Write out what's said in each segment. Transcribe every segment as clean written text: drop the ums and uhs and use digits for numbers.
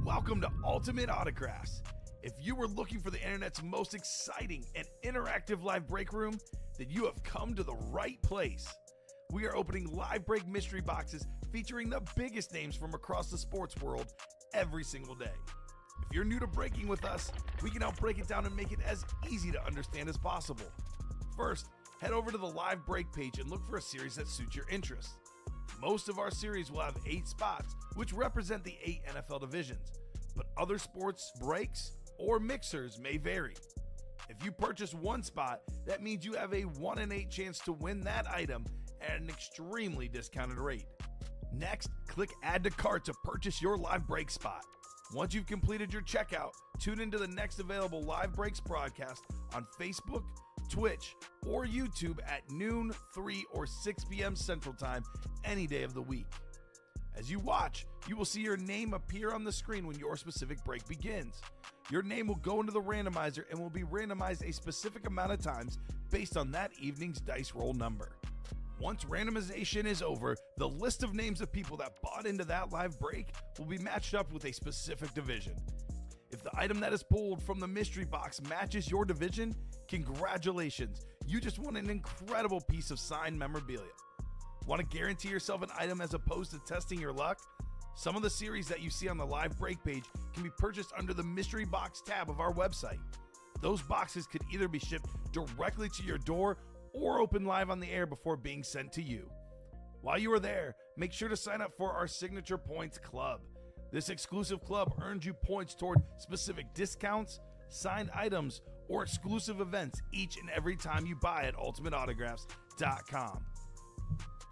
Welcome to Ultimate Autographs. If you were looking for the internet's most exciting and interactive live break room, then you have come to the right place. We are opening live break mystery boxes featuring the biggest names from across the sports world every single day. If you're new to breaking with us, we can help break it down and make it as easy to understand as possible. First, head over to the live break page and look for a series that suits your interests. Most of our series will have 8 spots, which represent the 8 NFL divisions, but other sports breaks or mixers may vary. If you purchase one spot, that means you have a 1 in 8 chance to win that item at an extremely discounted rate. Next, click Add to Cart to purchase your live break spot. Once you've completed your checkout, tune into the next available live breaks broadcast on Facebook, Twitch, or YouTube at noon, 3, or 6 p.m. Central Time any day of the week. As you watch, you will see your name appear on the screen when your specific break begins. Your name will go into the randomizer and will be randomized a specific amount of times based on that evening's dice roll number. Once randomization is over, the list of names of people that bought into that live break will be matched up with a specific division. If the item that is pulled from the mystery box matches your division, congratulations, you just won an incredible piece of signed memorabilia. Want to guarantee yourself an item as opposed to testing your luck? Some of the series that you see on the live break page can be purchased under the mystery box tab of our website. Those boxes could either be shipped directly to your door or open live on the air before being sent to you. While you are there, make sure to sign up for our Signature Points Club. This exclusive club earns you points toward specific discounts, signed items, or exclusive events each and every time you buy at ultimateautographs.com.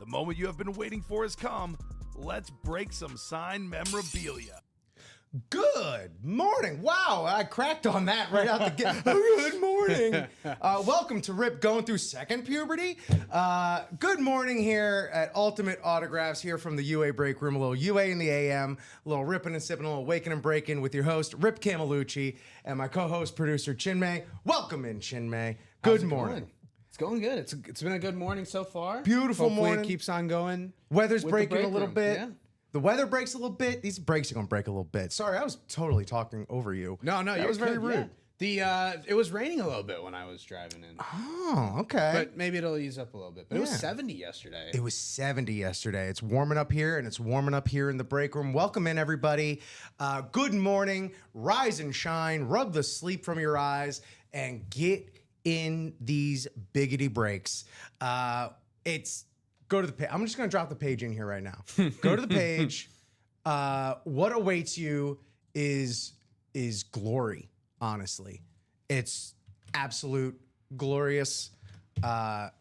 The moment you have been waiting for has come. Let's break some signed memorabilia. Good morning. Wow, I cracked on that right out the gate. Good morning. Welcome to Rip going through second puberty. Good morning here at Ultimate Autographs here from the UA break room. A little UA in the AM, a little ripping and sipping, a little waking and breaking with your host, Rip Camelucci, and my co-host, producer, Chinmay. Welcome in, Chinmay. Good morning. It's going good. It's been a good morning so far. Beautiful Hopefully morning. It keeps on going. Weather's with the breaking break a little room. bit. Yeah. The weather breaks a little bit. These breaks are going to break a little bit. Sorry, I was totally talking over you. No, that was very rude. Yeah. It was raining a little bit when I was driving in. Oh, okay. But maybe it'll ease up a little bit. But it was 70 yesterday. It was 70 yesterday. It's warming up here, and it's warming up here in the break room. Welcome in, everybody. Good morning. Rise and shine. Rub the sleep from your eyes, and get in these biggity breaks. Go to the page. I'm just going to drop the page in here right now. Go to the page. What awaits you is glory, honestly. It's absolute glorious. It's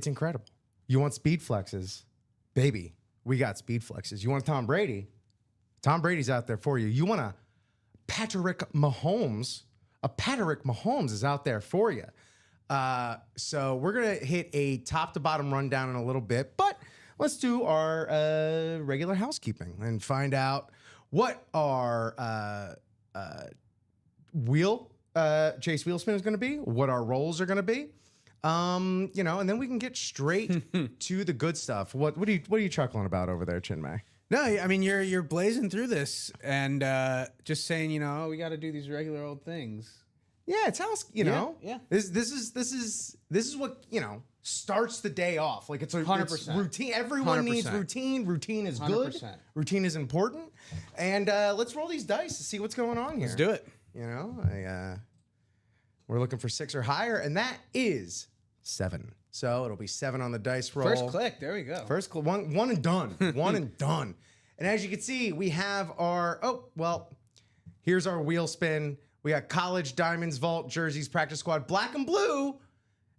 incredible. You want speed flexes? Baby, we got speed flexes. You want Tom Brady? Tom Brady's out there for you. You want a Patrick Mahomes? A Patrick Mahomes is out there for you. So we're going to hit a top to bottom rundown in a little bit, but let's do our regular housekeeping and find out what our Chase wheel spin is going to be, what our rolls are going to be. And then we can get straight to the good stuff. What are you chuckling about over there, Chinmay? No, I mean you're blazing through this and just saying, we got to do these regular old things. Yeah, it's how Yeah. This is what starts the day off. Like it's 100%. routine. Everyone 100%. needs routine. Routine is good. 100%. Routine is important. And let's roll these dice to see what's going on here. Let's do it. We're looking for 6 or higher, and that is 7. So it'll be 7 on the dice roll. First click. There we go. First click. One and done. One and done. And as you can see, we have our here's our wheel spin. We got College Diamonds Vault jerseys, practice squad, black and blue,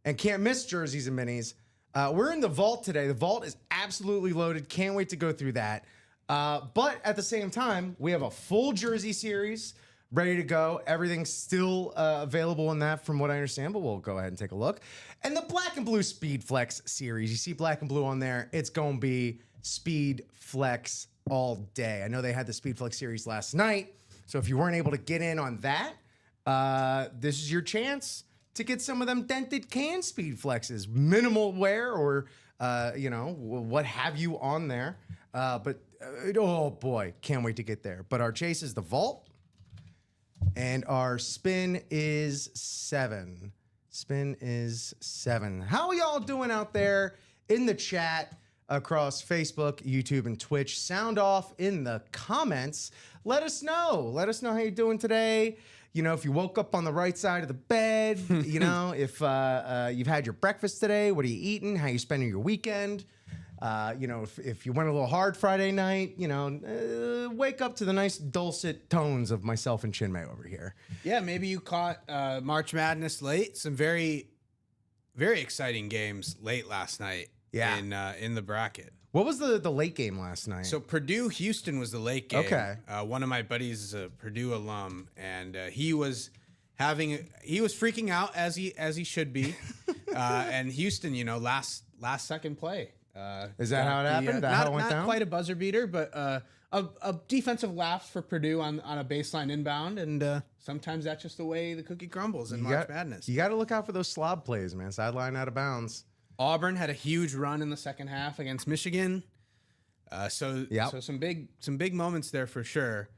and can't miss jerseys and minis. We're in the vault today. The vault is absolutely loaded. Can't wait to go through that. But at the same time, we have a full jersey series ready to go. Everything's still available in that from what I understand, but we'll go ahead and take a look. And the black and blue Speed Flex series. You see black and blue on there. It's going to be Speed Flex all day. I know they had the Speed Flex series last night. So if you weren't able to get in on that, this is your chance to get some of them dented can Speed Flexes, minimal wear or what have you on there. Oh boy, can't wait to get there. But our chase is the vault, and our spin is 7. Spin is 7. How are y'all doing out there in the chat across Facebook, YouTube, and Twitch? Sound off in the comments. Let us know. Let us know how you're doing today. You know, if you woke up on the right side of the bed, you know, if you've had your breakfast today, what are you eating? How you spending your weekend? You know, if you went a little hard Friday night, you know, wake up to the nice dulcet tones of myself and Chinmay over here. Yeah, maybe you caught March Madness late. Some very, very exciting games late last night. Yeah. In the bracket. What was the late game last night? So Purdue Houston was the late game. Okay. One of my buddies is a Purdue alum, and he was freaking out as he should be. And Houston, you know, last second play. Is that how it happened? That how it went down? Not quite a buzzer beater, but a defensive lapse for Purdue on a baseline inbound, and sometimes that's just the way the cookie crumbles in March Madness. You got to look out for those slob plays, man. Sideline out of bounds. Auburn had a huge run in the second half against Michigan. So some big moments there for sure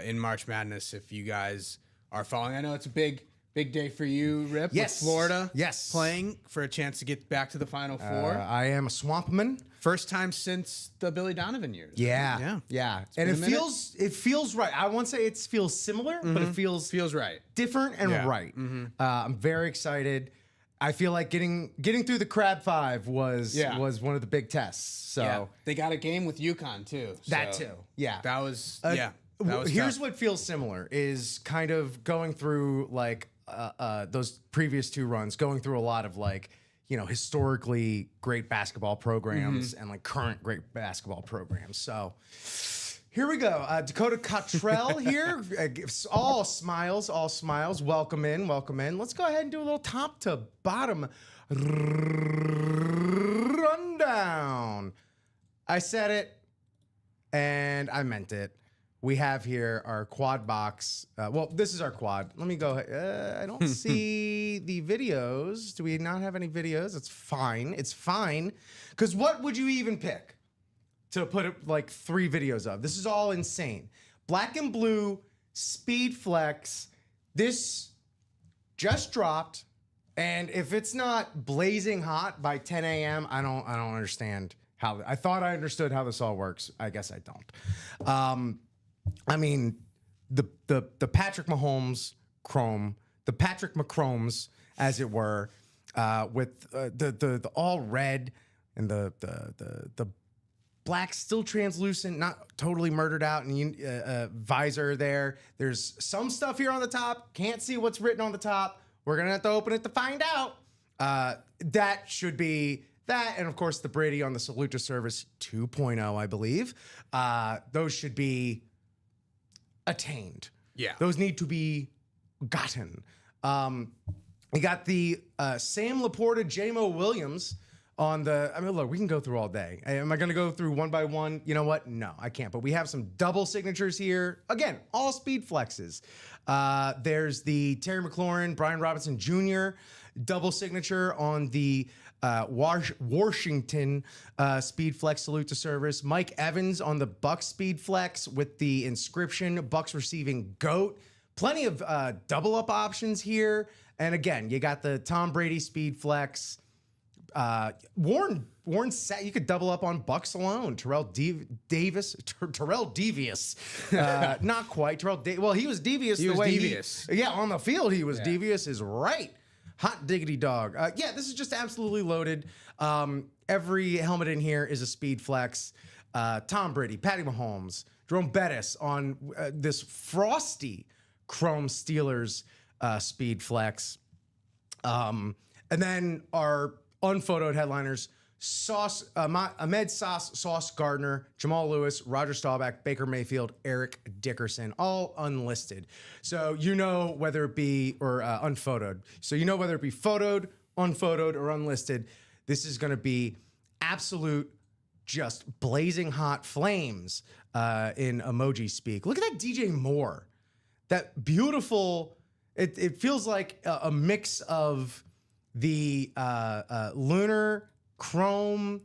in March Madness. If you guys are following, I know it's a big day for you, Rip. Yes. With Florida. Yes. Playing for a chance to get back to the Final Four. I am a Swampman. First time since the Billy Donovan years. Yeah. And it feels right. I won't say it feels similar, but it feels right. different and right. I'm very excited. I feel like getting through the Crab 5 was one of the big tests. So they got a game with UConn too. That too. Yeah. That was Here's tough. what feels similar is kind of going through like those previous 2 runs, going through a lot of like, you know, historically great basketball programs and like current great basketball programs. So here we go. Dakota Cottrell here. All smiles. Welcome in. Let's go ahead and do a little top to bottom rundown. I said it and I meant it. We have here our quad box. Well, this is our quad. Let me go. I don't see the videos. Do we not have any videos? It's fine. Because what would you even pick to put like 3 videos of? This is all insane. Black and Blue, Speed Flex. This just dropped. And if it's not blazing hot by 10 a.m., I don't understand how. I thought I understood how this all works. I guess I don't. I mean, the Patrick Mahomes Chrome, the Patrick McChromes, as it were, with the all red and the black still translucent, not totally murdered out, and visor there. There's some stuff here on the top. Can't see what's written on the top. We're gonna have to open it to find out. That should be that, and of course the Brady on the Salute to Service 2.0, I believe. Those should be attained. Yeah. Those need to be gotten. We got the Sam Laporta, J-Mo Williams on the, I mean, look, we can go through all day. Am I going to go through one by one? You know what? No, I can't. But we have some double signatures here. Again, all speed flexes. There's the Terry McLaurin, Brian Robinson Jr. double signature on the Washington Speed Flex Salute to Service. Mike Evans on the Bucks Speed Flex with the inscription, Bucks receiving GOAT. Plenty of double up options here. And again, you got the Tom Brady Speed Flex. Warren set, you could double up on Bucks alone. Terrell Devious. Not quite. Well, he was devious He the was way devious. on the field he was devious is right. Hot diggity dog. This is just absolutely loaded. Every helmet in here is a speed flex. Tom Brady, Patty Mahomes, Jerome Bettis on this frosty Chrome Steelers speed flex. And then our unphotoed headliners, Ahmed Sauce Gardner, Jamal Lewis, Roger Staubach, Baker Mayfield, Eric Dickerson, all unlisted. So you know whether it be, or unphotoed. So you know whether it be photoed, unphotoed, or unlisted. This is going to be absolute, just blazing hot flames in emoji speak. Look at that DJ Moore. That beautiful, it feels like a mix of the lunar chrome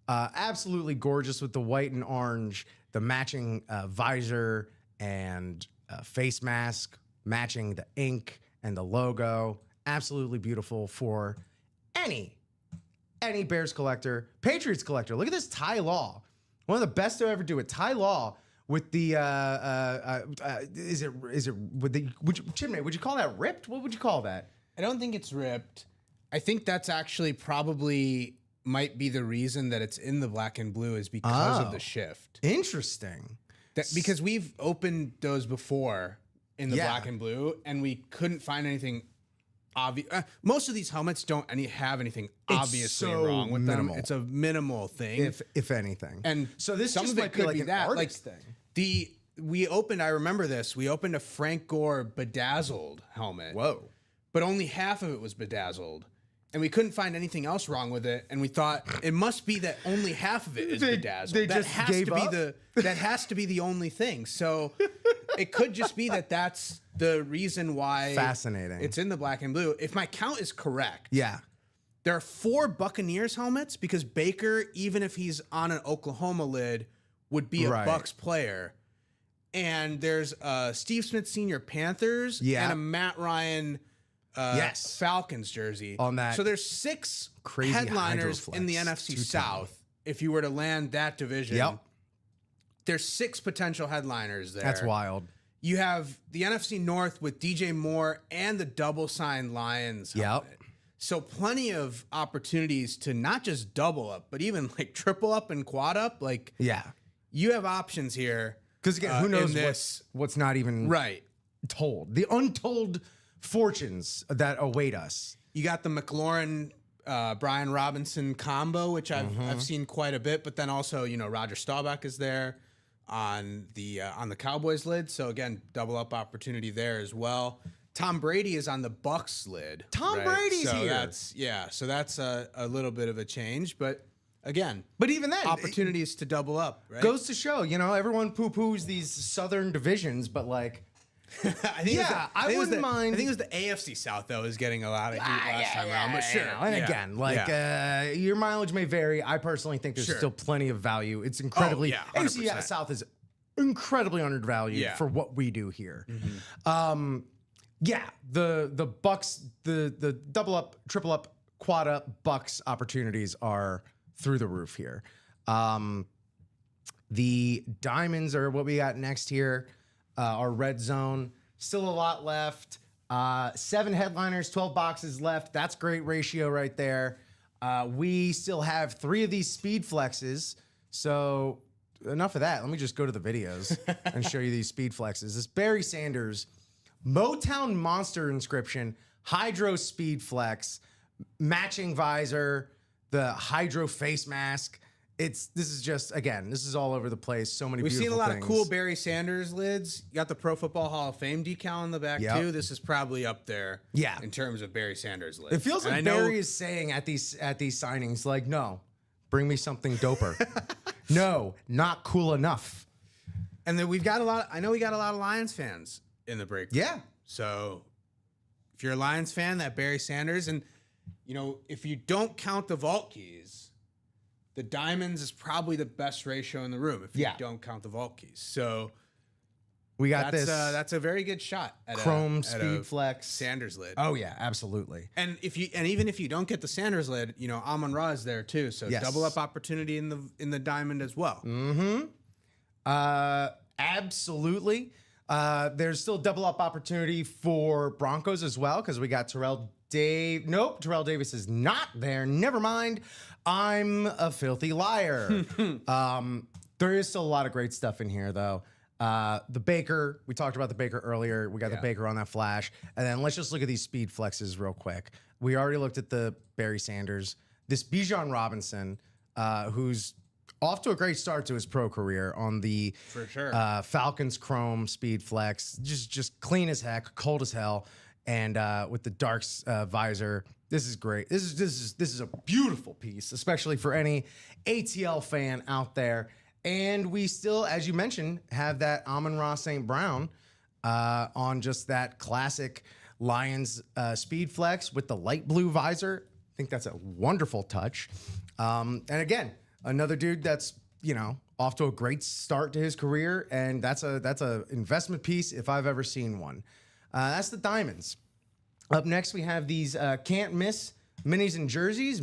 Absolutely gorgeous with the white and orange, the matching visor and face mask, matching the ink and the logo. Absolutely beautiful for any Bears collector, Patriots collector. Look at this Ty Law. One of the best to ever do it. Ty Law with the is it with the Chimney? Would you call that ripped? What would you call that? I don't think it's ripped. I think that's actually probably might be the reason that it's in the black and blue is because of the shift. Interesting. Because we've opened those before in the black and blue, and we couldn't find anything obvious. Most of these helmets don't have anything obviously wrong with them. It's a minimal thing, if anything. And so this some just of it might could be like an that. artist Like thing. we opened. I remember this. We opened a Frank Gore bedazzled helmet. Whoa! But only half of it was bedazzled. And we couldn't find anything else wrong with it, and we thought it must be that only half of it is bedazzled. They just gave up? That has to be the only thing. So it could just be that that's the reason why. Fascinating. It's in the black and blue. If my count is correct, Yeah. there are 4 Buccaneers helmets because Baker, even if he's on an Oklahoma lid, would be a Bucks player. And there's Steve Smith Sr. Panthers and a Matt Ryan. Falcons jersey on that. So there's 6 crazy headliners Hydroflex in the NFC South. If you were to land that division, there's 6 potential headliners there. That's wild. You have the NFC North with DJ Moore and the double signed Lions helmet. So plenty of opportunities to not just double up, but even like triple up and quad up. Like you have options here. Because again, who knows what's not even told. The untold fortunes that await us. You got the McLaurin, Brian Robinson combo, which I've seen quite a bit, but then also, Roger Staubach is there on the Cowboys lid. So again, double up opportunity there as well. Tom Brady is on the Bucks lid. Tom Brady's so here. So that's a little bit of a change, but again, but even then, opportunities to double up, right? Goes to show, everyone poo-poos these southern divisions, but like, I wouldn't mind. I think it was the AFC South though is getting a lot of heat last time around, but sure. And again, your mileage may vary. I personally think there's still plenty of value. It's incredibly AFC South is incredibly undervalued for what we do here. The Bucks, the double up, triple up, quad up Bucks opportunities are through the roof here. The diamonds are what we got next here. Our red zone, still a lot left. 7 headliners, 12 boxes left. That's great ratio right there. We still have 3 of these speed flexes. So enough of that. Let me just go to the videos and show you these speed flexes. This Barry Sanders Motown Monster inscription, Hydro Speed Flex, matching visor, the Hydro face mask. This is all over the place. So many beautiful things. We've seen a lot of cool Barry Sanders lids. You got the Pro Football Hall of Fame decal on the back too. This is probably up there in terms of Barry Sanders lids. It feels like Barry is saying at these signings, like, no, bring me something doper. No, not cool enough. And then we got a lot of Lions fans in the break. Yeah. So if you're a Lions fan, that Barry Sanders, and if you don't count the vault keys, the diamonds is probably the best ratio in the room if you don't count the vault keys. So we got that's a very good shot at Chrome Speed Flex Sanders lid. Oh yeah, absolutely. And even if you don't get the Sanders lid, Amon-Ra is there too. So double up opportunity in the diamond as well. Absolutely. There's still double up opportunity for Broncos as well because we got Terrell Davis is not there. Never mind. I'm a filthy liar. There is still a lot of great stuff in here, though. The Baker, we talked about the Baker earlier. We got the Baker on that flash. And then let's just look at these speed flexes real quick. We already looked at the Barry Sanders. This Bijan Robinson, who's off to a great start to his pro career on the Falcons Chrome Speed Flex. Just clean as heck, cold as hell. And with the dark visor, this is great. This is a beautiful piece, especially for any ATL fan out there. And we still, as you mentioned, have that Amon-Ra St. Brown on just that classic Lions Speed Flex with the light blue visor. I think that's a wonderful touch. And again, another dude that's, off to a great start to his career, and that's a investment piece if I've ever seen one. That's the Diamonds. Up next, we have these can't miss minis and jerseys,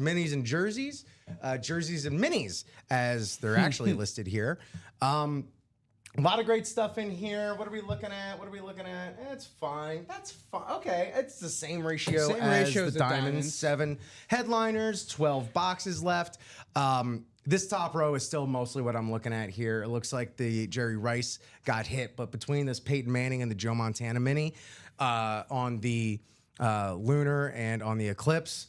jerseys and minis, as they're actually listed here. A lot of great stuff in here. What are we looking at? It's fine. That's fine. Okay, it's the same ratio as the Diamonds. 7 headliners, 12 boxes left. This top row is still mostly what I'm looking at here. It looks like the Jerry Rice got hit, but between this Peyton Manning and the Joe Montana mini on the Lunar and on the Eclipse,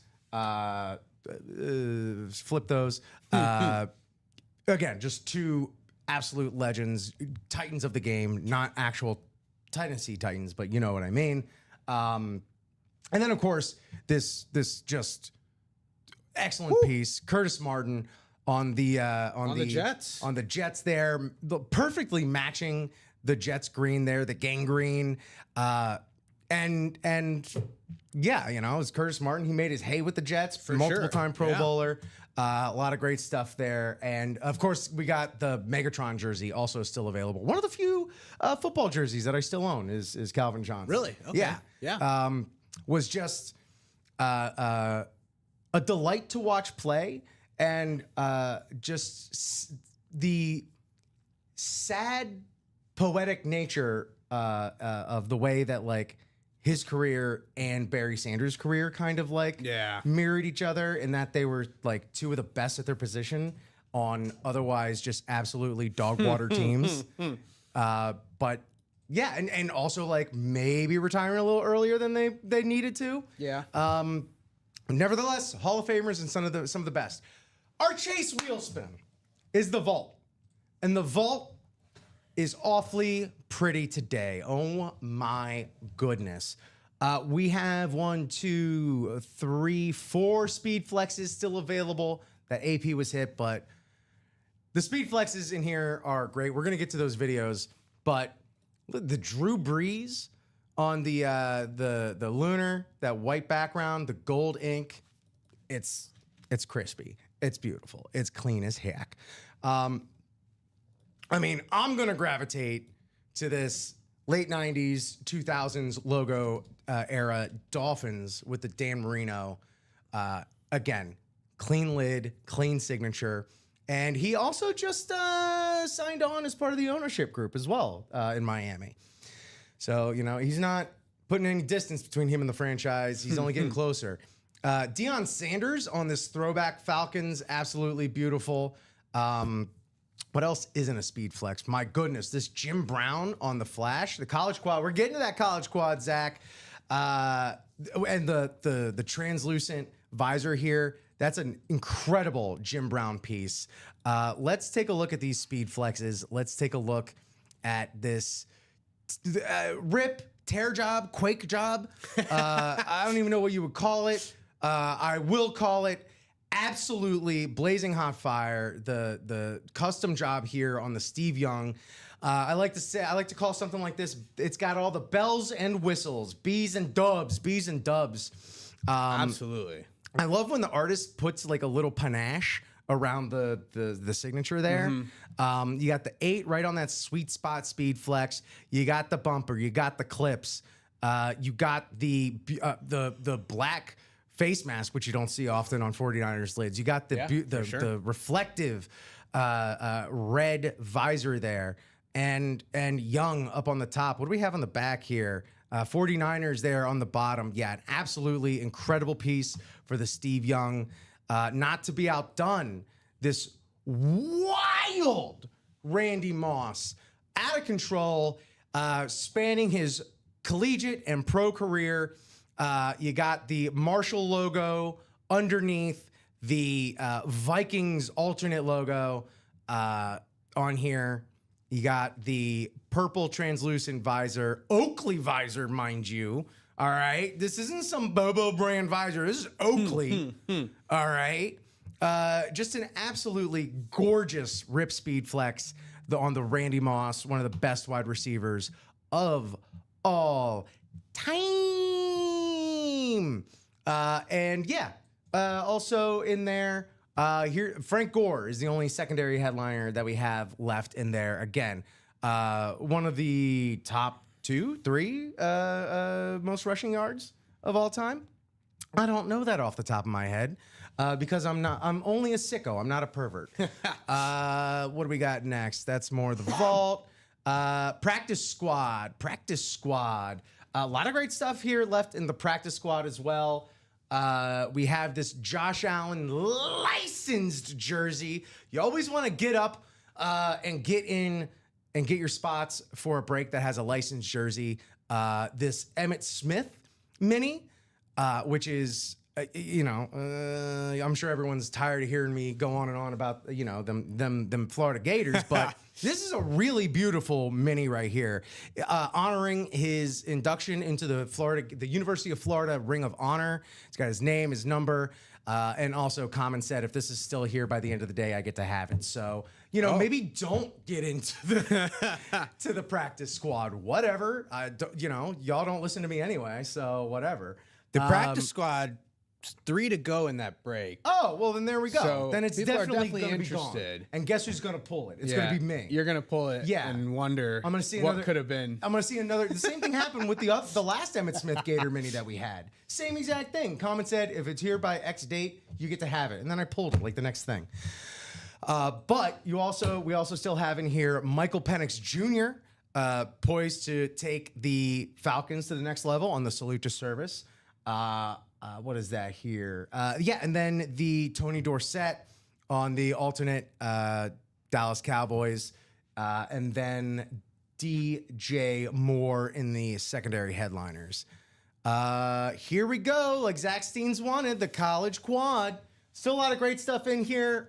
flip those. Again, just two absolute legends, titans of the game, not actual Titans Titans, but you know what I mean. And then, of course, this just excellent piece, Curtis Martin on the Jets, on the Jets there, perfectly matching the Jets green there, the gangrene, and yeah, it's Curtis Martin. He made his hay with the Jets, multiple time Pro Bowler. A lot of great stuff there. And, of course, we got the Megatron jersey also still available. One of the few football jerseys that I still own is Calvin Johnson. Really? Okay. Yeah. Was just a delight to watch play, and just the sad, poetic nature of the way that, like, his career and Barry Sanders' career kind of mirrored each other, in that they were like two of the best at their position on otherwise just absolutely dog water teams. But yeah, and also like maybe retiring a little earlier than they needed to. Yeah. Nevertheless, Hall of Famers and some of the best. Our Chase wheel spin is the vault, and the vault is awfully pretty today. Oh my goodness. We have 1, 2, 3, 4 speed flexes still available. That AP was hit, but the speed flexes in here are great. We're gonna get to those videos, but the Drew Brees on the Lunar, that white background, the gold ink, it's crispy. It's beautiful. It's clean as heck. I mean, I'm going to gravitate to this late 90s, 2000s logo era Dolphins with the Dan Marino. Again, clean lid, clean signature. And he also just signed on as part of the ownership group as well in Miami. So, he's not putting any distance between him and the franchise. He's only getting closer. Deion Sanders on this throwback Falcons, absolutely beautiful. What else isn't a speed flex? My goodness, this Jim Brown on the Flash, the college quad. We're getting to that college quad, Zach. And the translucent visor here. That's an incredible Jim Brown piece. Let's take a look at these speed flexes. Let's take a look at this rip, tear job, quake job. I don't even know what you would call it. I will call it absolutely blazing hot fire. The custom job here on the Steve Young. I like to call something like this. It's got all the bells and whistles, bees and dubs. Absolutely. I love when the artist puts like a little panache around the signature there. Mm-hmm. You got the 8 right on that sweet spot speed flex. You got the bumper. You got the clips. You got the black face mask, which you don't see often on 49ers lids. You got the reflective red visor there, and Young up on the top. What do we have on the back here? 49ers there on the bottom. Yeah, an absolutely incredible piece for the Steve Young. Not to be outdone, this wild Randy Moss, out of control, spanning his collegiate and pro career. You got the Marshall logo underneath the Vikings alternate logo on here. You got the purple translucent visor, Oakley visor, mind you. All right. This isn't some Bobo brand visor. This is Oakley. All right. Just an absolutely gorgeous rip speed flex on the Randy Moss, one of the best wide receivers of all time. And yeah, also in there, Here, Frank Gore is the only secondary headliner that we have left in there. Again, one of the top 2, 3 most rushing yards of all time. I don't know that off the top of my head because I'm only a sicko. I'm not a pervert. What do we got next? That's more the vault. Practice squad. A lot of great stuff here left in the practice squad as well. We have this Josh Allen licensed jersey. You always want to get up and get in and get your spots for a break that has a licensed jersey. This Emmitt Smith mini, which is, I'm sure everyone's tired of hearing me go on and on about, them Florida Gators, but this is a really beautiful mini right here, honoring his induction into the University of Florida Ring of Honor. It's got his name, his number, and also Common said, if this is still here by the end of the day, I get to have it. So, maybe don't get into to the practice squad. Whatever. Y'all don't listen to me anyway, so whatever. The practice squad, 3 to go in that break. Oh, well, then there we go. So then it's definitely going to be interested. Gone. And guess who's going to pull it? It's going to be me. You're going to pull it and wonder I'm gonna see what could have been. I'm going to see another. The same thing happened with the last Emmitt Smith Gator mini that we had. Same exact thing. Common said, if it's here by X date, you get to have it. And then I pulled it like the next thing. But we also still have in here Michael Penix Jr., poised to take the Falcons to the next level on the Salute to Service. What is that here? And then the Tony Dorsett on the alternate Dallas Cowboys, and then DJ Moore in the secondary headliners. Here we go, like Zach Steens wanted, the college quad. Still a lot of great stuff in here.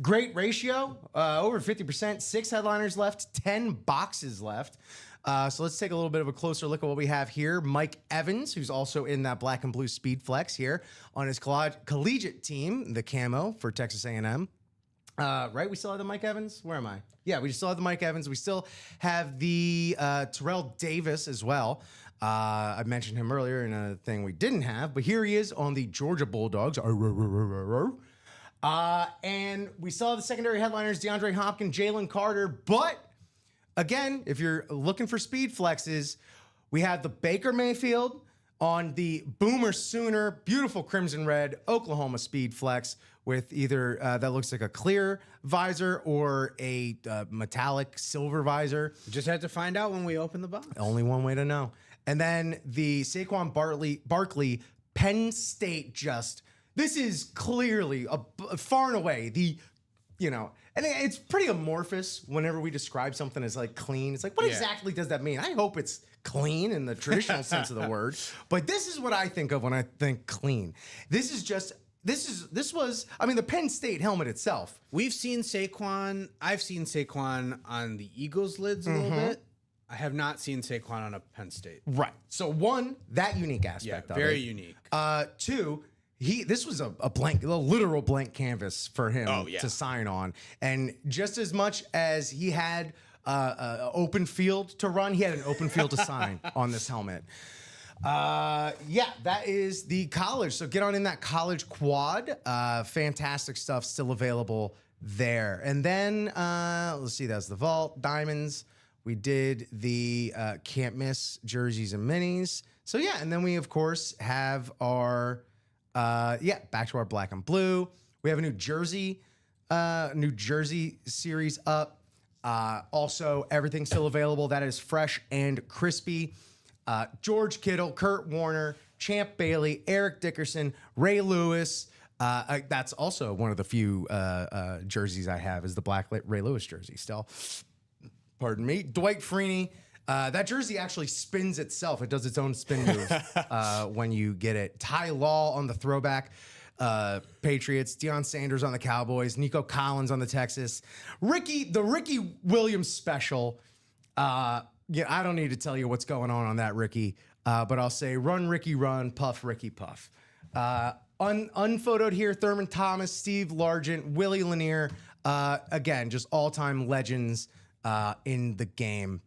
Great ratio, over 50%, 6 headliners left, 10 boxes left. So let's take a little bit of a closer look at what we have here. Mike Evans, who's also in that black and blue Speed Flex here on his collegiate team, the camo for Texas A&M. Right? We still have the Mike Evans? Where am I? Yeah, we still have the Mike Evans. We still have the Terrell Davis as well. I mentioned him earlier in a thing we didn't have, but here he is on the Georgia Bulldogs. And we still have the secondary headliners, DeAndre Hopkins, Jalen Carter, but again, if you're looking for speed flexes, we have the Baker Mayfield on the Boomer Sooner, beautiful crimson red Oklahoma speed flex with either that looks like a clear visor or a metallic silver visor. We just had to find out when we open the box. Only one way to know. And then the Saquon Barkley Penn State this is clearly far and away and it's pretty amorphous whenever we describe something as like clean. It's like, what exactly does that mean? I hope it's clean in the traditional sense of the word, but this is what I think of when I think clean. This was the Penn State helmet itself. I've seen Saquon on the Eagles lids a little bit. I have not seen Saquon on a Penn State. Right. So one, that unique aspect of it. Very unique. Two, this was a literal blank canvas for him to sign on. And just as much as he had open field to run, he had an open field to sign on this helmet. That is the college. So get on in that college quad. Fantastic stuff still available there. And then let's see, that's the vault diamonds. We did the can't miss jerseys and minis. So and then we of course have our back to our black and blue. We have a New Jersey series up. Also, everything's still available. That is fresh and crispy. George Kittle, Kurt Warner, Champ Bailey, Eric Dickerson, Ray Lewis. That's also one of the few jerseys I have is the black Ray Lewis jersey still. Pardon me. Dwight Freeney. That jersey actually spins itself. It does its own spin move when you get it. Ty Law on the throwback Patriots. Deion Sanders on the Cowboys. Nico Collins on the Texas. The Ricky Williams special. I don't need to tell you what's going on that Ricky, but I'll say run Ricky run, puff Ricky puff. Unphotoed here, Thurman Thomas, Steve Largent, Willie Lanier. Again, just all-time legends in the game.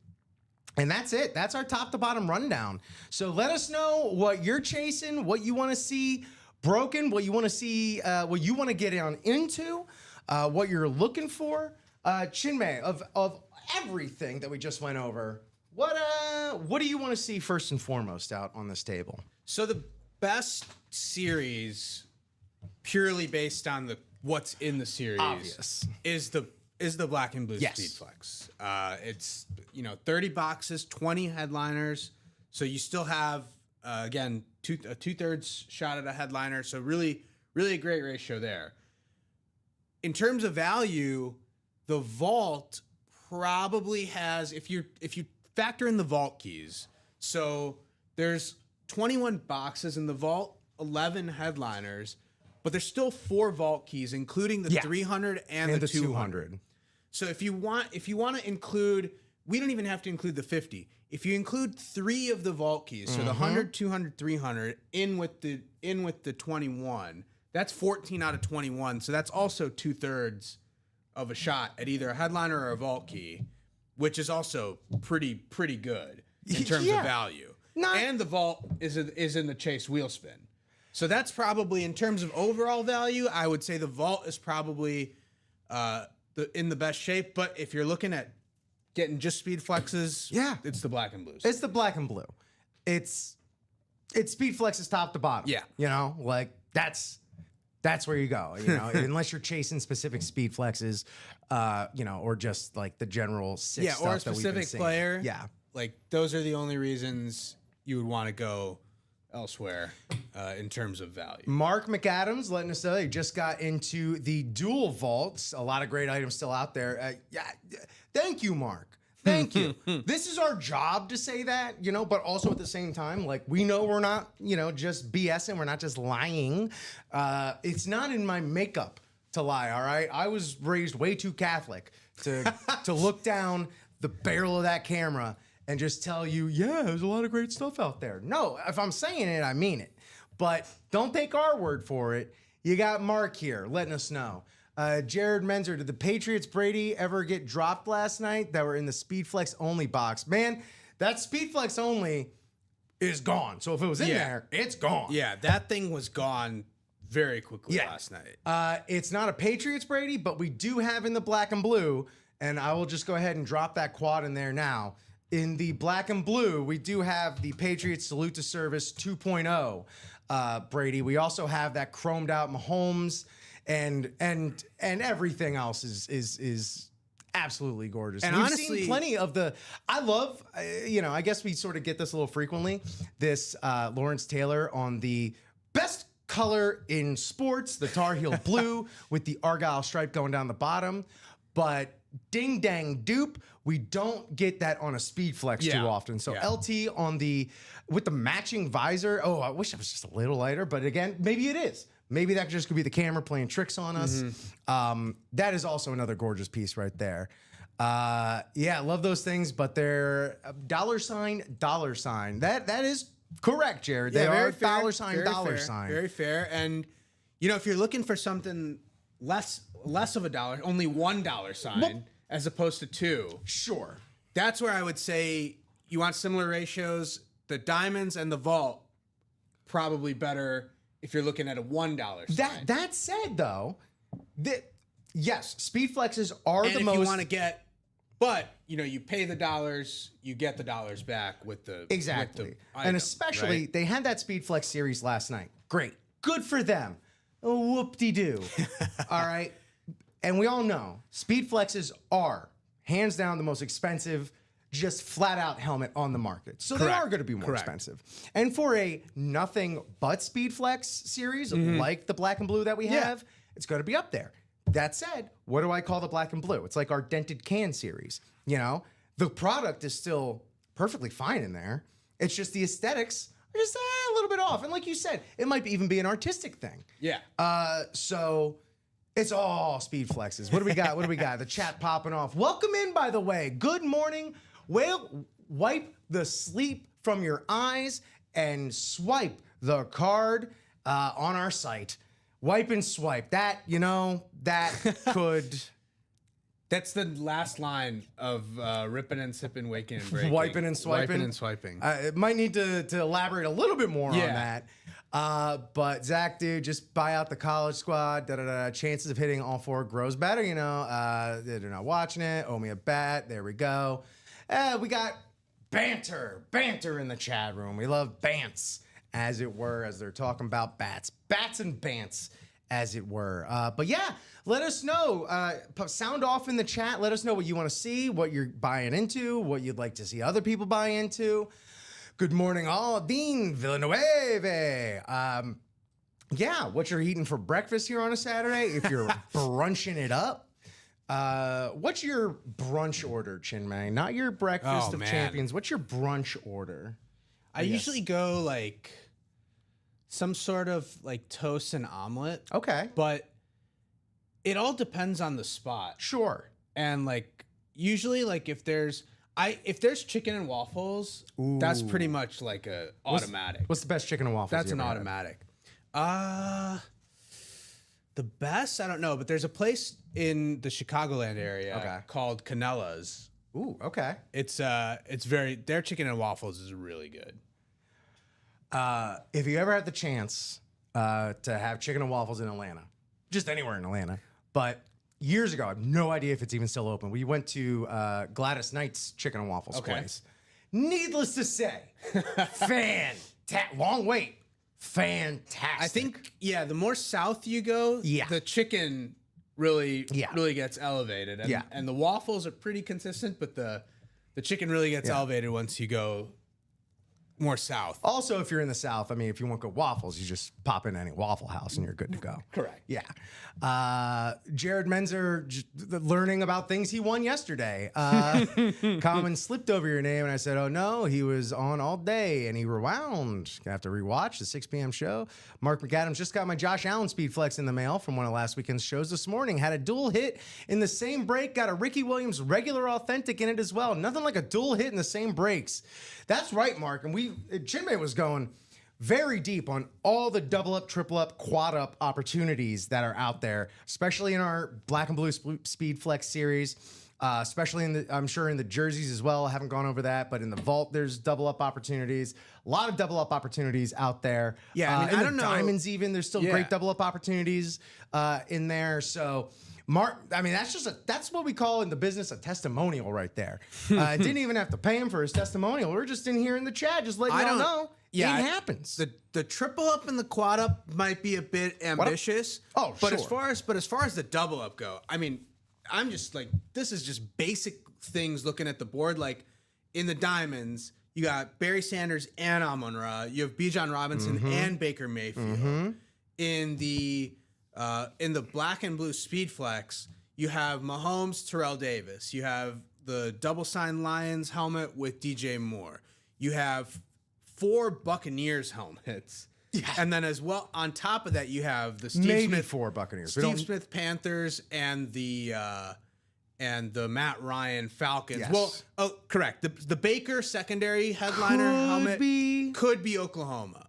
And that's it. That's our top to bottom rundown. So let us know what you're chasing, what you want to see broken, what you want to see, what you want to get on into, what you're looking for. Chinmay, of everything that we just went over, what do you want to see first and foremost out on this table? So the best series, purely based on what's in the series, Obvious. is the Black and Blue Yes. Speed Flex. It's 30 boxes, 20 headliners, so you still have again a 2/3 shot at a headliner. So really, really a great ratio there. In terms of value, the vault probably has, if you factor in the vault keys, so there's 21 boxes in the vault, 11 headliners, but there's still 4 vault keys, including the 300 and the 200. So if you want to include, we don't even have to include the 50. If you include 3 of the vault keys, so the 100, 200, 300 in with the 21, that's 14 out of 21. So that's also 2/3 of a shot at either a headliner or a vault key, which is also pretty good in terms of value. And the vault is in the Chase wheel spin. So that's probably, in terms of overall value, I would say the vault is probably in the best shape. But if you're looking at getting just speed flexes, it's the Black and Blues. It's the Black and Blue. It's speed flexes top to bottom. Yeah. Like that's where you go, unless you're chasing specific speed flexes, or just like the general six stuff or a that we've been specific seeing. player. Yeah. Like those are the only reasons you would want to go elsewhere in terms of value. Mark McAdams letting us know he just got into the dual vaults. A lot of great items still out there. Thank you, Mark. Thank you. This is our job to say that, but also at the same time, like, we know we're not, just BSing. We're not just lying. It's not in my makeup to lie, all right? I was raised way too Catholic to look down the barrel of that camera and just tell you, there's a lot of great stuff out there. No, if I'm saying it, I mean it. But don't take our word for it. You got Mark here letting us know. Jared Menzer, did the Patriots Brady ever get dropped last night that were in the Speedflex only box? Man, that Speedflex only is gone. So if it was in there, it's gone. Yeah, that thing was gone very quickly last night. It's not a Patriots Brady, but we do have in the Black and Blue, and I will just go ahead and drop that quad in there now. In the Black and Blue, we do have the Patriots Salute to Service 2.0 Brady. We also have that chromed out Mahomes. And everything else is absolutely gorgeous. And we've honestly, seen plenty of the. I love, I guess we sort of get this a little frequently. This Lawrence Taylor on the best color in sports, the Tar Heel blue with the Argyle stripe going down the bottom. But ding dang dupe, we don't get that on a speed flex too often. So LT on with the matching visor. Oh, I wish it was just a little lighter, but again, maybe it is. Maybe that just could be the camera playing tricks on us. That is also another gorgeous piece right there. Love those things, but they're $sign. That is correct, Jared. They are $sign. Very fair. And if you're looking for something less of a dollar, only $1 sign as opposed to 2. Sure. That's where I would say you want similar ratios. The diamonds and the vault probably better if you're looking at a $1 sign. That said, though, yes, speed flexes are and the if most. You want to get, but you pay the dollars, you get the dollars back with the exactly, with the item, and especially they had that speed flex series last night. Great, good for them. Whoop-de-doo. All right, and we all know speed flexes are hands down the most expensive, just flat out helmet on the market. So they are going to be more expensive. And for a nothing but speed flex series like the Black and Blue that we have, it's going to be up there. That said, what do I call the Black and Blue? It's like our dented can series. The product is still perfectly fine in there. It's just the aesthetics are just a little bit off. And like you said, it might even be an artistic thing. Yeah. So it's all speed flexes. What do we got? The chat popping off. Welcome in, by the way. Good morning. Wipe the sleep from your eyes and swipe the card on our site. Wipe and swipe. That could. That's the last line of ripping and sipping, waking and breaking. Wiping and swiping. Wiping and swiping. It might need to elaborate a little bit more on that. But Zach, dude, just buy out the college squad. Chances of hitting all 4 grows better, you know. They're not watching it. Owe me a bat. There we go. We got banter in the chat room. We love bants, as it were, as they're talking about bats and bants, as it were. But yeah, let us know. Sound off in the chat. Let us know what you want to see, what you're buying into, what you'd like to see other people buy into. Good morning, all. Dean Villanueva. Yeah, what you're eating for breakfast here on a Saturday, if you're brunching it up. What's your brunch order, Chinmay? Not your breakfast of champions. What's your brunch order? I usually go like some sort of like toast and omelet. Okay. But it all depends on the spot. Sure. And like usually like if there's chicken and waffles, that's pretty much like a automatic. What's the best chicken and waffles? That's an automatic. The best? I don't know, but there's a place in the Chicagoland area called Canella's. Ooh, okay. It's their chicken and waffles is really good. If you ever had the chance to have chicken and waffles in Atlanta, just anywhere in Atlanta, but years ago, I have no idea if it's even still open. We went to Gladys Knight's chicken and waffles place. Needless to say, long wait. Fantastic. I think, the more south you go, the chicken really gets elevated. And the waffles are pretty consistent, but the chicken really gets elevated once you go more south. Also, if you're in the South, I mean, if you want good waffles, you just pop in any Waffle House and you're good to go. Correct. Yeah. Jared Menzer learning about things he won yesterday. Common slipped over your name, and I said, oh no, he was on all day, and he rewound. Gonna have to rewatch the 6 p.m. show. Mark McAdams just got my Josh Allen speed flex in the mail from one of last weekend's shows this morning. Had a dual hit in the same break. Got a Ricky Williams regular authentic in it as well. Nothing like a dual hit in the same breaks. That's right, Mark. And Chinmay was going very deep on all the double up, triple up, quad up opportunities that are out there, especially in our Black and Blue Speed Flex series, especially I'm sure in the jerseys as well. I haven't gone over that, but in the vault, there's double up opportunities. A lot of double up opportunities out there. Yeah, I mean, I don't know. Diamonds even, there's still great double up opportunities in there. So Mark, I mean, that's what we call in the business a testimonial right there. Didn't even have to pay him for his testimonial. We're just in here in the chat, just letting y'all know. Yeah, it happens. The triple up and the quad up might be a bit ambitious. Oh, but sure. as far as the double up go, I mean, I'm just like, this is just basic things looking at the board. Like in the diamonds, you got Barry Sanders and Amon-Ra. You have Bijan Robinson and Baker Mayfield. In the Black and Blue Speed Flex, you have Mahomes, Terrell Davis. You have the double sign Lions helmet with DJ Moore. You have 4 Buccaneers helmets. Yeah. And then as well, on top of that, you have the Steve Smith 4 Buccaneers. Steve Smith Panthers and the Matt Ryan Falcons. Yes. Well, oh, correct. The Baker secondary headliner helmet could be Oklahoma.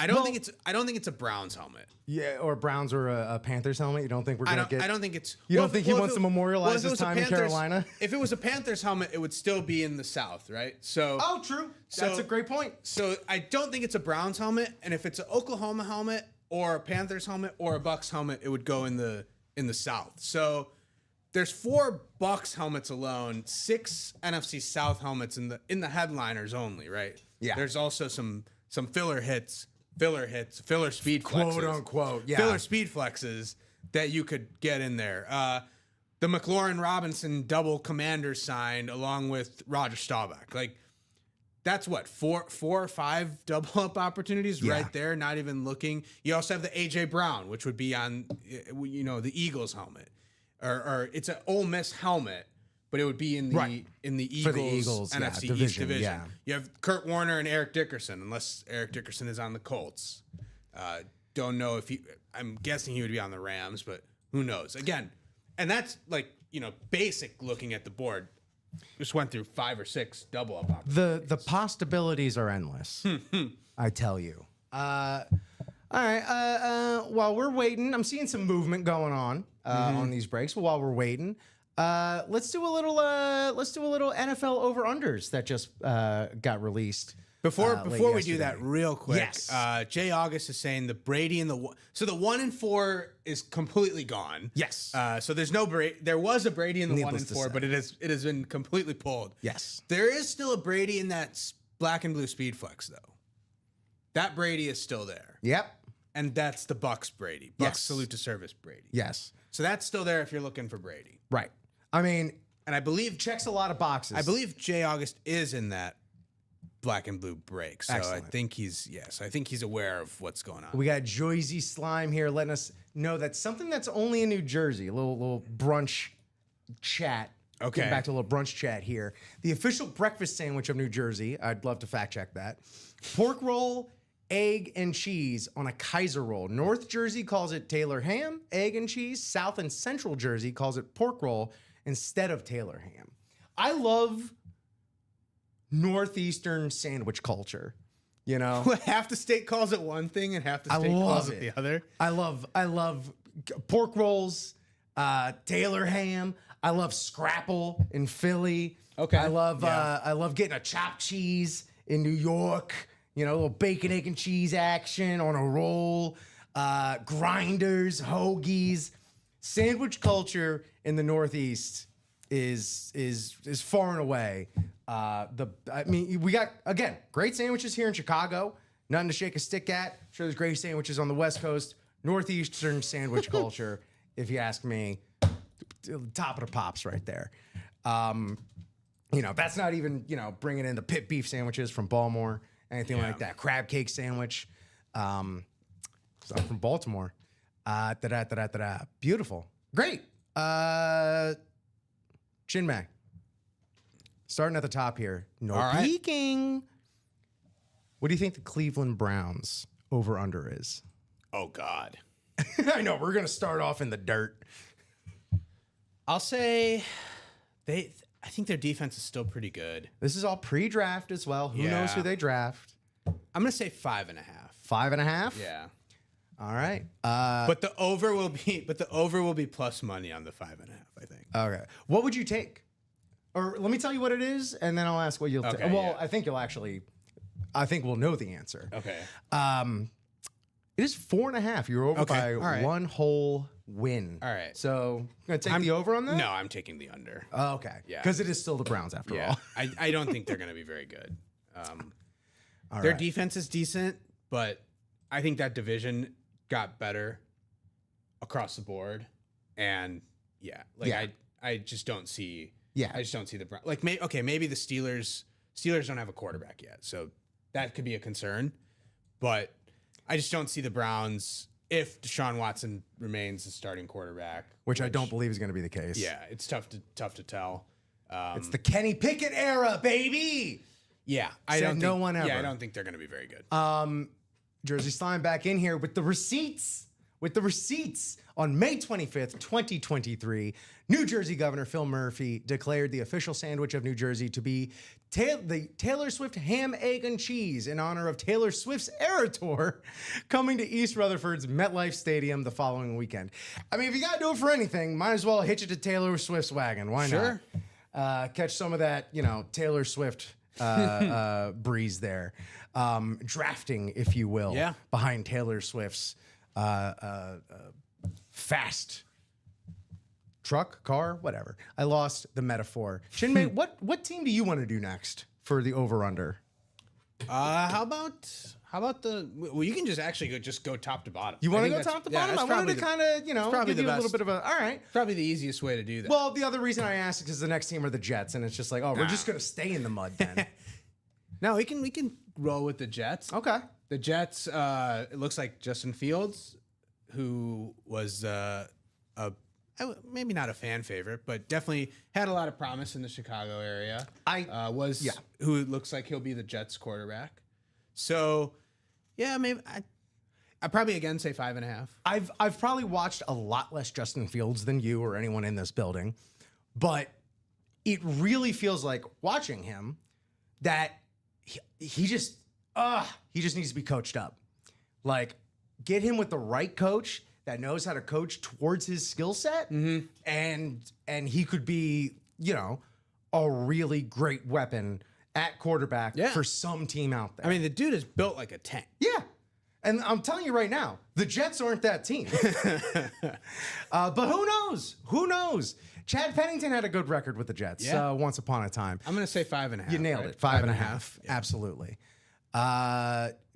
I don't think it's a Browns helmet. Yeah, or Browns or a Panthers helmet. You don't think we're gonna get? I don't think it's. You don't think he wants to memorialize his time in Carolina? If it was a Panthers helmet, it would still be in the South, right? So. Oh, true. That's a great point. So I don't think it's a Browns helmet, and if it's an Oklahoma helmet or a Panthers helmet or a Bucks helmet, it would go in the South. So there's 4 Bucks helmets alone, 6 NFC South helmets in the headliners only, right? Yeah. There's also some filler speed flexes, quote unquote, filler speed flexes that you could get in there. The McLaurin Robinson double commander signed along with Roger Staubach. Like that's what 4 or 5 double up opportunities right there. Not even looking. You also have the AJ Brown, which would be on the Eagles helmet, or it's an Ole Miss helmet. But it would be in the Eagles NFC East division. Yeah. You have Kurt Warner and Eric Dickerson, unless Eric Dickerson is on the Colts. Don't know if I'm guessing he would be on the Rams, but who knows? Again, and that's like basic looking at the board. Just went through 5 or 6 double up opportunities. The possibilities are endless. I tell you. All right. While we're waiting, I'm seeing some movement going on these breaks. But while we're waiting. Let's do a little NFL over unders that just got released Before we do yesterday. that, real quick, Yes. Jay August is saying the Brady and the 1 and 4 is completely gone. Yes. So there's no Brady. There was a Brady in the 1 Needless and to 4, say. but it has been completely pulled. Yes. There is still a Brady in that black and blue speed flex though. That Brady is still there, Yep. and that's the Bucks Brady. Bucks Yes. salute to service Brady. Yes. So that's still there if you're looking for Brady. Right. I mean, And I believe checks a lot of boxes. Jay August is in that black and blue break. So Excellent. I think he's aware of what's going on. We got Joyzy Slime here letting us know that something that's only in New Jersey, a little brunch chat. Okay. Getting back to a little brunch chat here. The official breakfast sandwich of New Jersey, I'd love to fact check that. Pork roll, egg, and cheese on a Kaiser roll. North Jersey calls it Taylor ham, egg, and cheese. South and Central Jersey calls it pork roll instead of Taylor ham. I love Northeastern sandwich culture. You know, Half the state calls it one thing and half the state calls it the other. I love pork rolls, Taylor ham. I love scrapple in Philly. Okay. I love getting a chopped cheese in New York. You know, a little bacon, egg, and cheese action on a roll. Grinders, hoagies, sandwich culture in the Northeast is far and away we got, again, great sandwiches here in Chicago. Nothing to shake a stick at. I'm sure there's great sandwiches on the West Coast. Northeastern sandwich culture, if you ask me, top of the pops right there. That's not even, bringing in the pit beef sandwiches from Baltimore, anything like that. Crab cake sandwich. So I'm from Baltimore. Beautiful. Great. Chin Mag. Starting at the top here. No peeking. What do you think the Cleveland Browns over-under is? Oh, God. I know. We're going to start off in the dirt. I'll say I think their defense is still pretty good. This is all pre-draft as well. Who knows who they draft? I'm going to say 5.5. 5.5? Yeah. All right. But the over will be plus money on the 5.5, I think. Okay. What would you take? Or let me tell you what it is, and then I'll ask what you'll take. Well, yeah. I think we'll know the answer. Okay. It is 4.5. You're over by right. one whole win. All right. So, gonna take the over on that? No, I'm taking the under. Oh, okay. Yeah. Because it is still the Browns after all. I don't think they're going to be very good. All Their right. defense is decent, but I think that division got better across the board. And I just don't see. Yeah. I just don't see the Browns. Like, maybe the Steelers don't have a quarterback yet, so that could be a concern. But I just don't see the Browns if Deshaun Watson remains the starting quarterback, Which I don't believe is going to be the case. Yeah, it's tough to tell. It's the Kenny Pickett era, baby. Yeah, I don't. No one ever. Yeah, I don't think they're going to be very good. Jersey Slime back in here with the receipts. On May 25th, 2023, New Jersey Governor Phil Murphy declared the official sandwich of New Jersey to be the Taylor Swift ham, egg, and cheese in honor of Taylor Swift's Era Tour coming to East Rutherford's MetLife Stadium the following weekend. I mean, if you got to do it for anything, might as well hitch it to Taylor Swift's wagon. Why not? Catch some of that, Taylor Swift breeze there. Drafting, if you will, behind Taylor Swift's fast truck, car, whatever. I lost the metaphor. Chinmay, what team do you want to do next for the over-under? How about well, you can just actually go top to bottom. You want to go top to bottom? I wanted to kind of, give you a little bit of a, all right. Probably the easiest way to do that. Well, the other reason I asked is because the next team are the Jets, and it's just like, we're just going to stay in the mud then. No, we can roll with the Jets. Okay. The Jets, it looks like Justin Fields, who was maybe not a fan favorite, but definitely had a lot of promise in the Chicago area. Who looks like he'll be the Jets quarterback. So, yeah, maybe I'd probably again say 5.5. I've probably watched a lot less Justin Fields than you or anyone in this building, but it really feels like watching him that he just needs to be coached up. Like, get him with the right coach that knows how to coach towards his skill set, and he could be, a really great weapon at quarterback Yeah. for some team out there. I mean, the dude is built like a tank. Yeah. And I'm telling you right now, the Jets aren't that team. But who knows? Who knows? Chad Pennington had a good record with the Jets once upon a time. I'm going to say 5.5. You nailed right? it. 5.5. Yeah. Absolutely.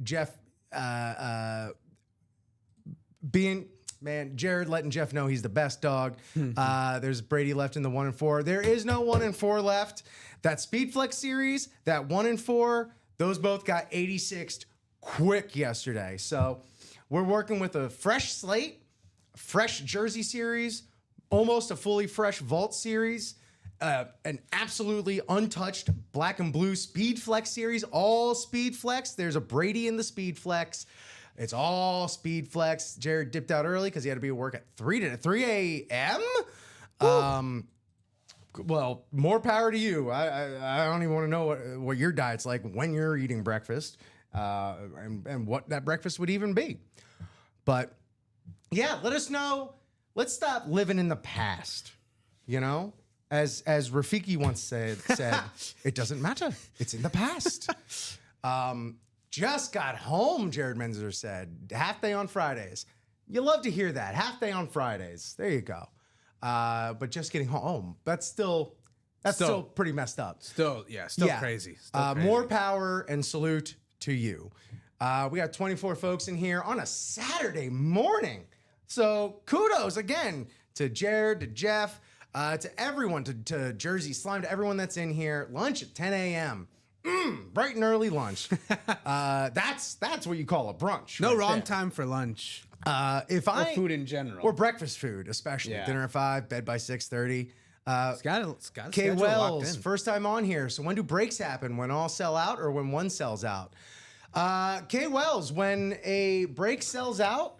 Jeff, Jared letting Jeff know he's the best dog. There's Brady left in the 1 and 4. There is no 1 and 4 left. That Speed Flex series, that 1 and 4, those both got 86'd quick yesterday. So we're working with a fresh slate, fresh jersey series, almost a fully fresh vault series, an absolutely untouched black and blue Speed Flex series, all Speed Flex. There's a Brady in the Speed Flex. It's all Speed Flex. Jared dipped out early because he had to be at work at 3 a.m. Well, more power to you. I don't even want to know what your diet's like when you're eating breakfast, and what that breakfast would even be. But yeah, let us know. Let's stop living in the past. You know, as Rafiki once said, it doesn't matter. It's in the past. Just got home, Jared Menzer said. Half day on Fridays. You love to hear that. Half day on Fridays. There you go. But just getting home. That's still pretty messed up. Still crazy. Still crazy. More power and salute to you. We got 24 folks in here on a Saturday morning. So kudos again to Jared, to Jeff, to everyone, to Jersey Slime, to everyone that's in here. Lunch at 10 a.m. Bright and early lunch. That's what you call a brunch. No right wrong there. time for lunch. Or food in general. or breakfast food, especially Yeah. Dinner at 5, bed by 6:30. It's got a K schedule locked Wells, in. first time on here. So when do breaks happen? When all sell out or when one sells out? K Wells, when a break sells out,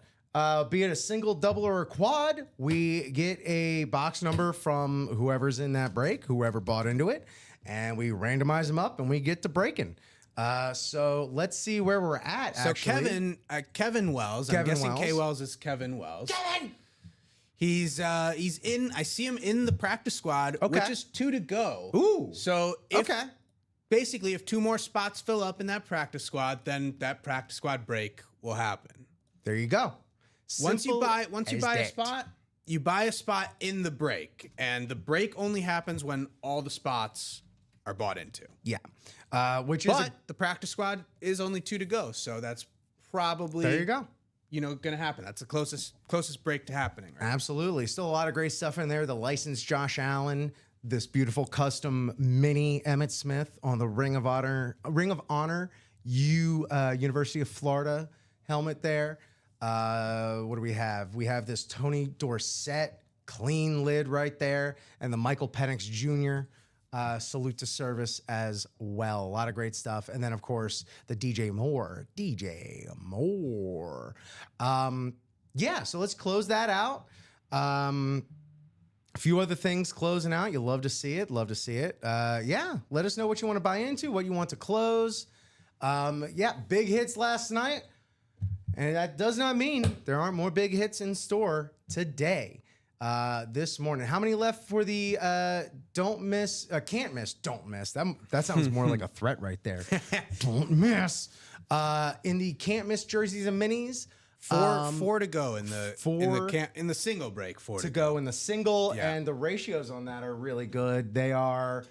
be it a single, double, or a quad, we get a box number from whoever's in that break, whoever bought into it, and we randomize them up and we get to breaking. So let's see where we're at. So actually. Kevin Wells. I'm guessing K Wells is Kevin Wells. Kevin! He's in. I see him in the practice squad, Okay. which is 2 to go. Ooh. So basically, if 2 more spots fill up in that practice squad, then that practice squad break will happen. There you go. Once you Simple buy as a that. spot, you buy a spot in the break, and the break only happens when all the spots are bought into. Yeah. Which is But the practice squad is only 2 to go, so that's probably there you go. Gonna happen. That's the closest break to happening. Right? Absolutely. Still a lot of great stuff in there. The licensed Josh Allen, this beautiful custom mini Emmitt Smith on the Ring of Honor University of Florida helmet there. What do we have? We have this Tony Dorsett clean lid right there, and the Michael Penix Jr. Salute to service as well. A lot of great stuff. And then, of course, the DJ Moore. Yeah, so let's close that out. A few other things closing out. You'll love to see it. Yeah, let us know what you want to buy into, what you want to close. Big hits last night. And that does not mean there aren't more big hits in store today. This morning. How many left for the can't miss? That sounds more like a threat right there. Don't miss. In the can't miss jerseys and minis. Four to go in the single break. Four to go in the single, Yeah. and the ratios on that are really good. They are.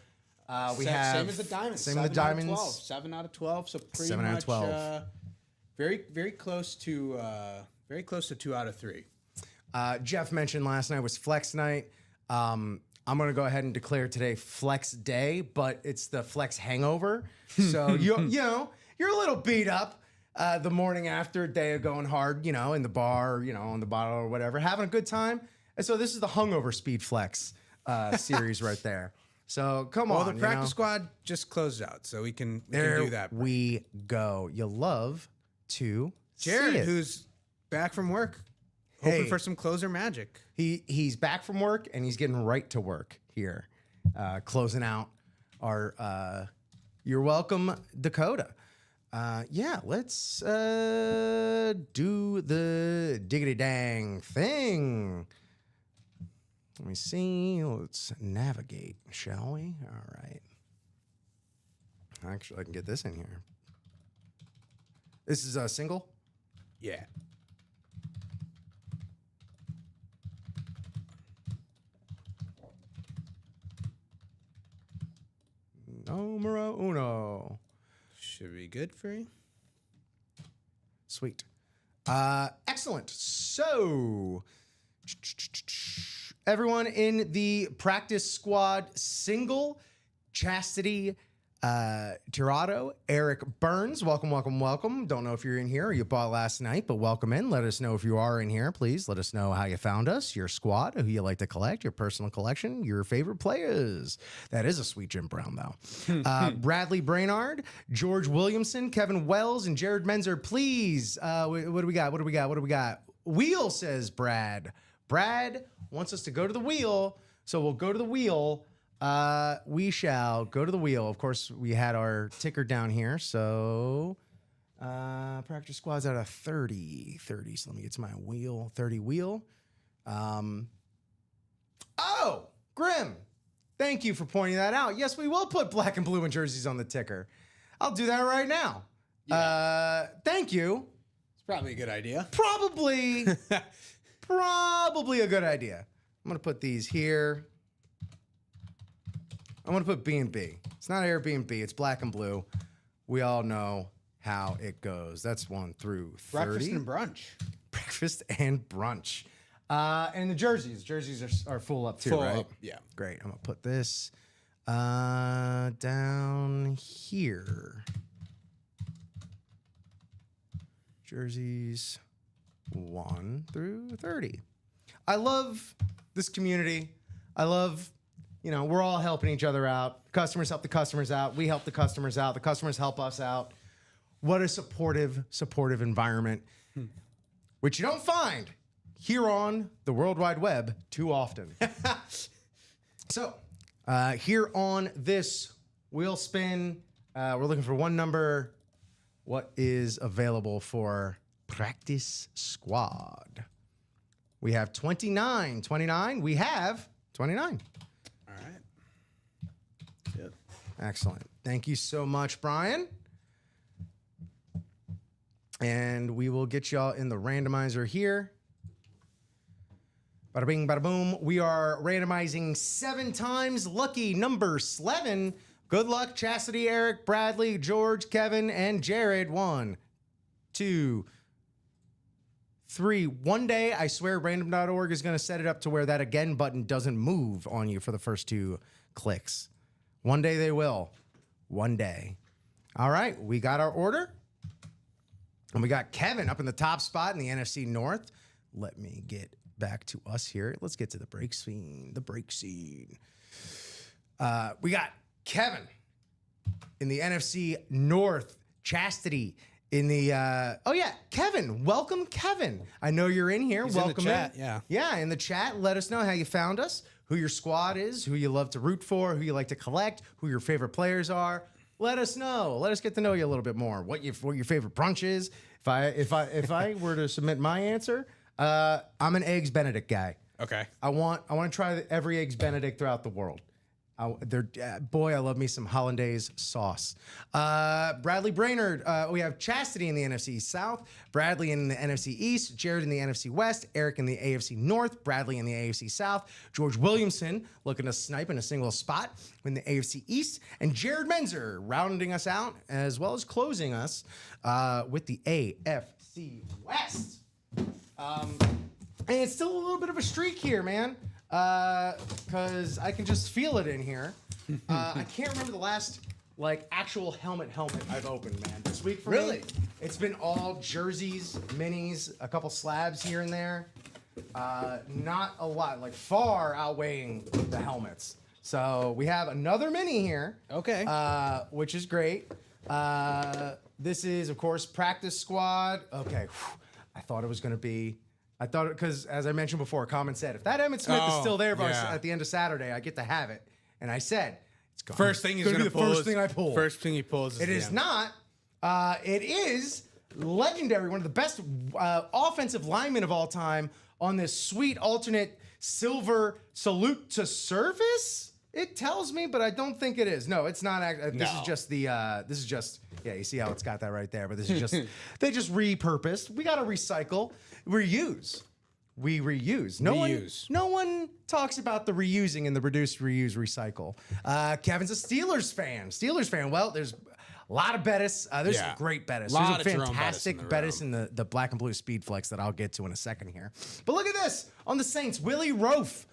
We have same as the diamonds. Same as the diamonds. 7 out of 12. So pretty 7 out of much 12. very close to 2 out of 3. Jeff mentioned last night was flex night. I'm going to go ahead and declare today flex day, but it's the flex hangover. So you're a little beat up the morning after a day of going hard, in the bar, on the bottle or whatever, having a good time. And so this is the hungover speed flex series right there. So come on. Well, the practice squad just closed out, so we can do that. We go. You love to Jared, see it. who's back from work, hoping for some closer magic. He's back from work and he's getting right to work here, closing out our You're Welcome Dakota. Let's do the diggity dang thing. Let me see. Let's navigate, shall we? All right. Actually, I can get this in here. This is a single? Yeah. Numero uno. Should be good for you. Sweet. Excellent. So, everyone in the practice squad single, Chastity Tirado, Eric Burns, welcome, welcome, welcome. Don't know if you're in here or you bought last night, but welcome in. Let us know if you are in here. Please let us know how you found us, your squad, who you like to collect, your personal collection, your favorite players. That is a sweet Jim Brown, though. Bradley Brainard, George Williamson, Kevin Wells, and Jared Menzer, please. What do we got? What do we got? What do we got? Wheel, says Brad. Brad wants us to go to the wheel, so we'll go to the wheel. We shall go to the wheel. Of course, we had our ticker down here. So, practice squad's at a 30. 30. So let me get to my wheel. 30 wheel. Oh, Grim. Thank you for pointing that out. Yes, we will put black and blue and jerseys on the ticker. I'll do that right now. Yeah. Thank you. It's probably a good idea. Probably a good idea. I'm going to put these here. I'm going to put B&B. It's not Airbnb. It's black and blue. We all know how it goes. That's 1 through 30. Breakfast and brunch. Breakfast and brunch. And the jerseys. Jerseys are full up too, Full right? up, yeah. Great. I'm going to put this down here. Jerseys 1 through 30. I love this community. I love... we're all helping each other out. Customers help the customers out. We help the customers out. The customers help us out. What a supportive environment, which you don't find here on the World Wide Web too often. So, here on this wheel spin, we're looking for one number. What is available for practice squad? We have 29. 29. We have 29. Excellent. Thank you so much, Brian. And we will get y'all in the randomizer here. Bada bing, bada boom. We are randomizing 7 times. Lucky number 11. Good luck, Chastity, Eric, Bradley, George, Kevin, and Jared. 1, 2, 3. One day, I swear, random.org is going to set it up to where that again button doesn't move on you for the first 2 clicks. One day they will. One day. All right, we got our order. And we got Kevin up in the top spot in the NFC North. Let me get back to us here. Let's get to the break scene. The break scene. We got Kevin in the NFC North. Chastity in the... Kevin. Welcome, Kevin. I know you're in here. He's welcome in the chat, yeah. Yeah, in the chat. Let us know how you found us, who your squad is, who you love to root for, who you like to collect, who your favorite players are. Let us know. Let us get to know you a little bit more. What your favorite brunch is. If I were to submit my answer, I'm an Eggs Benedict guy. Okay. I want to try every Eggs Benedict throughout the world. I love me some hollandaise sauce. Bradley Brainerd. We have Chastity in the NFC South, Bradley in the NFC East, Jared in the NFC West, Eric in the AFC North, Bradley in the AFC South, George Williamson looking to snipe in a single spot in the AFC East, and Jared Menzer rounding us out as well as closing us with the AFC West. And it's still a little bit of a streak here, man. Because I can just feel it in here. I can't remember the last actual helmet I've opened, man. This week for me, it's been all jerseys, minis, a couple slabs here and there. Not a lot, far outweighing the helmets. So we have another mini here. Okay. Which is great. This is, of course, practice squad. Okay. I thought it was going to be... because as I mentioned before, Common said, if that Emmitt Smith is still there at the end of Saturday, I get to have it. And I said, it's gone. First thing he's going to pull. First thing I pull. First thing he pulls is It is not. It is legendary, one of the best offensive linemen of all time on this sweet alternate silver salute to service. It tells me, but I don't think it is. No, it's not. This No. is just the. This is just. Yeah, you see how it's got that right there. But this is just. They just repurposed. We got to recycle, reuse. We reuse. Reuse. No one talks about the reusing and the reduce, reuse, recycle. Kevin's a Steelers fan. Well, there's a lot of Bettis. There's some great Bettis. There's Lot a of Jerome fantastic Bettis in the black and blue speed flex that I'll get to in a second here. But look at this on the Saints. Willie Roaf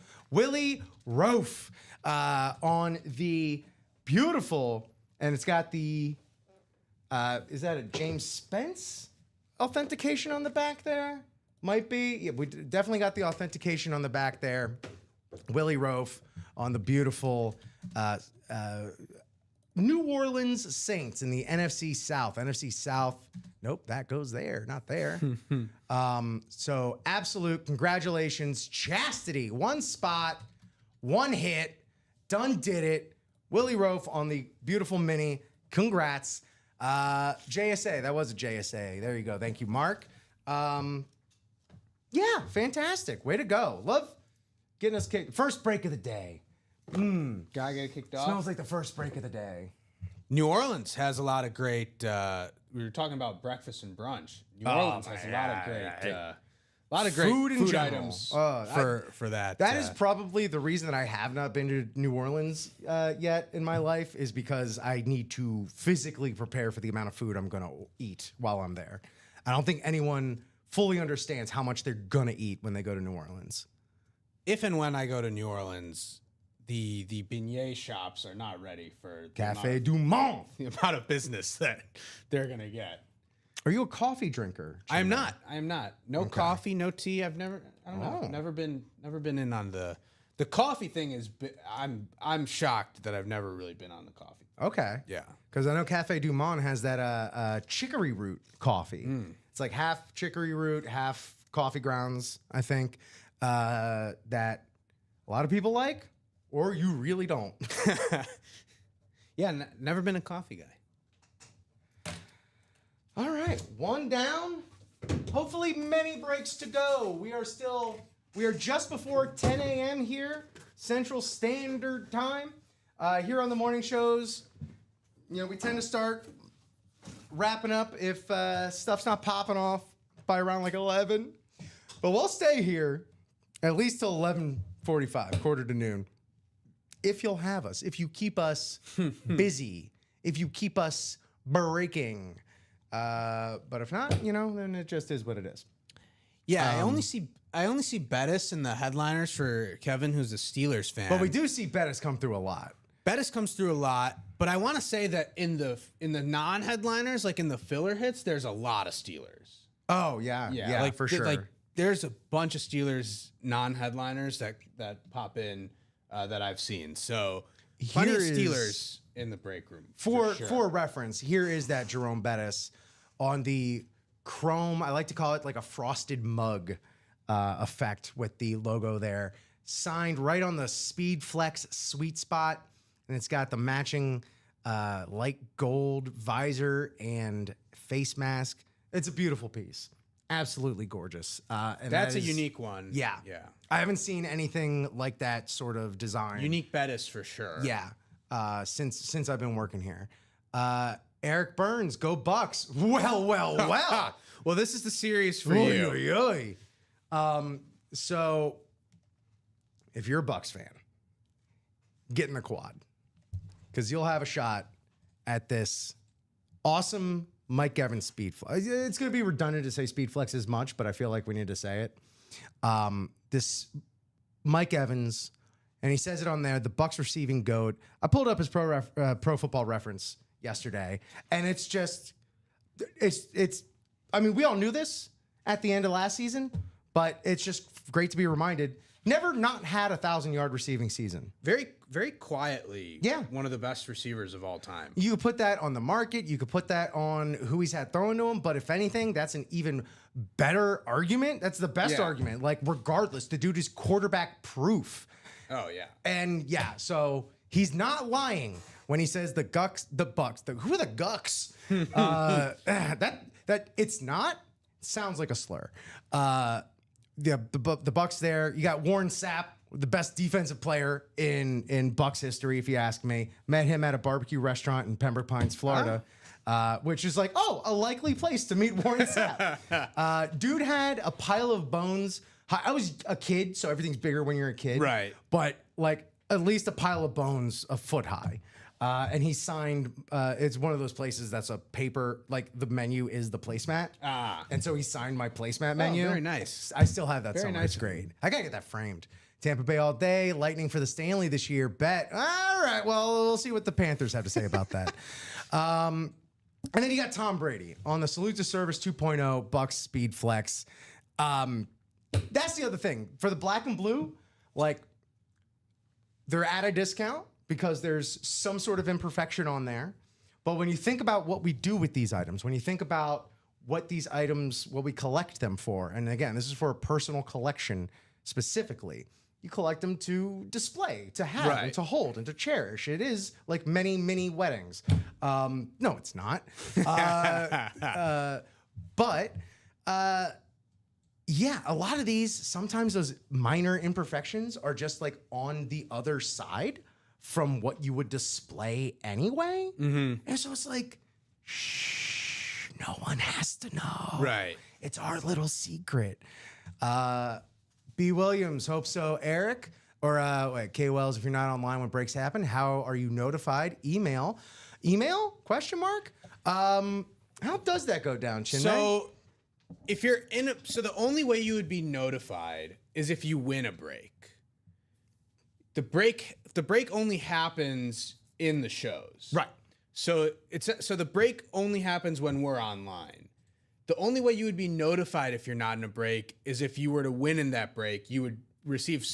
on the beautiful, and it's got the, is that a James Spence authentication on the back there? Might be. Yeah, we definitely got the authentication on the back there. Willie Roaf on the beautiful New Orleans Saints in the NFC South. NFC South. Nope, that goes there, not there. So absolute congratulations. Chastity, one spot, one hit, done did it. Willie Roaf on the beautiful mini. Congrats. JSA, that was a JSA. There you go. Thank you, Mark. Yeah, fantastic. Way to go. Love getting us kicked. First break of the day. Gotta get kicked off. Smells like the first break of the day. New Orleans has a lot of great. We were talking about breakfast and brunch. New Orleans has a lot of great, Food in general. items for that. That is probably the reason that I have not been to New Orleans yet in my life, is because I need to physically prepare for the amount of food I'm going to eat while I'm there. I don't think anyone fully understands how much they're going to eat when they go to New Orleans. If and when I go to New Orleans, the beignet shops are not ready for Café du Monde. the amount of business that they're going to get. Are you a coffee drinker? I am not. No coffee, no tea. I don't know. Never been in on the coffee thing. I'm shocked that I've never really been on the coffee. Okay. Yeah. Because I know Café du Monde has that chicory root coffee. It's like half chicory root, half coffee grounds, I think, that a lot of people like, or you really don't. Yeah, never been a coffee guy. All right, one down. Hopefully many breaks to go. We are just before 10 a.m. here, Central Standard Time. Here on the morning shows, we tend to start wrapping up if stuff's not popping off by around like 11. But we'll stay here at least till 11:45, quarter to noon. If you'll have us, if you keep us busy, if you keep us breaking. But if not, then it just is what it is. Yeah, I only see Bettis in the headliners for Kevin, who's a Steelers fan. But we do see Bettis come through a lot. Bettis comes through a lot, but I want to say that in the non-headliners, like in the filler hits, there's a lot of Steelers. Oh yeah, like for sure. Like there's a bunch of Steelers non-headliners that pop in that I've seen. So plenty of Steelers in the break room. For reference, here is that Jerome Bettis on the chrome. I like to call it like a frosted mug effect with the logo there, signed right on the Speed Flex sweet spot. And it's got the matching light gold visor and face mask. It's a beautiful piece. Absolutely gorgeous. And That's a unique one. Yeah. Yeah. I haven't seen anything like that sort of design. Unique Bettis for sure. Yeah. Since I've been working here. Eric Burns, go Bucks. Well. Well, this is the series for you. Oy, oy, oy. So if you're a Bucks fan, get in the quad, because you'll have a shot at this awesome Mike Evans speed flex. It's going to be redundant to say speed flex as much, but I feel like we need to say it. This Mike Evans, and he says it on there, the Bucks receiving GOAT. I pulled up his Pro Football Reference yesterday, and it's I mean, we all knew this at the end of last season, but it's just great to be reminded. Never not had 1,000-yard receiving season. Very, very quietly. Yeah. One of the best receivers of all time. You could put that on the market. You could put that on who he's had thrown to him. But if anything, that's an even better argument. That's the best argument. Like, regardless, the dude is quarterback proof. Oh, yeah. And yeah, so he's not lying when he says the Bucks. Who are the Gucks? That it's not. Sounds like a slur. The Bucks there. You got Warren Sapp the best defensive player in Bucks history, if you ask me. Met him at a barbecue restaurant in Pembroke Pines, Florida, which is like, a likely place to meet Warren Sapp. Dude had a pile of bones. I was a kid, so everything's bigger when you're a kid. Right. But like at least a pile of bones a foot high. And he signed, it's one of those places that's a paper, like the menu is the placemat. And so he signed my placemat menu. Very nice. I still have that Very somewhere. nice. It's great. I gotta get that framed. Tampa Bay all day, Lightning for the Stanley this year. Bet. All right, well, we'll see what the Panthers have to say about that. And then you got Tom Brady on the Salute to Service 2.0 Bucks Speed Flex. That's the other thing. For the black and blue, like, they're at a discount because there's some sort of imperfection on there. But when you think about what we do with these items, when you think about what these items, what we collect them for, and again, this is for a personal collection specifically, you collect them to display, to have, and to hold, and to cherish. It is like many, many weddings. No, it's not. But yeah, a lot of these, sometimes those minor imperfections are just like on the other side from what you would display anyway. And so it's like, shh, no one has to know. Right. It's our little secret. B. Williams, hope so. Eric, or K. Wells, if you're not online when breaks happen, how are you notified? Email? Question mark? How does that go down, Chinmay? So if you're so the only way you would be notified is if you win a break. The break only happens in the shows. Right. So the break only happens when we're online. The only way you would be notified if you're not in a break is if you were to win in that break. You would receive,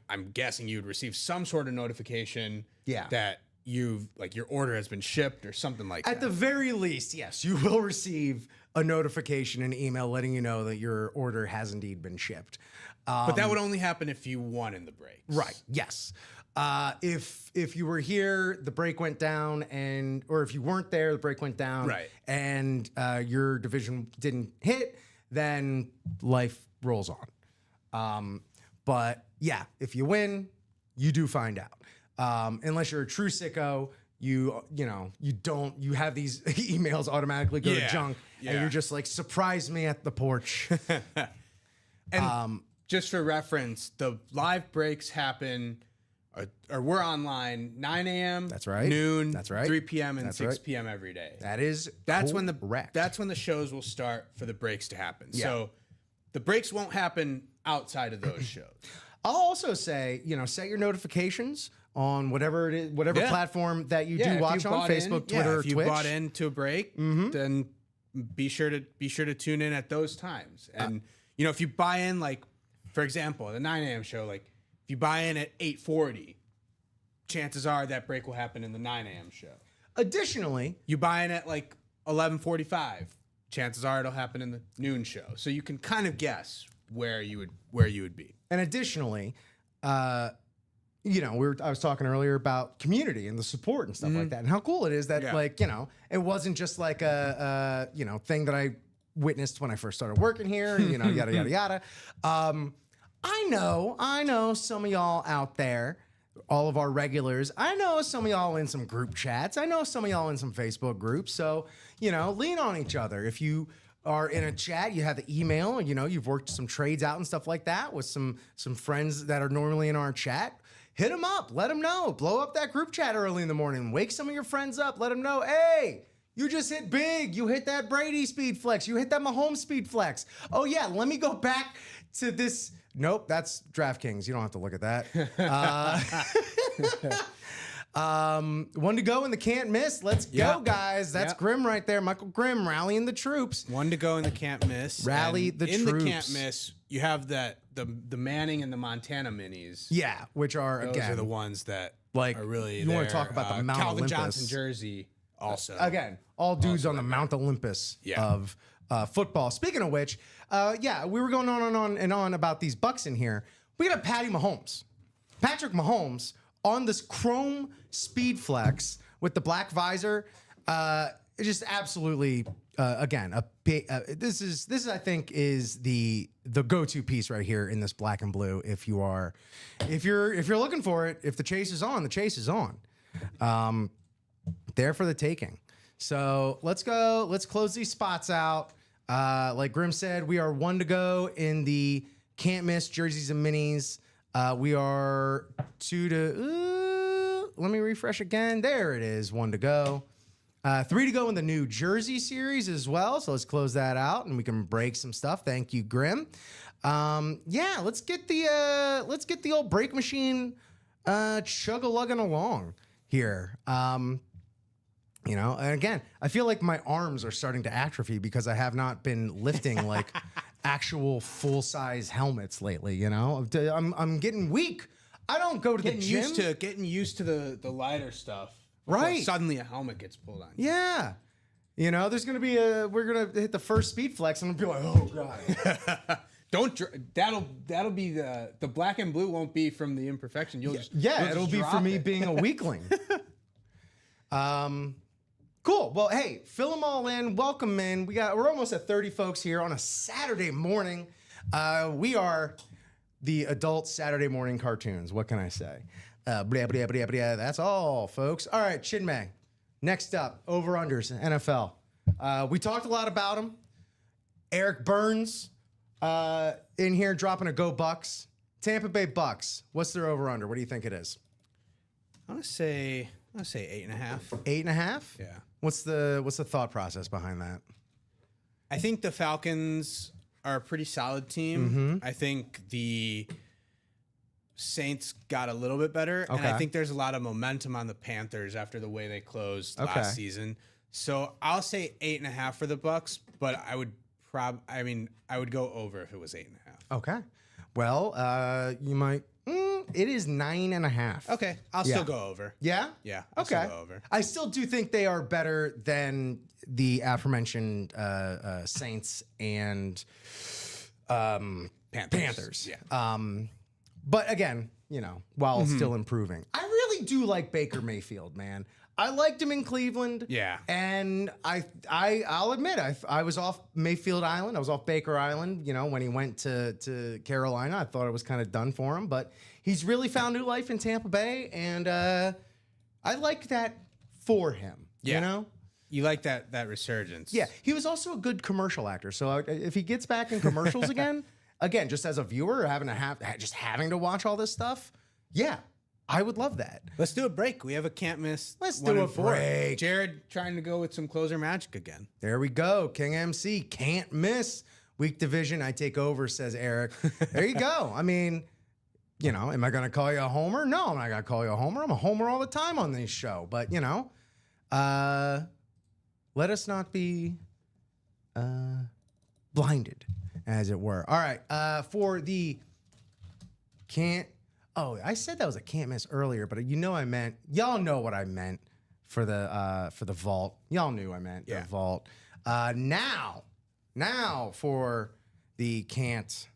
I'm guessing you would receive some sort of notification that your order has been shipped or something like that. At the very least, yes, you will receive a notification, an email letting you know that your order has indeed been shipped. But that would only happen if you won in the breaks. Right. Yes. If you were here, the break went down, or if you weren't there, the break went down, right, and your division didn't hit, then life rolls on. But yeah, if you win, you do find out. Unless you're a true sicko, you have these emails automatically go to junk, and you're just like, surprise me at the porch. And just for reference, the live breaks happen, or we're online 9 a.m. That's right. Noon. That's right. 3 p.m. and That's 6 right. p.m. every day. That's when the shows will start for the breaks to happen. Yeah. So the breaks won't happen outside of those shows. I'll also say, set your notifications on whatever it is, whatever platform that you do watch on, Facebook, Twitter, if you Twitch. bought into a break, then be sure to tune in at those times. And if you buy in, like, for example, the 9 a.m. show, like, if you buy in at 8:40, chances are that break will happen in the 9 a.m. show. Additionally, you buy in at like 11:45, chances are it'll happen in the noon show. So you can kind of guess where you would be. And additionally, I was talking earlier about community and the support and stuff like that, and how cool it is that it wasn't just like a thing that I witnessed when I first started working here, and yada yada yada. I know some of y'all out there, all of our regulars. I know some of y'all in some group chats. I know some of y'all in some Facebook groups. So, lean on each other. If you are in a chat, you have the email, you've worked some trades out and stuff like that with some friends that are normally in our chat. Hit them up. Let them know. Blow up that group chat early in the morning. Wake some of your friends up. Let them know, hey, you just hit big. You hit that Brady speed flex. You hit that Mahomes speed flex. Oh, yeah, let me go back to this. Nope, that's DraftKings. You don't have to look at that. One to go in the can't miss. Let's go, guys. That's Grimm right there. Michael Grimm rallying the troops. One to go in the can't miss. Rally the troops. In the can't miss, you have the Manning and the Montana minis. Yeah, which are, Those again, are the ones that like, are really you want to talk about the Mount Calvin Olympus. Johnson jersey also. Again, all dudes on the Mount Olympus of football. Speaking of which, we were going on and on about these Bucks in here. We got Patrick Mahomes on this chrome speed flex with the black visor. Just absolutely again, this is I think is the go-to piece right here in this black and blue. If you're looking for it, if the chase is on, the chase is on. There for the taking. So let's go. Let's close these spots out. Like Grim said, we are 1 to go in the can't miss jerseys and minis. We are 2 to. Let me refresh again. There it is. 1 to go. 3 to go in the New Jersey series as well. So let's close that out and we can break some stuff. Thank you, Grim. Yeah, let's get the old break machine chug-a-lugging along here. You know, and again, I feel like my arms are starting to atrophy because I have not been lifting like actual full-size helmets lately. You know, I'm getting weak. I don't go to the gym. Getting used to the lighter stuff. Right. Suddenly a helmet gets pulled on you. Yeah. You know, there's gonna be we're gonna hit the first speed flex and I'll be like, oh god. That'll be the black and blue won't be from the imperfection. You'll it'll be for me being a weakling. Cool. Well, hey, fill them all in. Welcome in. We're almost at 30 folks here on a Saturday morning. We are the adult Saturday morning cartoons. What can I say? That's all, folks. All right, Chinmay. Next up, over-unders, NFL. We talked a lot about them. Eric Burns in here dropping a go Bucks. Tampa Bay Bucks. What's their over-under? What do you think it is? I want to say 8.5. 8.5? Yeah. What's the thought process behind that? I think the Falcons are a pretty solid team. Mm-hmm. I think the Saints got a little bit better, and Okay. I think there's a lot of momentum on the Panthers after the way they closed last season. So I'll say 8.5 for the Bucks, but I would go over if it was 8.5. Okay. Well, you might. It is 9.5. Okay, I'll still go over. Yeah? Yeah. I'll Okay. still go over. I still do think they are better than the aforementioned Saints and Panthers. Yeah. But again, you know, while still improving. I really do like Baker Mayfield, man. I liked him in Cleveland. Yeah. And I'll admit, I was off Mayfield Island. I was off Baker Island, you know, when he went to Carolina. I thought it was kind of done for him, but he's really found new life in Tampa Bay, and I like that for him, you know? You like that resurgence. Yeah. He was also a good commercial actor. So if he gets back in commercials again, just as a viewer, having to watch all this stuff, yeah, I would love that. Let's do a break. We have a can't miss. Let's do a break. Jared trying to go with some closer magic again. There we go. King MC can't miss. Weak division, I take over, says Eric. There you go. I mean, you know, am I going to call you a homer? No, I'm not going to call you a homer. I'm a homer all the time on this show. But, you know, let us not be blinded, as it were. All right. For the can't. Oh, I said that was a can't miss earlier, but you know I meant, y'all know what I meant for the vault. Y'all knew I meant the vault. Now for the can't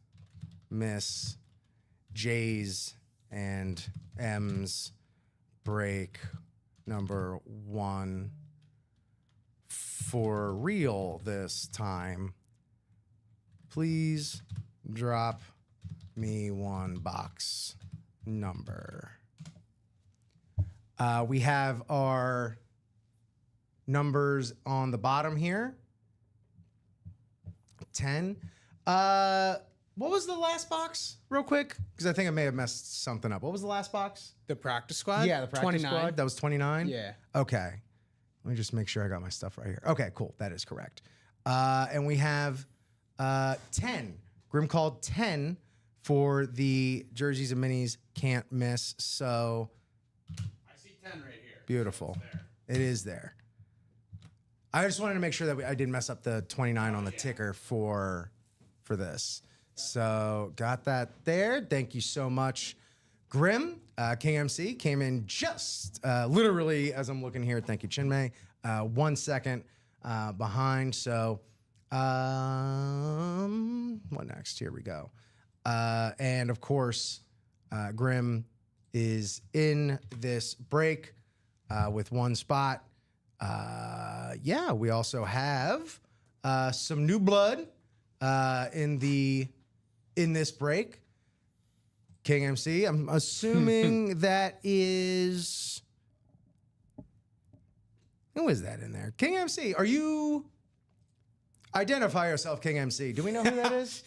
miss J's and M's break number 1 for real this time. Please drop me 1 box number. We have our numbers on the bottom here. 10. What was the last box, real quick? Because I think I may have messed something up. What was the last box? The practice squad? Yeah, the practice 29. squad. That was 29? Yeah. Okay. Let me just make sure I got my stuff right here. Okay, cool. That is correct. And we have 10. Grim called 10 for the jerseys and minis. Can't miss. So I see 10 right here. beautiful. It is there. I just wanted to make sure that I didn't mess up the 29 on the ticker for this. So got that there. Thank you so much, Grim. KMC came in just literally as I'm looking here. Thank you, Chinmay. 1 second behind. So what next? Here we go. And of course, Grim is in this break with 1 spot. Yeah, we also have some new blood in this break. King MC, I'm assuming that is... Who is that in there? King MC, are you... Identify yourself, King MC. Do we know who that is?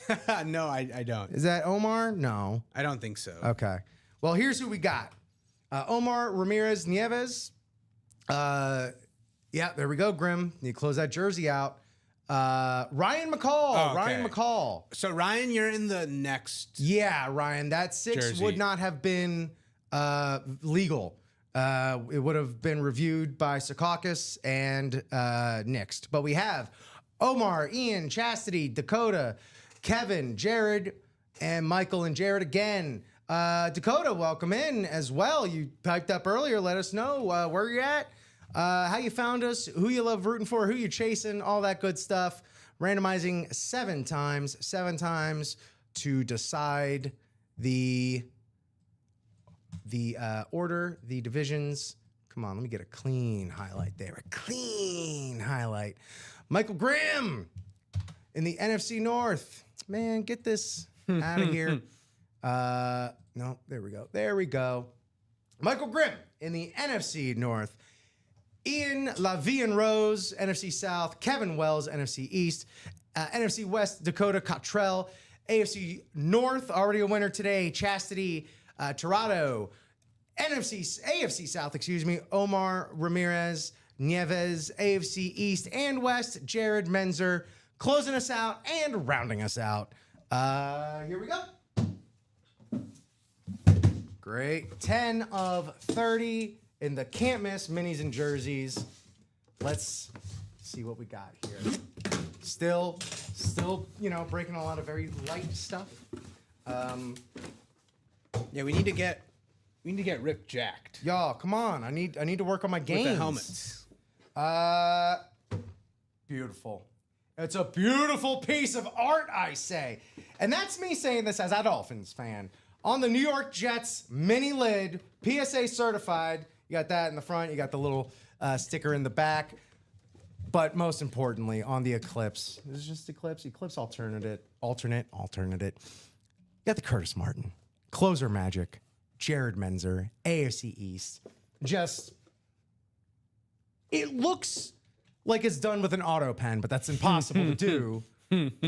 No, I don't. Is that Omar? No. I don't think so. Okay. Well, here's who we got. Omar Ramirez Nieves. Yeah, there we go, Grim. You close that jersey out. Ryan McCall. Oh, okay. Ryan McCall. So, Ryan, you're in the next... Yeah, Ryan. That 6 jersey would not have been legal. It would have been reviewed by Secaucus and nixed. But we have Omar, Ian, Chastity, Dakota, Kevin, Jared, and Michael and Jared again. Dakota, welcome in as well. You piped up earlier. Let us know where you're at. How you found us, who you love rooting for, who you chasing, all that good stuff. Randomizing 7 times to decide the order, the divisions. Come on, let me get a clean highlight there. A clean highlight. Michael Grimm in the NFC North. Man, get this out of here. No, there we go. There we go. Michael Grimm in the NFC North. Ian Lavian Rose, NFC South. Kevin Wells, NFC East. NFC West, Dakota Cottrell. AFC North, already a winner today. Chastity Tirado. AFC South, Omar Ramirez Nieves. AFC East and West, Jared Menzer. Closing us out and rounding us out. Here we go. Great. 10 of 30 in the can't miss minis and jerseys. Let's see what we got here. Still, breaking a lot of very light stuff. Yeah, we need to get Rick jacked. Y'all, come on. I need to work on my games. With the helmets. Beautiful. It's a beautiful piece of art, I say. And that's me saying this as a Dolphins fan. On the New York Jets mini lid, PSA certified. You got that in the front. You got the little sticker in the back. But most importantly, on the Eclipse. This is just Eclipse alternate. You got the Curtis Martin. Closer Magic. Jared Menzer. AFC East. It looks like it's done with an auto pen, but that's impossible to do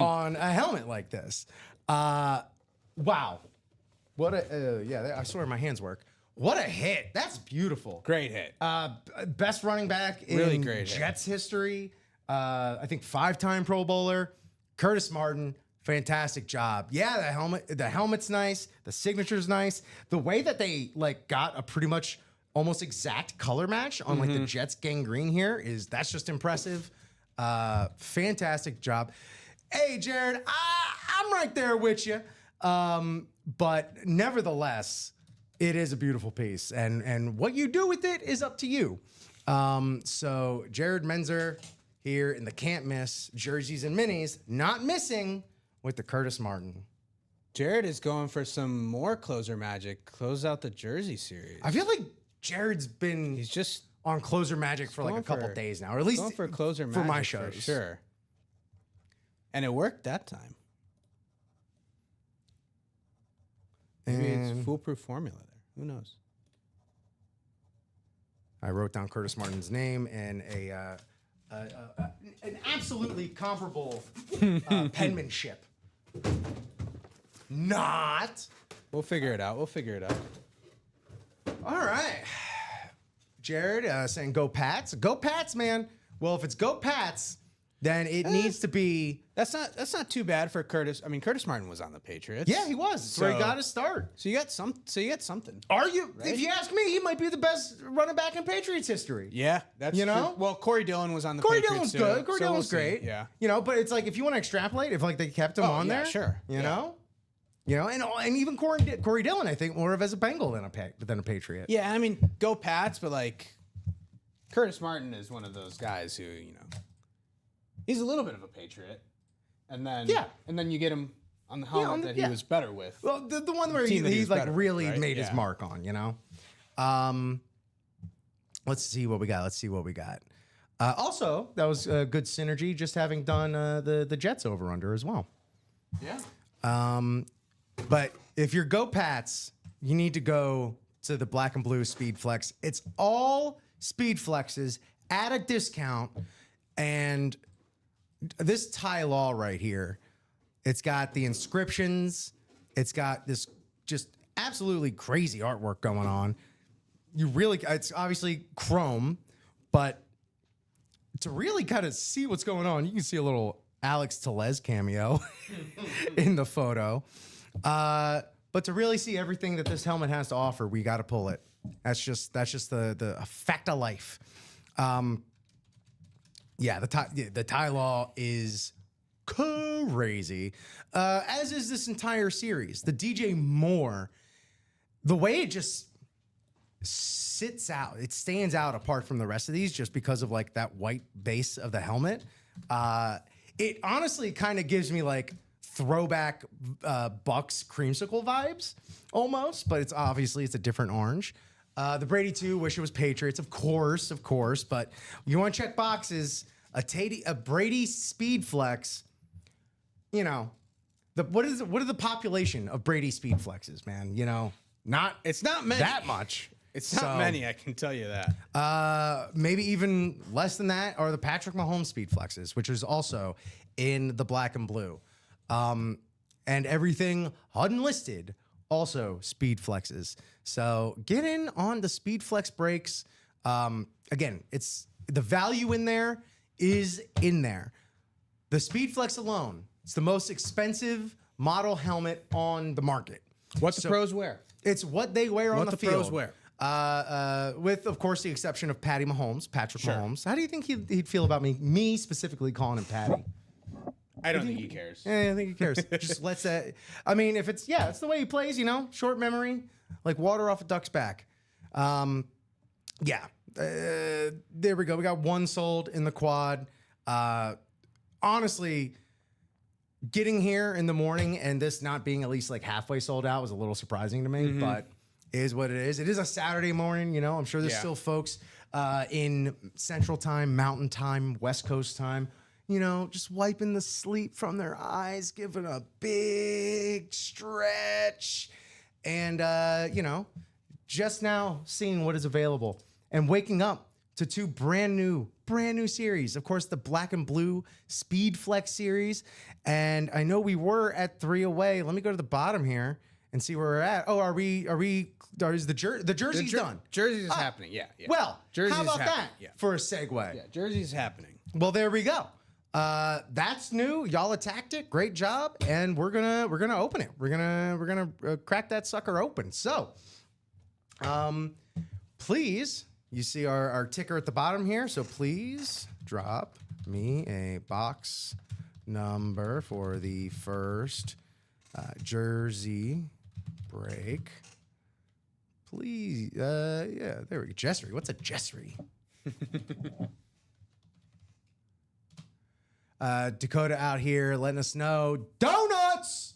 on a helmet like this. Wow. What a, I swear my hands work. What a hit. That's beautiful. Great hit. Best running back in really great Jets history. I think 5-time Pro Bowler. Curtis Martin, fantastic job. Yeah, the helmet's nice. The signature's nice. The way that they got a pretty much almost exact color match on the Jets gangrene here that's just impressive. Fantastic job. Hey, Jared, I'm right there with you. But nevertheless, it is a beautiful piece, and what you do with it is up to you. So Jared Menzer here in the can't miss jerseys and minis, not missing with the Curtis Martin. Jared is going for some more closer magic. Close out the jersey series. I feel like Jared's been he's just on closer magic for a couple days now, or at least going for closer magic for my shows, for sure. And it worked that time. Maybe it's foolproof formula there. Who knows? I wrote down Curtis Martin's name and an absolutely comparable penmanship. Not. We'll figure it out. All right. Jared saying go Pats. Go Pats, man. Well, if it's go Pats, then it needs to be. That's not too bad for Curtis. I mean, Curtis Martin was on the Patriots. Yeah, he was. That's where he got his start. So you got something. Are you? Right? If you ask me, he might be the best running back in Patriots history. Yeah, that's true. Well, Corey Dillon was on the Patriots. Corey Dillon's good. Corey Dillon's great. Yeah. But it's like if you want to extrapolate, if they kept him on there, sure. You know, and even Corey Dillon, I think more of as a Bengal than a Patriot. Yeah, I mean, go Pats, but Curtis Martin is one of those guys who he's a little bit of a Patriot, and then you get him on the helmet that he was better with. Well, the one where he really made his mark on. Let's see what we got. Also, that was a good synergy just having done the Jets over under as well. Yeah. But if you're Go Pats, you need to go to the Black and Blue Speed Flex. It's all Speed Flexes at a discount. And this Ty Law right here, it's got the inscriptions. It's got this just absolutely crazy artwork going on. It's obviously chrome, but to really kind of see what's going on, you can see a little Alex Tellez cameo in the photo. But to really see everything that this helmet has to offer, we got to pull it. That's just the fact of life. The Ty Law is crazy, as is this entire series. The DJ Moore, the way it just sits out, it stands out apart from the rest of these just because of like that white base of the helmet. It honestly kind of gives me like throwback Bucks creamsicle vibes almost, but it's a different orange. The Brady 2, wish it was Patriots, of course, but you want to check boxes, a Brady Speed Flex, you know, what are the population of Brady Speed Flexes, man? You know, it's not many. That much. It's not many, I can tell you that. Maybe even less than that are the Patrick Mahomes Speed Flexes, which is also in the Black and Blue. And everything unlisted, also Speed Flexes. So get in on the Speed Flex breaks. Again, it's the value in there is in there. The Speed Flex alone, it's the most expensive model helmet on the market. What the pros wear. It's what they wear on the field. What the pros wear. With, of course, the exception of Patrick Mahomes. How do you think he'd feel about me specifically calling him Patty? I don't think he cares. Yeah, I think he cares. Just lets that. I mean, if it's the way he plays, you know, short memory, like water off a duck's back. There we go. We got one sold in the quad. Honestly, getting here in the morning and this not being at least like halfway sold out was a little surprising to me, but it is what it is. It is a Saturday morning, you know. I'm sure there's still folks in Central Time, Mountain Time, West Coast Time, you know, just wiping the sleep from their eyes, giving a big stretch, and you know, just now seeing what is available and waking up to two brand new series. Of course, the Black and Blue Speed Flex series. And I know we were at 3 away. Let me go to the bottom here and see where we're at. Oh, is the jersey's done? Jersey's is happening. Yeah. Well, Jersey's how about happening. that for a segue? Yeah, Jersey's happening. Well, there we go. That's new. Y'all attacked it. Great job. And we're gonna open it. We're gonna crack that sucker open. So, please. You see our ticker at the bottom here, so please drop me a box number for the first jersey break. Please, there we go. Jessery, what's a Jessery? Dakota out here letting us know donuts.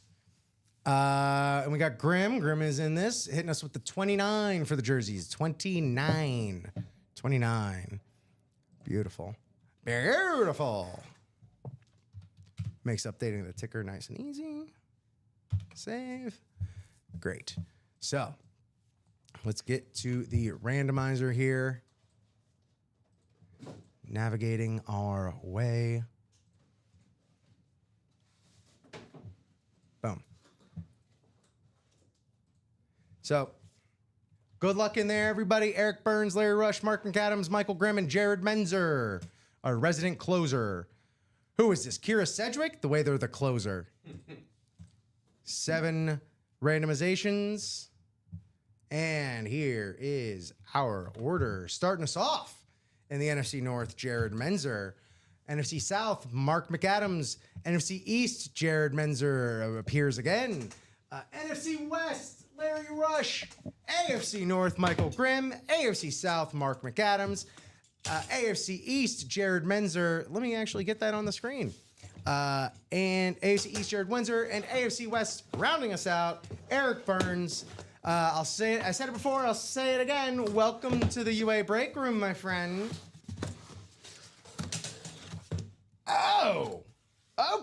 And we got Grim. Grim is in this, hitting us with the 29 for the jerseys. 29. Beautiful. Makes updating the ticker nice and easy. Save. Great. So, let's get to the randomizer here. Navigating our way. Boom. So, good luck in there, everybody. Eric Burns, Larry Rush, Mark McAdams, Michael Grimm, and Jared Menzer, our resident closer. Who is this? Kira Sedgwick? The way they're the closer. 7 randomizations. And here is our order. Starting us off in the NFC North, Jared Menzer. NFC South, Mark McAdams. NFC East, Jared Menzer appears again. NFC West, Larry Rush. AFC North, Michael Grimm. AFC South, Mark McAdams. AFC East, Jared Menzer. Let me actually get that on the screen. And AFC East, Jared Menzer. And AFC West, rounding us out, Eric Burns. I'll say it. I said it before. I'll say it again. Welcome to the UA break room, my friend.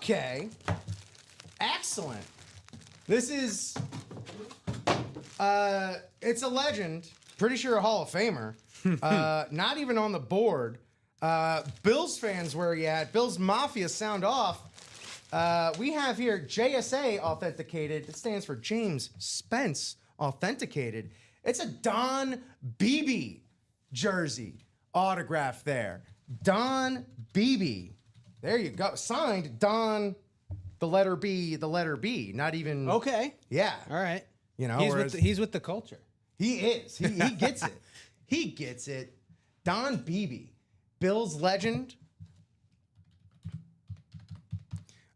Okay. Excellent. This is it's a legend. Pretty sure a Hall of Famer. Not even on the board. Bills fans, where are you at? Bills Mafia, sound off. We have here JSA authenticated. It stands for James Spence authenticated. It's a Don Beebe jersey autograph there. Don Beebe. There you go. Signed Don, the letter B. Not even. Okay. Yeah. All right. You know, he's with the culture. He is. He gets it. He gets it. Don Beebe, Bills legend.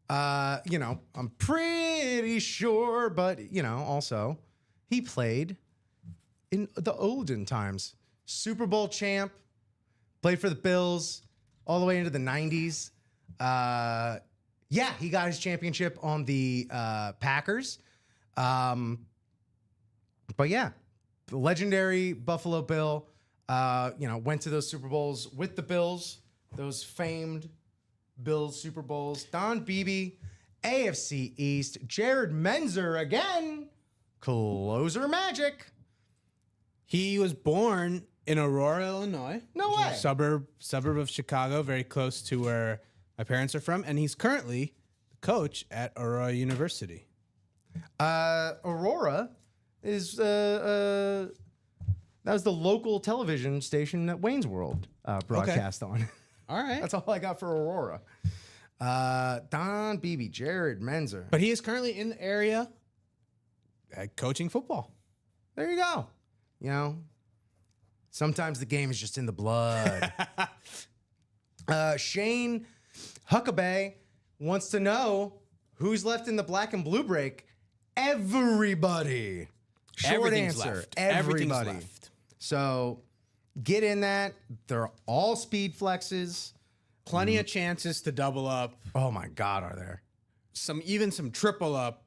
You know, I'm pretty sure, but, you know, also, he played in the olden times. Super Bowl champ, played for the Bills all the way into the 90s. Yeah, he got his championship on the Packers. But yeah, the legendary Buffalo Bill, you know, went to those Super Bowls with the Bills, those famed Bills Super Bowls. Don Beebe, AFC East. Jared Menzer again. Closer magic. He was born in Aurora, Illinois. No which is way. a suburb of Chicago, very close to where my parents are from, and he's currently the coach at Aurora University. Aurora is that was the local television station that Wayne's World broadcast on. All right. That's all I got for Aurora. Don Beebe, Jared Menzer. But he is currently in the area coaching football. There you go. You know, sometimes the game is just in the blood. Shane Huckabee wants to know who's left in the black and blue break. Everybody. Short Everything's answer. left. Everybody. Everything's left. So get in that. They're all speed flexes. Plenty of chances to double up. Oh my God, are there? Even some triple up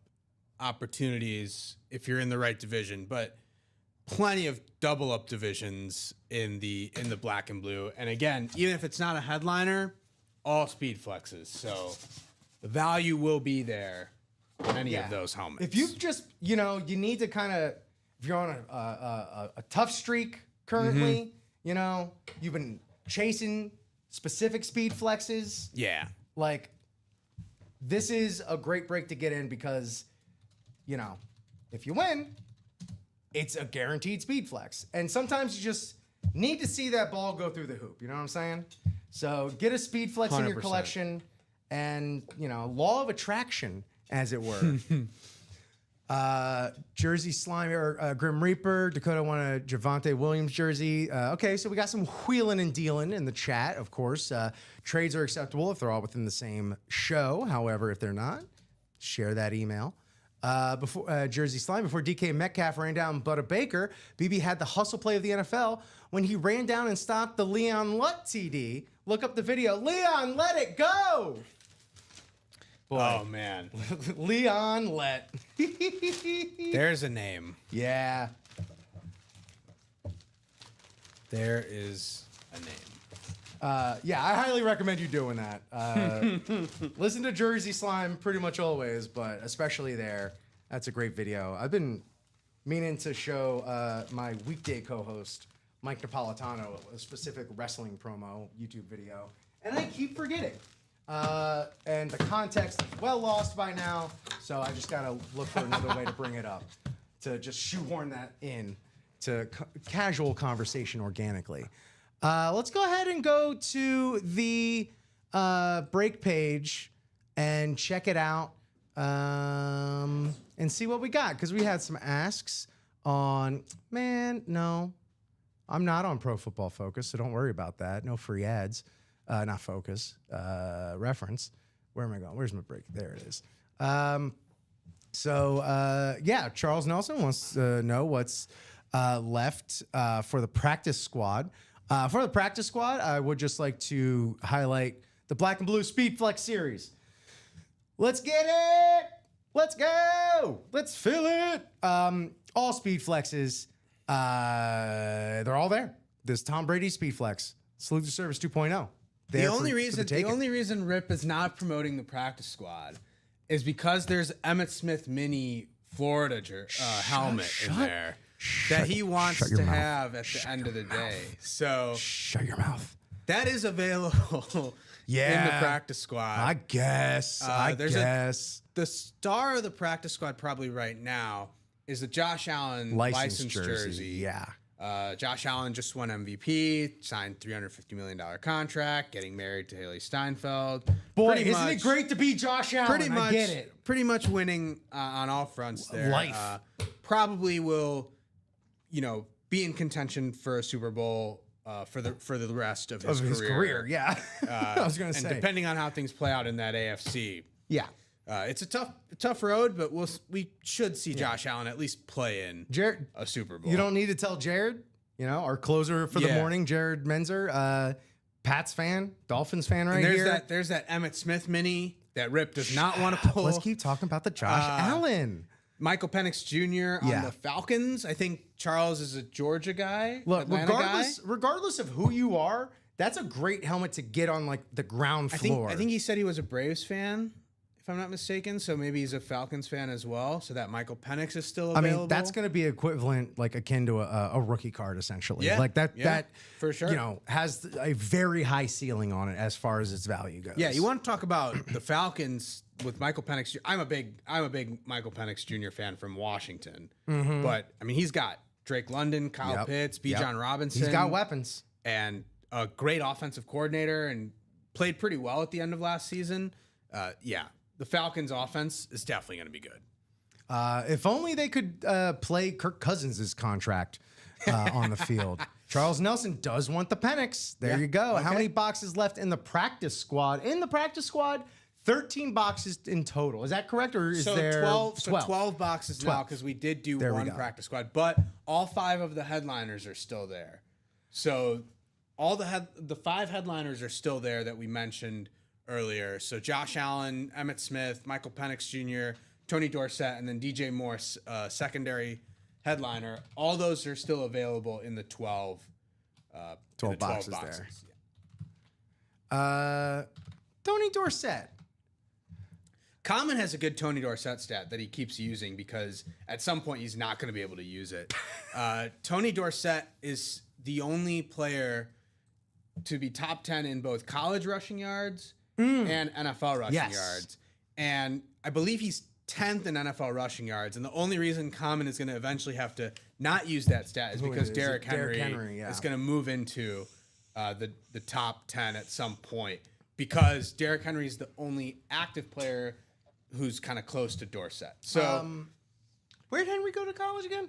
opportunities if you're in the right division, but plenty of double up divisions in the black and blue. And again, even if it's not a headliner, all speed flexes. So the value will be there in any of those helmets. If you just, you know, you need to kind of, if you're on a tough streak currently, you know, you've been chasing specific speed flexes. Yeah. Like, this is a great break to get in because, you know, if you win, it's a guaranteed speed flex. And sometimes you just need to see that ball go through the hoop. You know what I'm saying? So get a speed flex in your 100%. collection and, you know, law of attraction, as it were. Jersey Slime or Grim Reaper. Dakota won a Javonte Williams jersey. Okay, so we got some wheeling and dealing in the chat, of course. Trades are acceptable if they're all within the same show. However, if they're not, share that email. Before Jersey Slime, before DK Metcalf ran down Buda Baker, BB had the hustle play of the NFL when he ran down and stopped the Leon Lutt TD. Look up the video. Leon, let it go! Boy. Oh, man. Leon Let. There's a name. Yeah. There is a name. Yeah, I highly recommend you doing that. Listen to Jersey Slime pretty much always, but especially there. That's a great video. I've been meaning to show my weekday co-host, Mike Napolitano, a specific wrestling promo YouTube video, and I keep forgetting. And the context is well lost by now, so I just gotta look for another way to bring it up, to just shoehorn that in to casual conversation organically. Let's go ahead and go to the break page and check it out and see what we got, because we had some asks on, man, no, I'm not on Pro Football Focus, so don't worry about that. No free ads. Not Focus, reference. Where am I going? Where's my break? There it is. Yeah, Charles Nelson wants to know what's left for the practice squad. For the practice squad, I would just like to highlight the Black and Blue Speed Flex series. Let's get it! Let's go! Let's fill it! All speed flexes, they're all there. There's Tom Brady Speed Flex, Salute to Service 2.0. there. The only for reason the only reason Rip is not promoting the practice squad is because there's Emmitt Smith mini Florida helmet in there that he wants to have at the end of the day. So shut your mouth. That is available in the practice squad. I guess. The star of the practice squad probably right now is the Josh Allen licensed jersey. Yeah. Josh Allen just won MVP, signed $350 million contract, getting married to Haley Steinfeld. Boy, isn't it great to be Josh Allen? I get it. Pretty much winning on all fronts there. Life. Probably will, be in contention for a Super Bowl for the rest of his career. Yeah. I was going to say. And depending on how things play out in that AFC. Yeah. It's a tough road, but we should see Josh Allen at least play in a Super Bowl. You don't need to tell Jared, our closer for the morning, Jared Menzer, Pats fan, Dolphins fan here. There's that Emmitt Smith mini that Rip does not want to pull. Let's keep talking about the Josh Allen. Michael Penix Jr. on the Falcons. I think Charles is a Georgia guy. Look, regardless of who you are, that's a great helmet to get on like the ground floor. I think he said he was a Braves fan, if I'm not mistaken. So maybe he's a Falcons fan as well. So that Michael Penix is still available. I mean, that's going to be equivalent, like akin to a rookie card, essentially. Yeah, like that for sure. Has a very high ceiling on it as far as its value goes. Yeah, you want to talk about the Falcons with Michael Penix Jr. I'm a big Michael Penix Jr. fan from Washington, but I mean, he's got Drake London, Kyle Pitts, Bijan Robinson. He's got weapons and a great offensive coordinator, and played pretty well at the end of last season. The Falcons' offense is definitely going to be good. If only they could play Kirk Cousins' contract on the field. Charles Nelson does want the Penix. There you go. Okay. How many boxes left in the practice squad? In the practice squad, 13 boxes in total. Is that correct, or is there 12? So 12 boxes 12. Now, because we did do one practice squad, but all 5 of the headliners are still there. So all the 5 headliners are still there that we mentioned earlier. So Josh Allen, Emmitt Smith, Michael Penix Jr., Tony Dorsett, and then DJ Morse, secondary headliner. All those are still available in the 12 boxes. There. Tony Dorsett. Common has a good Tony Dorsett stat that he keeps using because at some point he's not going to be able to use it. Tony Dorsett is the only player to be top 10 in both college rushing yards and NFL rushing yards. And I believe he's 10th in NFL rushing yards. And the only reason Common is going to eventually have to not use that stat is because Derrick Henry is going to move into the top 10 at some point, because Derrick Henry is the only active player who's kind of close to Dorsett. So where did Henry go to college again?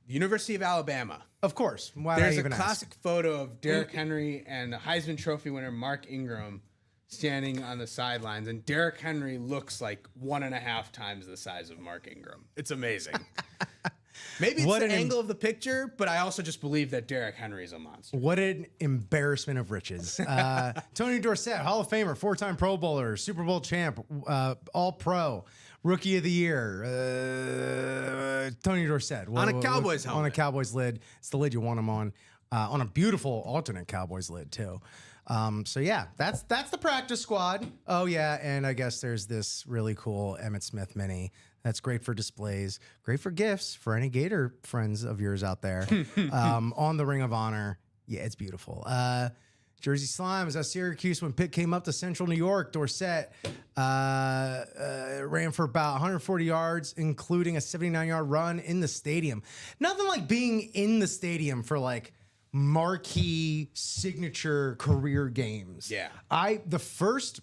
University of Alabama. Of course. There's a classic photo of Derrick Henry and Heisman Trophy winner Mark Ingram standing on the sidelines, and Derrick Henry looks like 1.5 times the size of Mark Ingram. It's amazing. Maybe it's the angle of the picture, but I also just believe that Derrick Henry is a monster. What an embarrassment of riches. Tony Dorsett, Hall of Famer, 4-time Pro Bowler, Super Bowl champ, All-Pro, Rookie of the Year. Tony Dorsett. On a Cowboys helmet. On a Cowboys lid. It's the lid you want him on. On a beautiful alternate Cowboys lid, too. So yeah, that's the practice squad. Oh yeah, and I guess there's this really cool Emmitt Smith mini. That's great for displays, great for gifts for any Gator friends of yours out there. On the Ring of Honor, yeah, it's beautiful. Jersey Slime is at Syracuse when Pitt came up to Central New York. Dorsett ran for about 140 yards, including a 79-yard run in the stadium. Nothing like being in the stadium for like marquee signature career games. Yeah. The first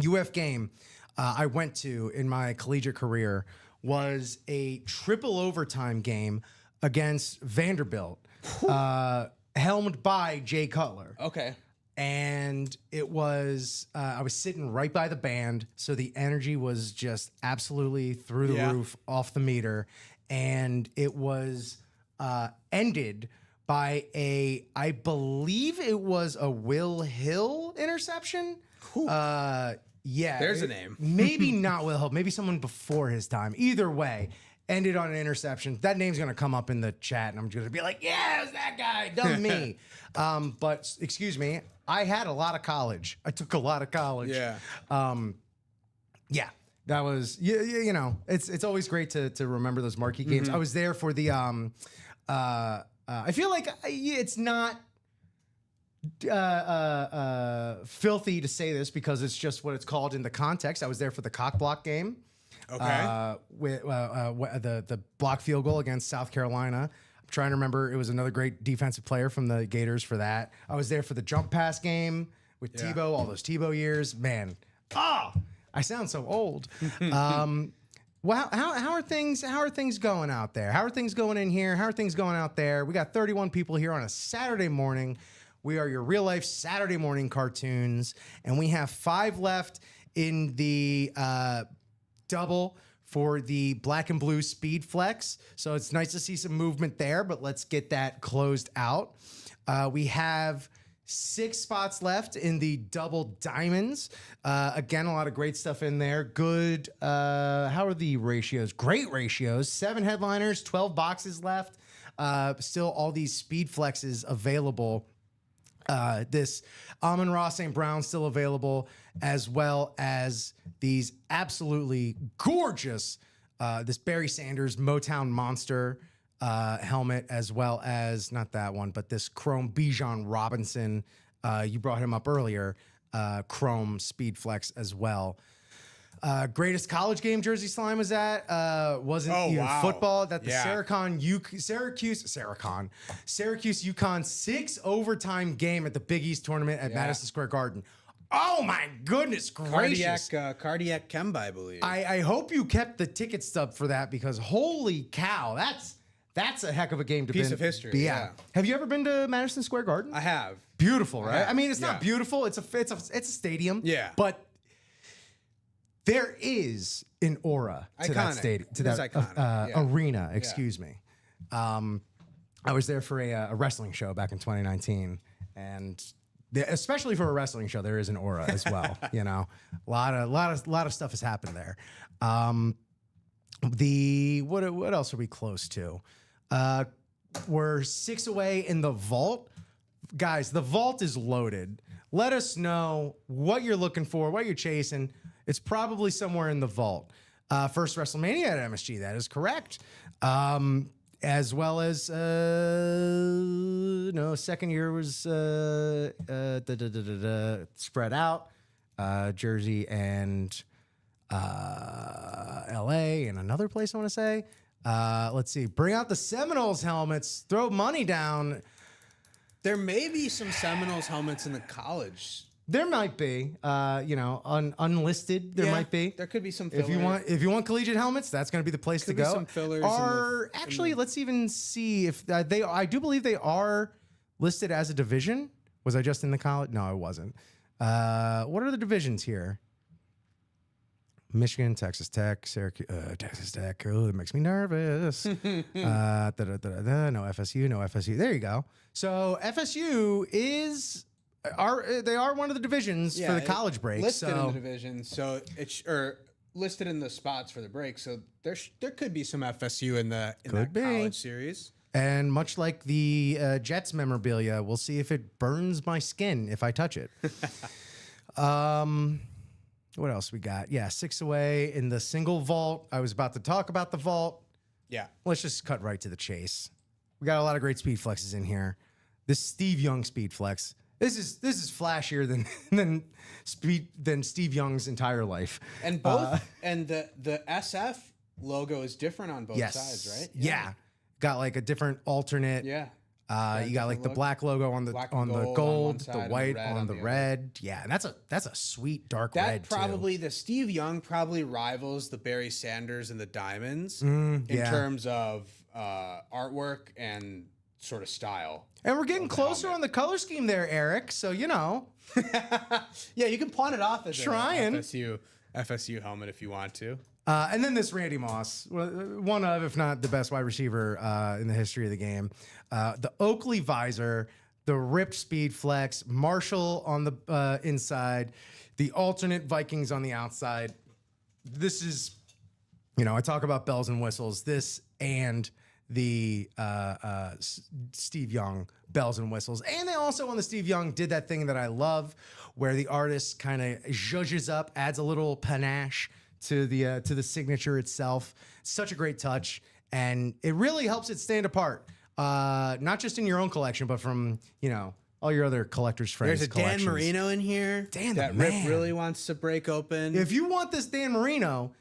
UF game I went to in my collegiate career was a triple overtime game against Vanderbilt, helmed by Jay Cutler. Okay. And it was, I was sitting right by the band, so the energy was just absolutely through the roof, off the meter. And it was ended by I believe it was a Will Hill interception. Yeah. There's a name. Maybe not Will Hill, maybe someone before his time. Either way. ended on an interception. That name's going to come up in the chat, and I'm going to be like, yeah, it was that guy, dumb me. But excuse me, I had a lot of college. I took a lot of college. Yeah. Yeah. That was, you know, it's always great to remember those marquee games. I was there for the, I feel like it's not filthy to say this because it's just what it's called in the context. I was there for the cock block game. Okay. With the block field goal against South Carolina. I'm trying to remember. It was another great defensive player from the Gators for that. I was there for the jump pass game with Tebow, all those Tebow years. Man, I sound so old. Well, how are things going out there? How are things going in here? How are things going out there? We got 31 people here on a Saturday morning. We are your real life Saturday morning cartoons, and we have 5 left in the double for the black and blue speed flex. So it's nice to see some movement there, but let's get that closed out. We have 6 spots left in the double diamonds. Again, a lot of great stuff in there. Good. How are the ratios? Great ratios. 7 headliners, 12 boxes left. Still all these speed flexes available. This Amon-Ra St. Brown still available, as well as these absolutely gorgeous, this Barry Sanders Motown Monster helmet, as well as, not that one, but this Chrome Bijan Robinson. You brought him up earlier. Chrome Speed Flex as well. Greatest college game Jersey Slime was at wasn't even football. That the Syracuse UConn 6 overtime game at the Big East tournament at Madison Square Garden. Oh my goodness gracious! Cardiac Kemba, I believe. I hope you kept the ticket stub for that because holy cow, that's a heck of a game to piece of history. Yeah. Have you ever been to Madison Square Garden? I have. Beautiful, right? I mean, it's not beautiful. It's a stadium. Yeah. But there is an aura to that stadium, to that arena. Excuse me. I was there for a wrestling show back in 2019, and especially for a wrestling show, there is an aura as well. You know, a lot of stuff has happened there. What else are we close to? We're 6 away in the vault. Guys, the vault is loaded. Let us know what you're looking for, what you're chasing. It's probably somewhere in the vault. First WrestleMania at MSG, that is correct. As well as, second year was spread out. Jersey and LA and another place I want to say. Let's see. Bring out the Seminoles helmets. Throw money down. There may be some Seminoles helmets in the college. There might be, unlisted. There might be. There could be some fillers. If you want collegiate helmets, that's going to be the place to go. Some fillers. Let's even see if they. I do believe they are listed as a division. Was I just in the college? No, I wasn't. What are the divisions here? Michigan, Texas Tech, Syracuse, Texas Tech. Oh, it makes me nervous. No FSU. There you go. So FSU they are one of the divisions for the college break. Listed in the division, so it's listed in the spots for the break. So there could be some FSU in that college series. And much like the Jets memorabilia, we'll see if it burns my skin if I touch it. What else we got? Yeah, 6 away in the single vault. I was about to talk about the vault. Yeah. Let's just cut right to the chase. We got a lot of great speed flexes in here. This Steve Young speed flex. This is flashier than Steve Young's entire life. And both and the SF logo is different on both sides, right? Yeah. Got like a different alternate. Yeah. You got like the black logo on the gold, the white on the red. Yeah, and that's a sweet dark red too. The Steve Young probably rivals the Barry Sanders and the Diamonds in terms of artwork and sort of style. And we're getting closer on the color scheme there, Eric. So yeah, you can pawn it off as trying an FSU helmet if you want to. And then this Randy Moss, one of, if not the best wide receiver in the history of the game. The Oakley visor, the ripped speed flex, Marshall on the inside, the alternate Vikings on the outside. This is I talk about bells and whistles. This and the Steve Young bells and whistles. And they also, on the Steve Young, did that thing that I love where the artist kind of zhuzhes up, adds a little panache to the signature itself. Such a great touch. And it really helps it stand apart. Not just in your own collection, but from, all your other collectors' friends. There's a Dan Marino in here. Dan, that the Rip man. really wants to break open. If you want this Dan Marino,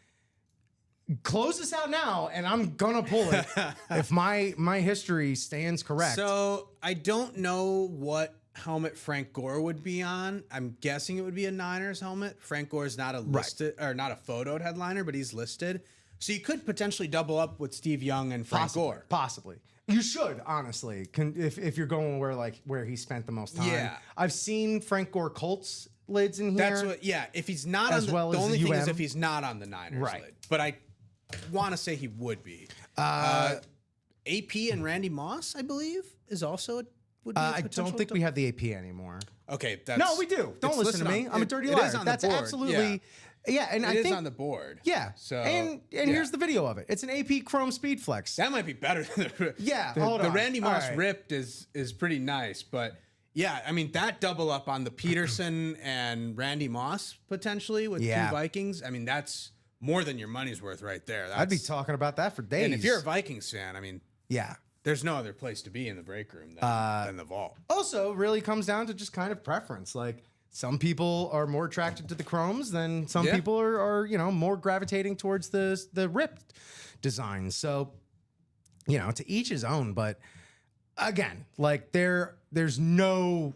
close this out now, and I'm gonna pull it if my history stands correct. So I don't know what helmet Frank Gore would be on. I'm guessing it would be a Niners helmet. Frank Gore is not a listed or not a photoed headliner, but he's listed. So you could potentially double up with Steve Young and Frank Gore. Possibly. You should, honestly, if you're going where he spent the most time. Yeah. I've seen Frank Gore Colts lids in here. That's what. Yeah. If he's not As on the, well the as only the thing is UM. if he's not on the Niners Right. lid. But I want to say he would be. AP and Randy Moss, I believe, is also would be. I don't think we have the AP anymore. Okay. No, we do. Don't it's listen to listed me. on- I'm a it- dirty it liar. is on the That's board. absolutely. Yeah, and It I is think on the board. Yeah. So and here's the video of it. It's an AP Chrome Speed Flex. That might be better than the Yeah, The, hold the on. Randy Moss All right. ripped is pretty nice, but yeah, I mean that double up on the Peterson and Randy Moss potentially with Yeah. two Vikings. I mean that's more than your money's worth right there. I'd be That's- talking about that for days. And if you're a Vikings fan, I mean, yeah. there's no other place to be in the break room than the vault. Also, really comes down to just kind of preference. Like some people are more attracted to the chromes than some Yeah. people are more gravitating towards the ripped designs. So, to each his own. But again, like there's no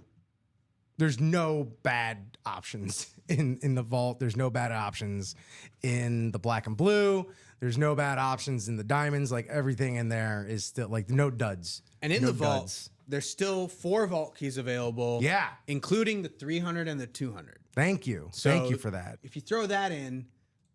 bad options in the vault. There's no bad options in the black and blue. There's no bad options in the diamonds. Like everything in there is still like no duds. And in No the vault, duds. there's still 4 vault keys available. Yeah. Including the 300 and the 200. Thank you. Thank you for that. If you throw that in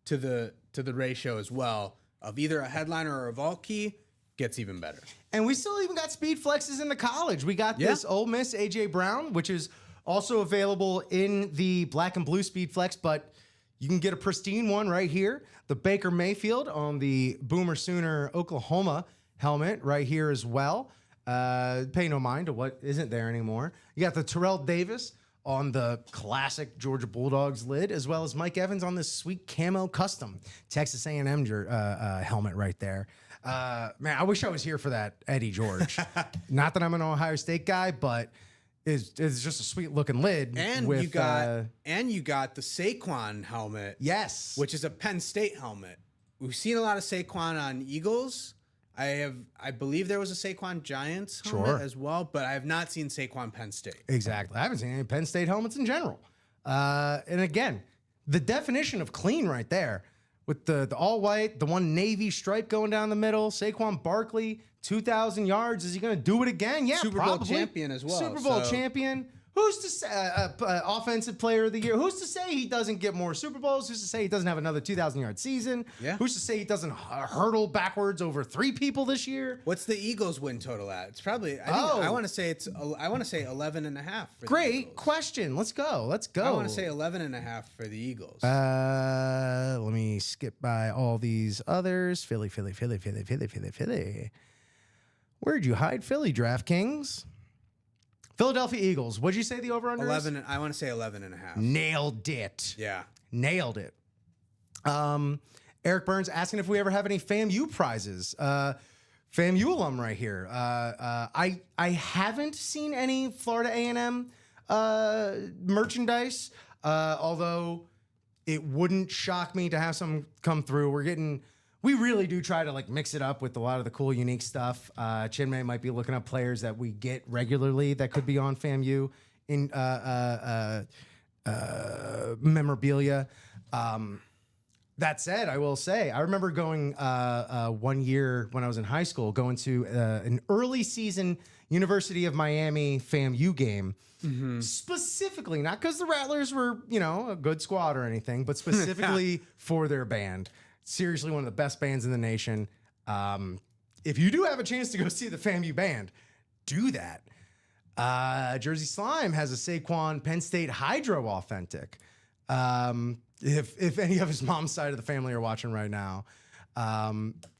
to the ratio as well of either a headliner or a vault key, gets even better. And we still even got speed flexes in the college. We got this Ole Miss AJ Brown, which is also available in the black and blue speed flex, but you can get a pristine one right here. The Baker Mayfield on the Boomer Sooner Oklahoma helmet right here as well. Pay no mind to what isn't there anymore. You got the Terrell Davis on the classic Georgia Bulldogs lid, as well as Mike Evans on this sweet camo custom Texas A&M helmet right there. Man, I wish I was here for that Eddie George. Not that I'm an Ohio State guy, but it's just a sweet looking lid. And with, you got the Saquon helmet. yes, Which is a Penn State helmet. We've seen a lot of Saquon on Eagles. I believe there was a Saquon Giants helmet Sure. as well, but I have not seen Saquon Penn State. exactly. I haven't seen any Penn State helmets in general. And again, the definition of clean right there with the all white, the one navy stripe going down the middle. Saquon Barkley, 2,000 yards. Is he going to do it again? Yeah, Super Bowl probably. champion as well, Super Bowl so- champion. Who's to say offensive player of the year? Who's to say he doesn't get more Super Bowls? Who's to say he doesn't have another 2,000-yard season? Yeah. Who's to say he doesn't hurdle backwards over 3 people this year? What's the Eagles win total at? It's probably I want to say 11 and a half. For the Great Eagles. question. Let's go. Let's go. I want to say 11 and a half for the Eagles. Let me skip by all these others. Philly. Where'd you hide Philly, DraftKings? Philadelphia Eagles. What'd you say the over-under is? 11. I want to say 11 and a half. Nailed it. Yeah. Nailed it. Eric Burns asking if we ever have any FAMU prizes. FAMU alum right here. I haven't seen any Florida A&M merchandise, although it wouldn't shock me to have some come through. We really do try to like mix it up with a lot of the cool, unique stuff. Chinmay might be looking up players that we get regularly that could be on FAMU in memorabilia. That said, I will say, I remember going 1 year when I was in high school, going to an early season University of Miami FAMU game. Specifically, not because the Rattlers were, a good squad or anything, but specifically for their band. Seriously, one of the best bands in the nation. If you do have a chance to go see the FAMU band, do that. Jersey Slime has a Saquon Penn State Hydro Authentic. If any of his mom's side of the family are watching right now.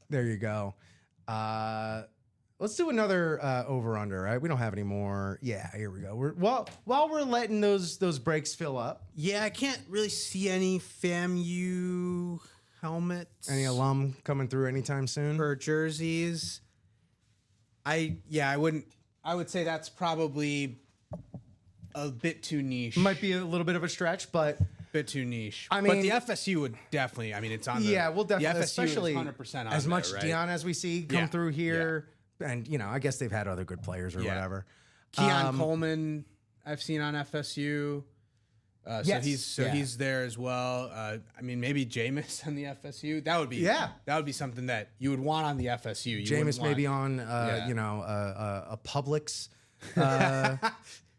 There you go. Let's do another over/under. Right? We don't have any more. Yeah, here we go. While we're letting those breaks fill up. Yeah, I can't really see any FAMU helmets. Any alum coming through anytime soon? Or jerseys. I wouldn't. I would say that's probably a bit too niche. Might be a little bit of a stretch, but bit too niche. I mean, but the FSU would definitely. I mean, it's on. We'll definitely, the FSU especially is 100% on as there, much right? Dion as we see come through here, and I guess they've had other good players or whatever. Keon Coleman, I've seen on FSU. Yes. So he's there as well. I mean, maybe Jameis on the FSU. That would be That would be something that you would want on the FSU. Jameis maybe on a Publix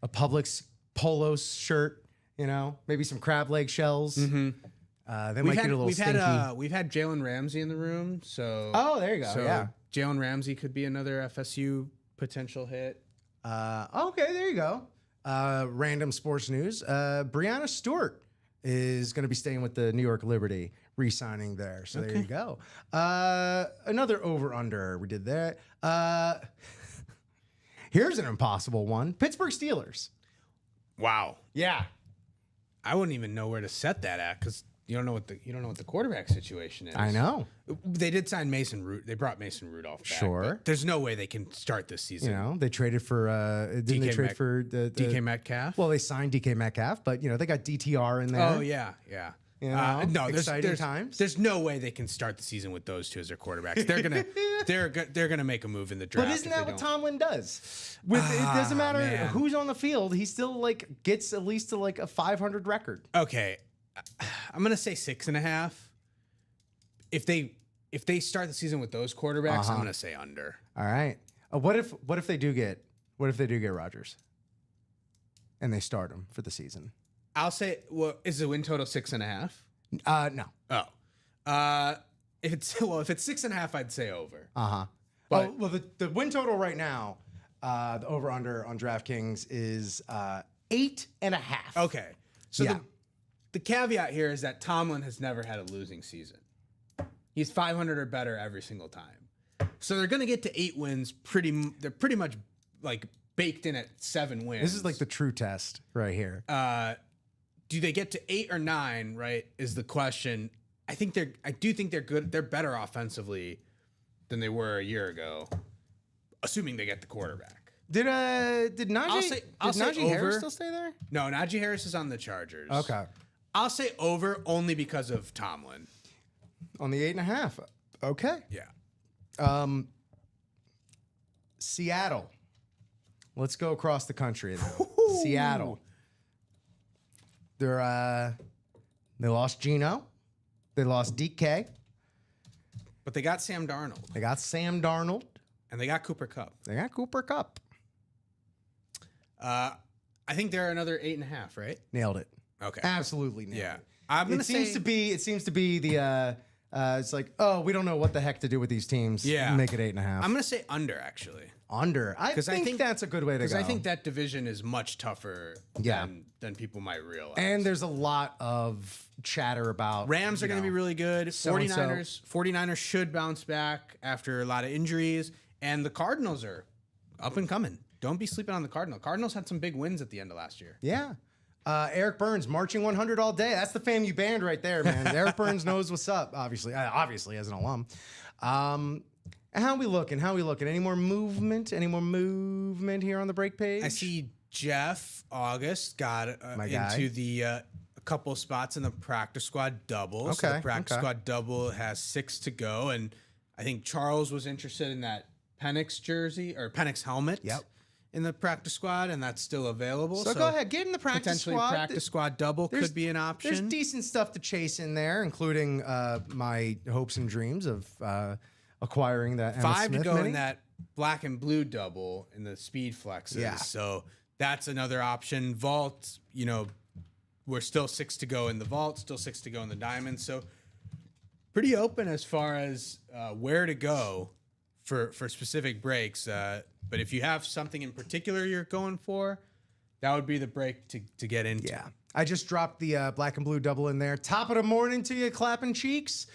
a Publix polo shirt. Maybe some crab leg shells. They might get a little stinky. We've had Jalen Ramsey in the room. So there you go. So Jalen Ramsey could be another FSU potential hit. Okay, there you go. Random sports news. Breanna Stewart is going to be staying with the New York Liberty, re-signing there. So there you go. Another over/under. We did that. Here's an impossible one. Pittsburgh Steelers. Wow. Yeah. I wouldn't even know where to set that at because you don't know what the quarterback situation is. I know. They did sign Mason Rudolph. They brought Mason Rudolph back. Sure. There's no way they can start this season. They traded for for the DK Metcalf? Well, they signed DK Metcalf, but they got DTR in there. Oh yeah. No, exciting times. There's no way they can start the season with those two as their quarterbacks. They're gonna make a move in the draft. But isn't that what Tomlin does? It doesn't matter who's on the field. He still gets at least to a 500 record. Okay, I'm gonna say 6.5. If they start the season with those quarterbacks, I'm gonna say under. All right. What if they do get Rodgers, and they start him for the season? I'll say, is the win total 6.5? No. Oh. If it's 6.5, I'd say over. Well, the win total right now, the over/under on DraftKings is 8.5. Okay. So the caveat here is that Tomlin has never had a losing season. He's 500 or better every single time. So they're going to get to 8 wins. They're pretty much baked in at 7 wins. This is the true test right here. Do they get to 8 or 9? Right, is the question. I do think they're good. They're better offensively than they were a year ago, assuming they get the quarterback. Did Najee Harris still stay there? No, Najee Harris is on the Chargers. Okay. I'll say over only because of Tomlin. On the 8.5. Okay. Yeah. Seattle. Let's go across the country now. Seattle. They lost Geno. They lost DK. But they got Sam Darnold. And they got Cooper Kupp. I think they're another 8.5, right? Nailed it. Okay. Absolutely nailed it. It seems to be the it's we don't know what the heck to do with these teams. Yeah. Make it 8.5. I'm gonna say under actually. Under. I think that's a good way to go. Because I think that division is much tougher than people might realize. And there's a lot of chatter about Rams are going to be really good. 49ers should bounce back after a lot of injuries. And the Cardinals are up and coming. Don't be sleeping on the Cardinals. Cardinals had some big wins at the end of last year. Yeah. Eric Burns marching 100 all day. That's the FAMU band right there, man. Eric Burns knows what's up, obviously as an alum. How we looking? Any more movement here on the break page? I see Jeff August got into the a couple spots in the practice squad double. Okay. So the practice squad double has 6 to go, and I think Charles was interested in that Penix jersey or Penix helmet. Yep. In the practice squad, and that's still available. So go ahead, get in the practice squad. Potentially practice squad double could be an option. There's decent stuff to chase in there, including my hopes and dreams of acquiring that Emma 5 Smith to go mini. in that black and blue double in the speed flexes. Yeah. So that's another option. Vault, we're still 6 to go in the vault, still 6 to go in the diamond. So pretty open as far as where to go for specific breaks. But if you have something in particular you're going for, that would be the break to get into. Yeah. I just dropped the black and blue double in there. Top of the morning to you, clapping cheeks.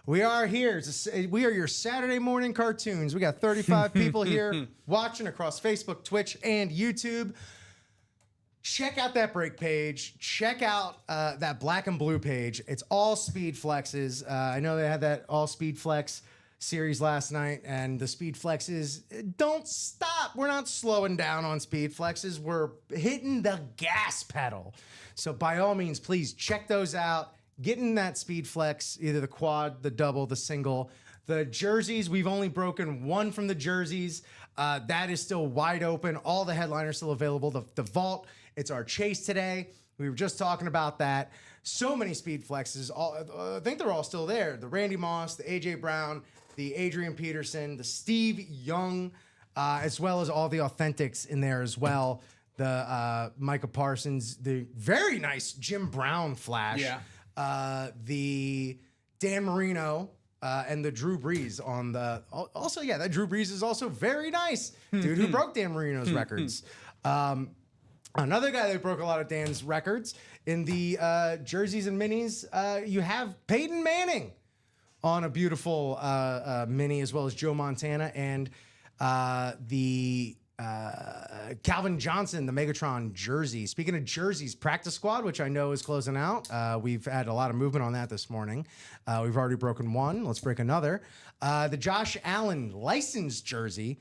We are here. We are your Saturday morning cartoons. We got 35 people here watching across Facebook, Twitch, and YouTube. Check out that break page. Check out that black and blue page. It's all speed flexes. I know they had that all speed flex series last night, and the speed flexes don't stop. We're not slowing down on speed flexes. We're hitting the gas pedal. So by all means, please check those out. Get in that speed flex, either the quad, the double, the single. The jerseys, we've only broken one from the jerseys. That is still wide open. All the headliners still available. The vault, it's our chase today. We were just talking about that. So many speed flexes. I think they're all still there. The Randy Moss, the AJ Brown, the Adrian Peterson, the Steve Young, as well as all the authentics in there as well. The Micah Parsons, the very nice Jim Brown flash. Yeah. The Dan Marino and the Drew Brees on the... Also, yeah, that Drew Brees is also very nice. Dude who broke Dan Marino's records. Another guy that broke a lot of Dan's records in the jerseys and minis, you have Peyton Manning on a beautiful mini, as well as Joe Montana and the Calvin Johnson, the Megatron jersey. Speaking of jerseys, practice squad, which I know is closing out. We've had a lot of movement on that this morning. We've already broken one. Let's break another. The Josh Allen licensed jersey,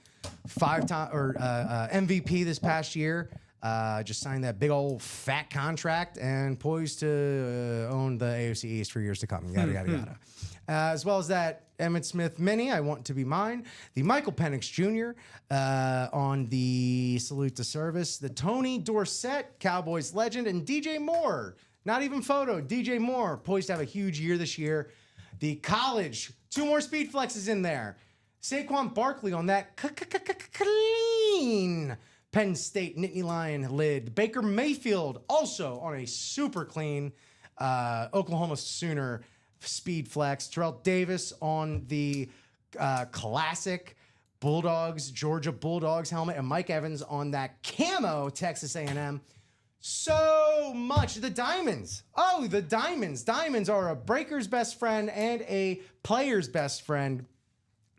5-time or MVP this past year. Just signed that big old fat contract and poised to own the AFC East for years to come. Yada, yada, yada. As well as that Emmitt Smith mini, I Want to Be Mine. The Michael Penix Jr. On the Salute to Service. The Tony Dorsett, Cowboys legend. And DJ Moore, not even photo. DJ Moore, poised to have a huge year this year. The college, 2 more speed flexes in there. Saquon Barkley on that clean Penn State Nittany Lion lid. Baker Mayfield also on a super clean Oklahoma Sooner speed flex. Terrell Davis on the classic Bulldogs, Georgia Bulldogs helmet, and Mike Evans on that camo Texas A&M. So much. The diamonds. Oh, the diamonds. Diamonds are a breaker's best friend and a player's best friend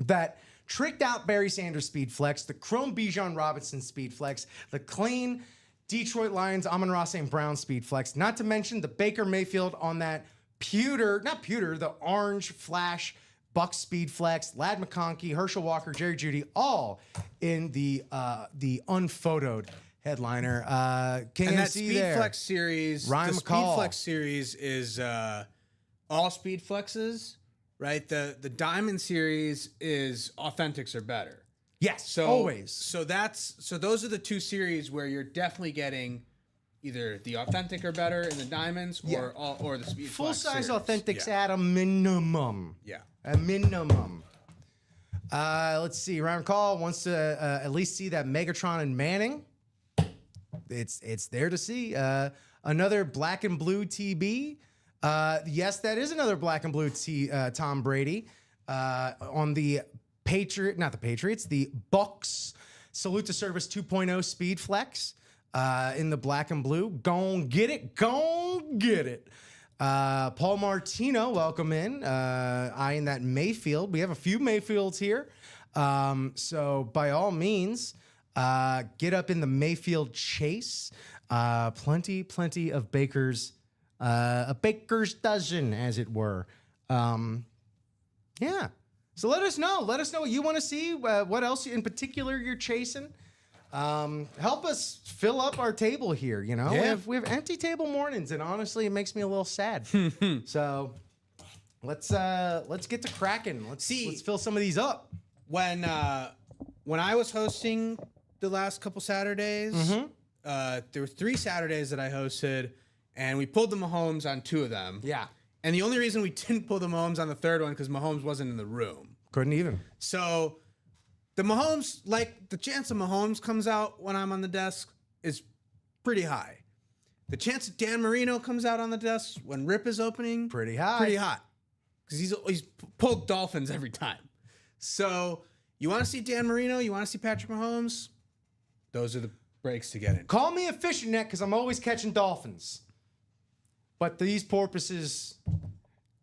that tricked out Barry Sanders speed flex, the chrome Bijan Robinson speed flex, the clean Detroit Lions Amon-Ra St. Brown speed flex, not to mention the Baker Mayfield on that the orange flash Buck speed flex, Lad McConkey, Herschel Walker, Jerry Jeudy, all in the unphotoed headliner. King and MC that speed there. flex series, Ryan the McCall. speed flex series is all speed flexes, right? The Diamond series is authentics are better. Yes, So always. So those are the 2 series where you're definitely getting either the authentic or better in the diamonds, or the speed Full flex size series. authentics Yeah. at a minimum. Yeah. A minimum. Let's see. Ryan McCall wants to at least see that Megatron and Manning. It's there to see. Another black and blue TB. Yes, that is another black and blue Tom Brady on the the Bucks Salute to Service 2.0 Speed Flex in the black and blue. Gon' get it. Paul Martino, welcome in. Eyeing that Mayfield. We have a few Mayfields here. So by all means, get up in the Mayfield chase. Plenty of Bakers. A baker's dozen, as it were. Yeah. So let us know. Let us know what you want to see. What else in particular you're chasing. Help us fill up our table here. You know, Yeah. we have empty table mornings, and honestly, it makes me a little sad. So let's get to cracking. Let's fill some of these up. When I was hosting the last couple Saturdays, there were 3 Saturdays that I hosted, and we pulled the Mahomes on 2 of them. Yeah. And the only reason we didn't pull the Mahomes on the 3rd one because Mahomes wasn't in the room. Couldn't even. So the Mahomes, like the chance of Mahomes comes out when I'm on the desk is pretty high. The chance that Dan Marino comes out on the desk when Rip is opening, Pretty high. pretty hot. Because he's pulled Dolphins every time. So you want to see Dan Marino, you want to see Patrick Mahomes, those are the breaks to get in. Call me a fishing net because I'm always catching dolphins. But these porpoises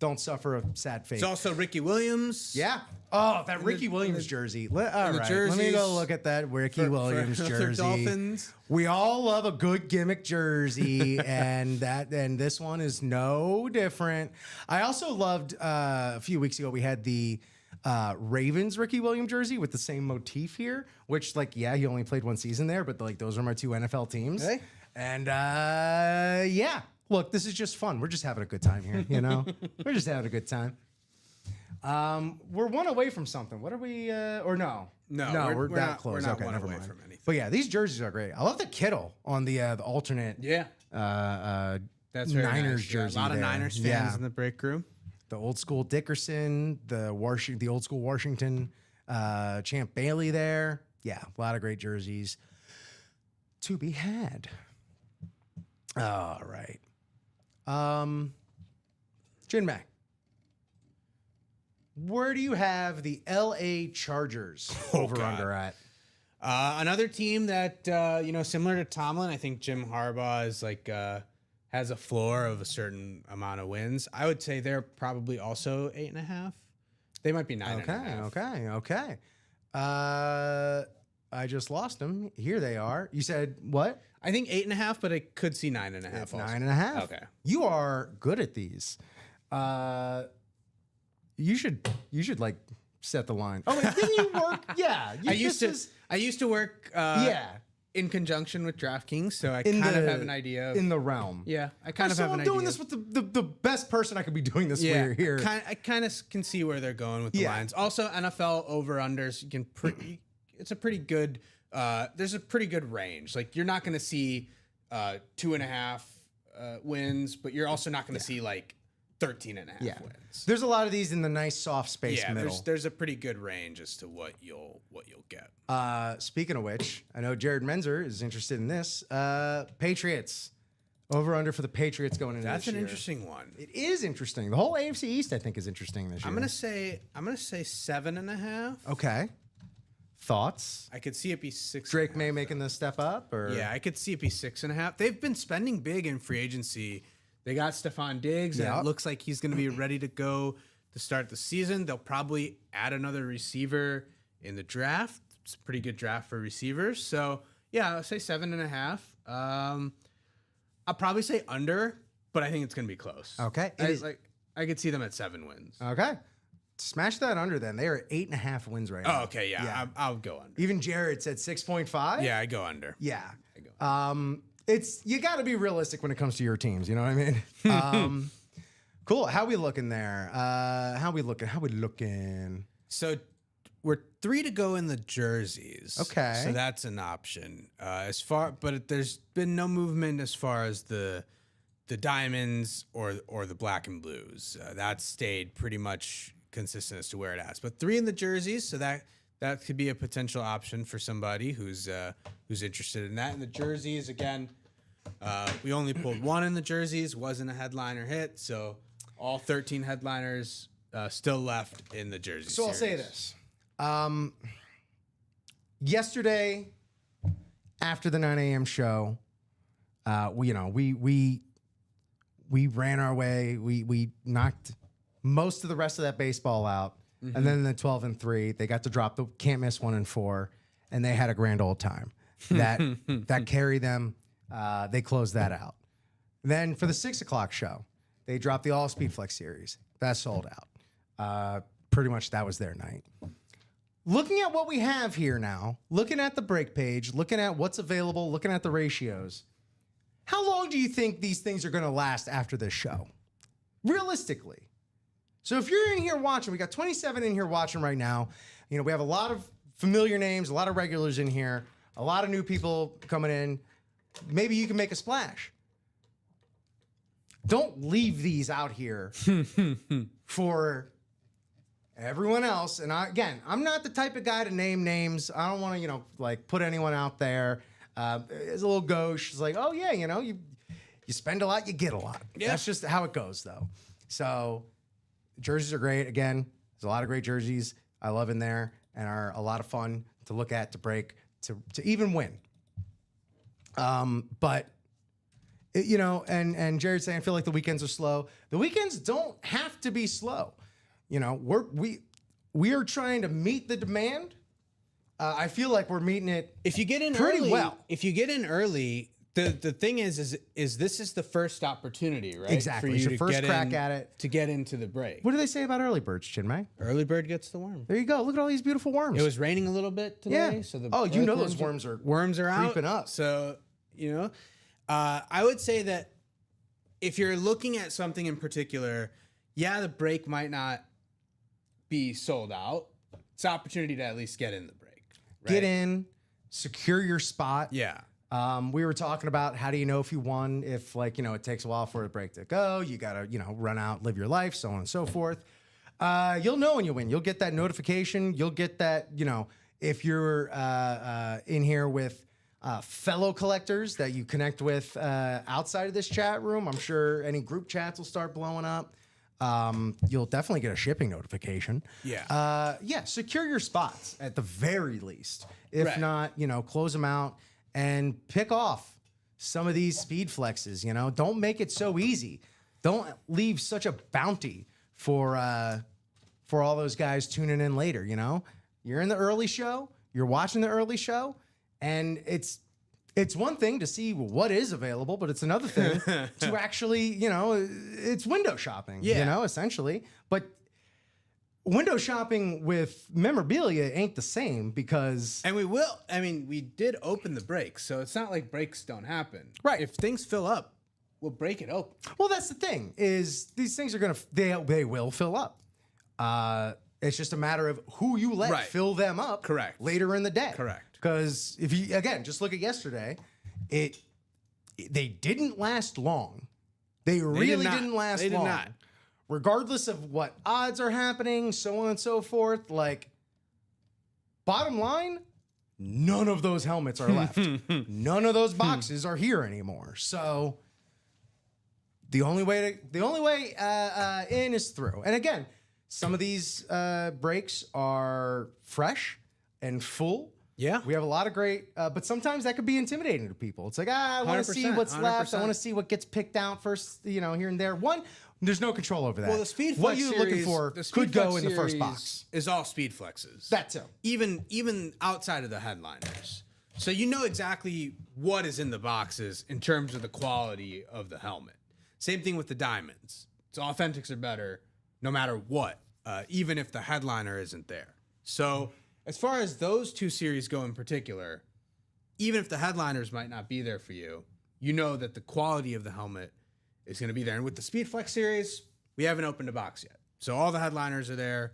don't suffer a sad fate. It's also Ricky Williams. Yeah. Oh, that Ricky Williams jersey. All right. Let me jerseys go look at that Ricky Williams for jersey. Dolphins. We all love a good gimmick jersey, and this one is no different. I also loved a few weeks ago we had the Ravens Ricky Williams jersey with the same motif here, which he only played one season there, but those are my two NFL teams. Hey. And yeah. Look, this is just fun. We're just having a good time here, you know? We're just having a good time. We're one away from something. What are we, or no? No, we're that not, close. We're not okay, one never away mind. from anything. But yeah, these jerseys are great. I love the Kittle on the alternate Yeah. That's very Niners nice. jersey. Yeah, a lot of there. Niners fans Yeah. in the break room. The old school Dickerson, the old school Washington, Champ Bailey there. Yeah, a lot of great jerseys to be had. All right. Jin Mac, where do you have the LA Chargers over under at? Another team that similar to Tomlin, I think Jim Harbaugh is has a floor of a certain amount of wins. I would say they're probably also 8.5. They might be 9.5. Okay. I just lost them. Here they are. You said what? I think 8.5, but I could see 9.5. It's also. 9.5. Okay. You are good at these. You should set the line. Oh, wait, didn't you work? Yeah. I used to work in conjunction with DraftKings, so I kind of have an idea of, in the realm. Yeah, I kind of have an idea. I'm doing this with the best person I could be doing this with here. I kind of can see where they're going with the lines. Also, NFL over-unders, you can it's a pretty good there's a pretty good range. You're not going to see 2.5 wins, but you're also not going to see 13.5 wins. There's a lot of these in the nice soft space middle. There's a pretty good range as to what you'll get. Speaking of which, I know Jared Menzer is interested in this. Patriots. Over under for the Patriots going into That's this an year. interesting one. It is interesting. The whole AFC East, I think, is interesting this year. I'm gonna say 7.5. Okay. Thoughts? I could see it be 6. Drake May making the step up, or Yeah, I could see it be 6.5. They've been spending big in free agency. They got Stephon Diggs, and it looks like he's going to be ready to go to start the season. They'll probably add another receiver in the draft. It's a pretty good draft for receivers. So, yeah, I'll say 7.5. I'll probably say under, but I think it's going to be close. Okay. I could see them at 7 wins. Okay. Smash that under then. They are at 8.5 wins right now. Oh, okay, yeah. I'll go under. Even Jared said 6.5. Yeah, I go under. Yeah. It's you got to be realistic when it comes to your teams. You know what I mean? Cool. How we looking there? How we looking? So we're 3 to go in the jerseys. Okay. So that's an option. But there's been no movement as far as the diamonds or the black and blues. That's stayed pretty much consistent as to where it has. But 3 in the jerseys, so that could be a potential option for somebody who's interested in that. In the jerseys, again, we only pulled 1 in the jerseys. Wasn't a headliner hit, so all 13 headliners still left in the jersey. So I'll say this. Yesterday, after the 9 a.m. show, we ran our way. We knocked most of the rest of that baseball out. Mm-hmm. And then the 12 and 3, they got to drop the can't miss 1 and 4, and they had a grand old time. That carried them. They closed that out. Then for the 6 o'clock show, they dropped the All Speed Flex series. That sold out. Pretty much that was their night. Looking at what we have here now, looking at the break page, looking at what's available, looking at the ratios, how long do you think these things are going to last after this show? Realistically. So if you're in here watching, we got 27 in here watching right now. You know, we have a lot of familiar names, a lot of regulars in here, a lot of new people coming in. Maybe you can make a splash. Don't leave these out here for everyone else. And I'm not the type of guy to name names. I don't want to, put anyone out there. It's a little gauche. It's like, oh yeah, you spend a lot, you get a lot. Yeah. That's just how it goes, though. So jerseys are great. Again, there's a lot of great jerseys I love in there and are a lot of fun to look at, to break, to even win. But You know, and Jared's saying, I feel like the weekends are slow. The weekends don't have to be slow. You know, we are trying to meet the demand. I feel like we're meeting it. If you get in pretty early, well. If you get in early, the thing is this is the first opportunity, right? Exactly. For It's you your to first get crack in, at it. to get into the break. What do they say about early birds, Chinmay? Early bird gets the worm. There you go. Look at all these beautiful worms. It was raining a little bit today, Yeah. so the Oh, you know those earthworms worms are are out, creeping up. So I would say that if you're looking at something in particular, yeah, the break might not be sold out. It's an opportunity to at least get in the break. Right? Get in, secure your spot. Yeah. We were talking about how do you know if you won, if like, it takes a while for the break to go, you got to, run out, live your life, so on and so forth. You'll know when you win. You'll get that notification. You'll get that, if you're in here with fellow collectors that you connect with outside of this chat room. I'm sure any group chats will start blowing up. You'll definitely get a shipping notification. Yeah. Secure your spots at the very least. If Right. not, close them out and pick off some of these speed flexes. Don't make it so easy. Don't leave such a bounty for all those guys tuning in later. You're in the early show, you're watching the early show, and it's one thing to see what is available, but it's another thing to actually, it's window shopping, essentially. But window shopping with memorabilia ain't the same because... And we did open the breaks, so it's not like breaks don't happen. Right. If things fill up, we'll break it open. Well, that's the thing, is these things are going to... They will fill up. It's just a matter of who you let Right. fill them up Correct. later in the day. Correct. Because if you, again, just look at yesterday, they didn't last long. They really didn't last long. They did not. Regardless of what odds are happening, so on and so forth, like, bottom line, none of those helmets are left. None of those boxes are here anymore. So the only way in is through. And again, some of these breaks are fresh and full. Yeah. We have a lot of great, but sometimes that could be intimidating to people. It's like, I want to see 100%, what's left. I 100%. want to see what gets picked out first, here and there. There's no control over that. Well, the Speed Flex what you're looking series- for the Speed could go Flex in the first series box. Is all speed flexes. That's it. Even outside of the headliners. So you know exactly what is in the boxes in terms of the quality of the helmet. Same thing with the diamonds. Its authentics are better no matter what, even if the headliner isn't there. So as far as those two series go in particular, even if the headliners might not be there for you, you know that the quality of the helmet is going to be there. And with the Speed Flex series, we haven't opened a box yet. So all the headliners are there.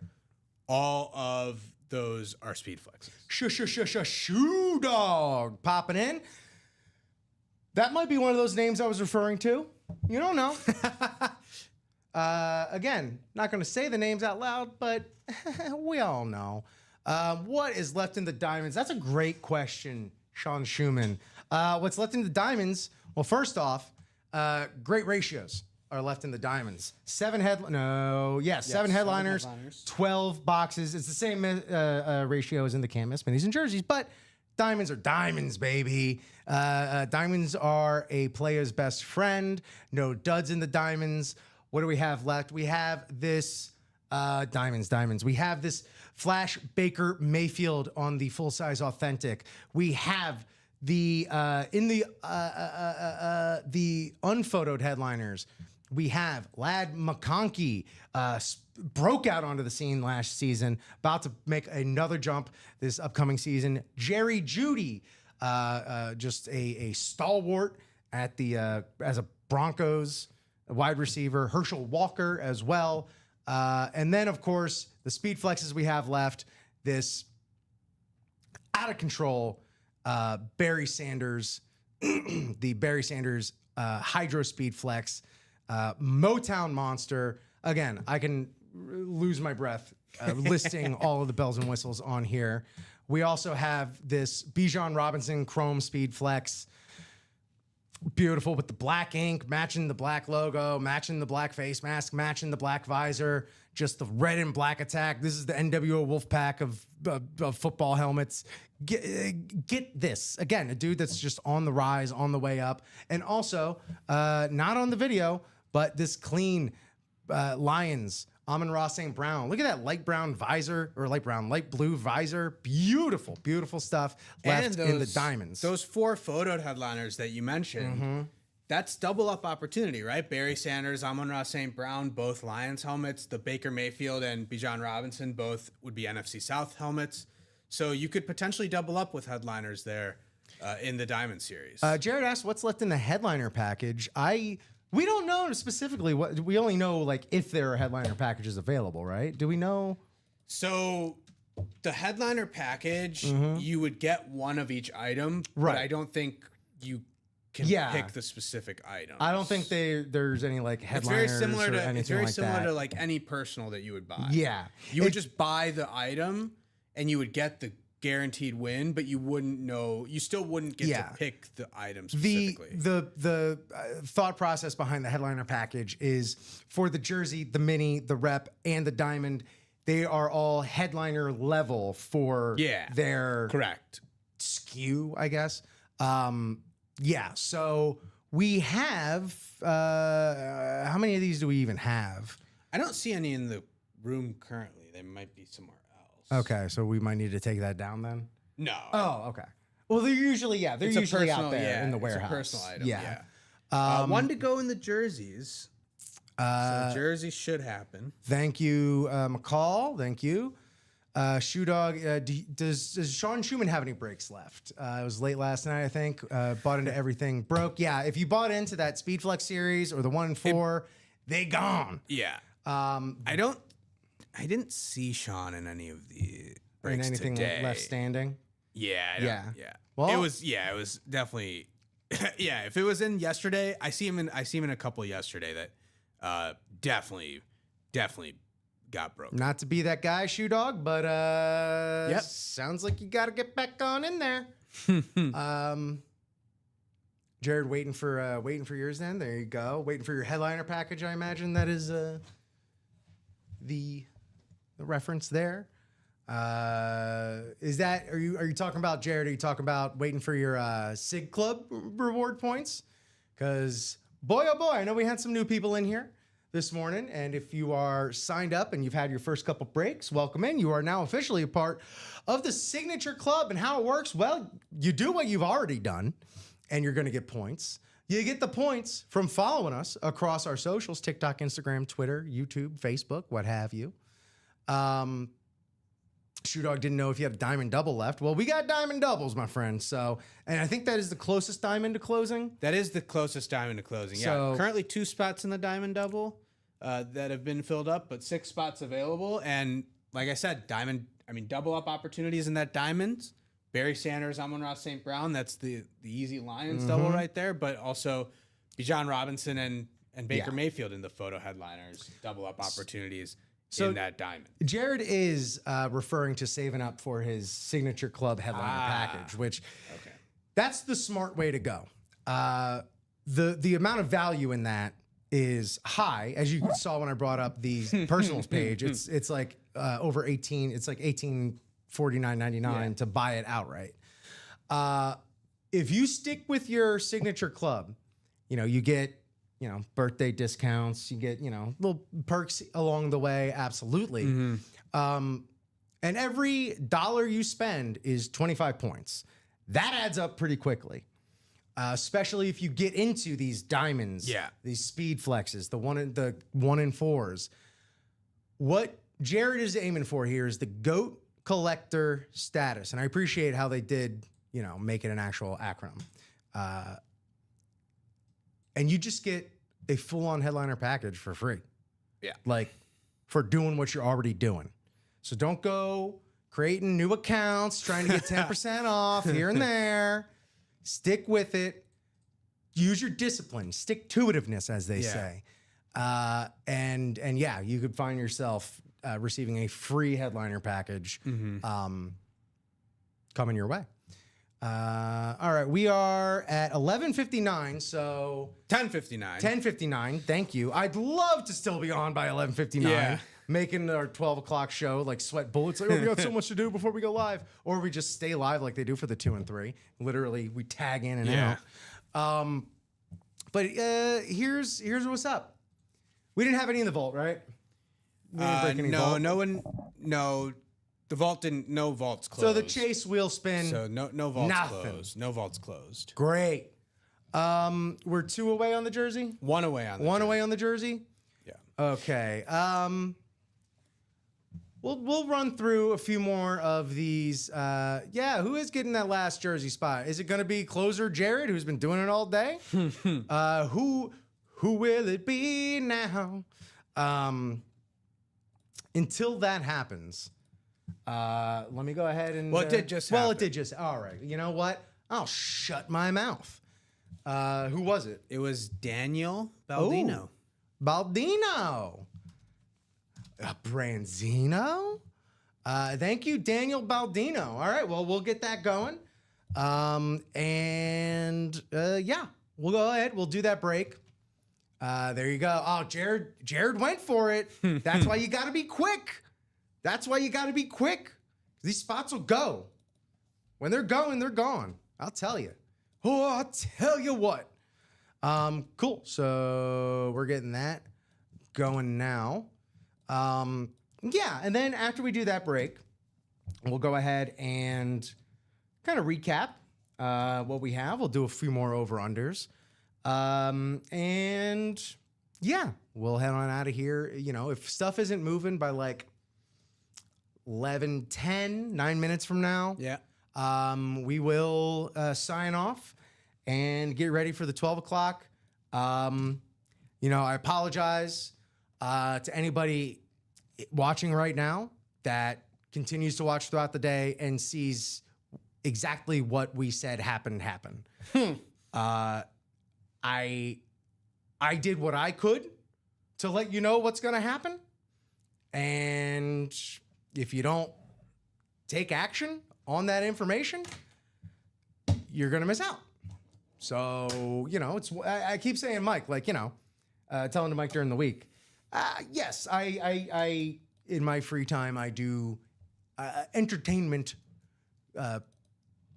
All of those are Speed Flexes. Shoe dog popping in. That might be one of those names I was referring to. You don't know. Again, not going to say the names out loud, but we all know. What is left in the diamonds? That's a great question, Sean Schumann. What's left in the diamonds? Well, first off, great ratios are left in the diamonds. 7 headliners, 12 boxes. It's the same ratio as in the can't miss minis and jerseys, but diamonds are diamonds, baby. Diamonds are a player's best friend. No duds in the diamonds. What do we have left? We have this diamonds. We have this Flash Baker Mayfield on the full-size authentic. We have the unphotoed headliners. We have Ladd McConkey, broke out onto the scene last season, about to make another jump this upcoming season. Jerry Jeudy, just a stalwart at the as a Broncos wide receiver. Herschel Walker as well. And then, of course, the speed flexes we have left. This out of control Barry Sanders, the Barry Sanders Hydro Speed Flex, Motown Monster. Again, I can lose my breath listing all of the bells and whistles on here. We also have this Bijan Robinson Chrome Speed Flex. Beautiful with the black ink, matching the black logo, matching the black face mask, matching the black visor, just the red and black attack. This is the NWO Wolfpack of football helmets. Get this. Again, a dude that's just on the rise, on the way up. And also, not on the video, but this clean Lions, Amon-Ra St. Brown. Look at that light brown visor, or light blue visor. Beautiful, beautiful stuff left in the diamonds. Those 4 photoed headliners that you mentioned, that's double up opportunity, right? Barry Sanders, Amon-Ra St. Brown, both Lions helmets. The Baker Mayfield and Bijan Robinson both would be NFC South helmets. So you could potentially double up with headliners there in the Diamond Series. Jared asked what's left in the headliner package. We don't know specifically what. We only know like if there are headliner packages available, right? Do we know? So the headliner package, you would get one of each item, right? But I don't think you can pick the specific item. I don't think there's any like headliners. It's very similar to like any personal that you would buy. Yeah, you would just buy the item, and you would get the guaranteed win, but you still wouldn't get to pick the item specifically. The thought process behind the headliner package is for the jersey, the mini, the rep, and the diamond, they are all headliner level for their correct SKU, I guess. So we have how many of these do we even have? I don't see any in the room currently. They might be somewhere else. Okay, so we might need to take that down then? No. Oh, okay. Well, they're usually out there in the warehouse. It's a personal item, yeah. One to go in the jerseys. So jerseys should happen. Thank you, McCall. Thank you. Shoe Dog, does Sean Schumann have any breaks left? It was late last night, I think. Bought into everything. Broke. Yeah, if you bought into that Speedflex series or the 1 and 4, they gone. Yeah. I didn't see Sean in any of the breaks anything today. Left standing. Yeah. Well, it was definitely. Yeah, if it was in yesterday, I see him in a couple yesterday that definitely got broken. Not to be that guy, Shoe Dog, but sounds like you got to get back on in there. Jared, waiting for yours then. There you go. Waiting for your headliner package, I imagine that is the reference there. Is that are you talking about, Jared? Are you talking about waiting for your SIG Club reward points? Because boy, oh boy, I know we had some new people in here this morning, and if you are signed up and you've had your first couple breaks, welcome in. You are now officially a part of the Signature Club. And how it works? Well, you do what you've already done, and you're going to get points. You get the points from following us across our socials: TikTok, Instagram, Twitter, YouTube, Facebook, what have you. Shoe Dog didn't know if you had a diamond double left. Well, we got diamond doubles, my friend. So, and I think that is the closest diamond to closing. That is the closest diamond to closing. So, yeah. Currently 2 spots in the diamond double that have been filled up, but 6 spots available. And like I said, double up opportunities in that diamond. Barry Sanders, Amon-Ra St. Brown. That's the easy Lions double right there. But also Bijan Robinson and Baker Mayfield in the photo headliners. Double up opportunities. In that diamond. Jared is referring to saving up for his Signature Club headliner package, which that's the smart way to go. The amount of value in that is high, as you saw when I brought up the personals page. It's like over 18. It's like $1849.99 to buy it outright. If you stick with your Signature Club, you get birthday discounts, you get, little perks along the way. Absolutely. And every dollar you spend is 25 points. That adds up pretty quickly. Especially if you get into these diamonds, these speed flexes, the 1 and 4s. What Jared is aiming for here is the GOAT collector status. And I appreciate how they did, make it an actual acronym. And you just get a full-on headliner package for free. Yeah. Like, for doing what you're already doing. So don't go creating new accounts, trying to get 10% off here and there. Stick with it. Use your discipline. Stick-to-itiveness, as they say. And you could find yourself receiving a free headliner package coming your way. All right, we are at 11:59, so 10:59. 10:59. Thank you. I'd love to still be on by 11:59, Yeah. making our 12 o'clock show like sweat bullets. Like, oh, we got so much to do before we go live, or we just stay live like they do for the 2 and 3. Literally, we tag in and out. But here's what's up. We didn't have any in the vault, right? We didn't break any vault. No. The vault didn't. No vaults closed. So the chase wheel spin. So no vaults nothing. closed. No vaults closed. Great. We're 2 away on the jersey. One away on the One jersey. away on the jersey. Yeah. Okay. We'll run through a few more of these. Who is getting that last jersey spot? Is it going to be closer Jared, who's been doing it all day? Who will it be now? Until that happens, let me go ahead and. Well, it did just. Well, happen. it did just. All right. You know what? I'll shut my mouth. Who was it? It was Daniel Baldino. Ooh, Baldino. Branzino. Thank you, Daniel Baldino. All right, well, we'll get that going. We'll go ahead. We'll do that break. There you go. Oh, Jared went for it. That's why you got to be quick. That's why you got to be quick. These spots will go. When they're going, they're gone. I'll tell you. Oh, I'll tell you what. Cool. So we're getting that going now. And then after we do that break, we'll go ahead and kind of recap what we have. We'll do a few more over-unders. We'll head on out of here. You know, if stuff isn't moving by like 11:10, 9 minutes from now, we will sign off and get ready for the 12 o'clock. I apologize to anybody watching right now that continues to watch throughout the day and sees exactly what we said happened. I did what I could to let you know what's going to happen. And if you don't take action on that information, you're going to miss out. So, I keep saying, Mike, telling to Mike during the week, yes, I in my free time, I do entertainment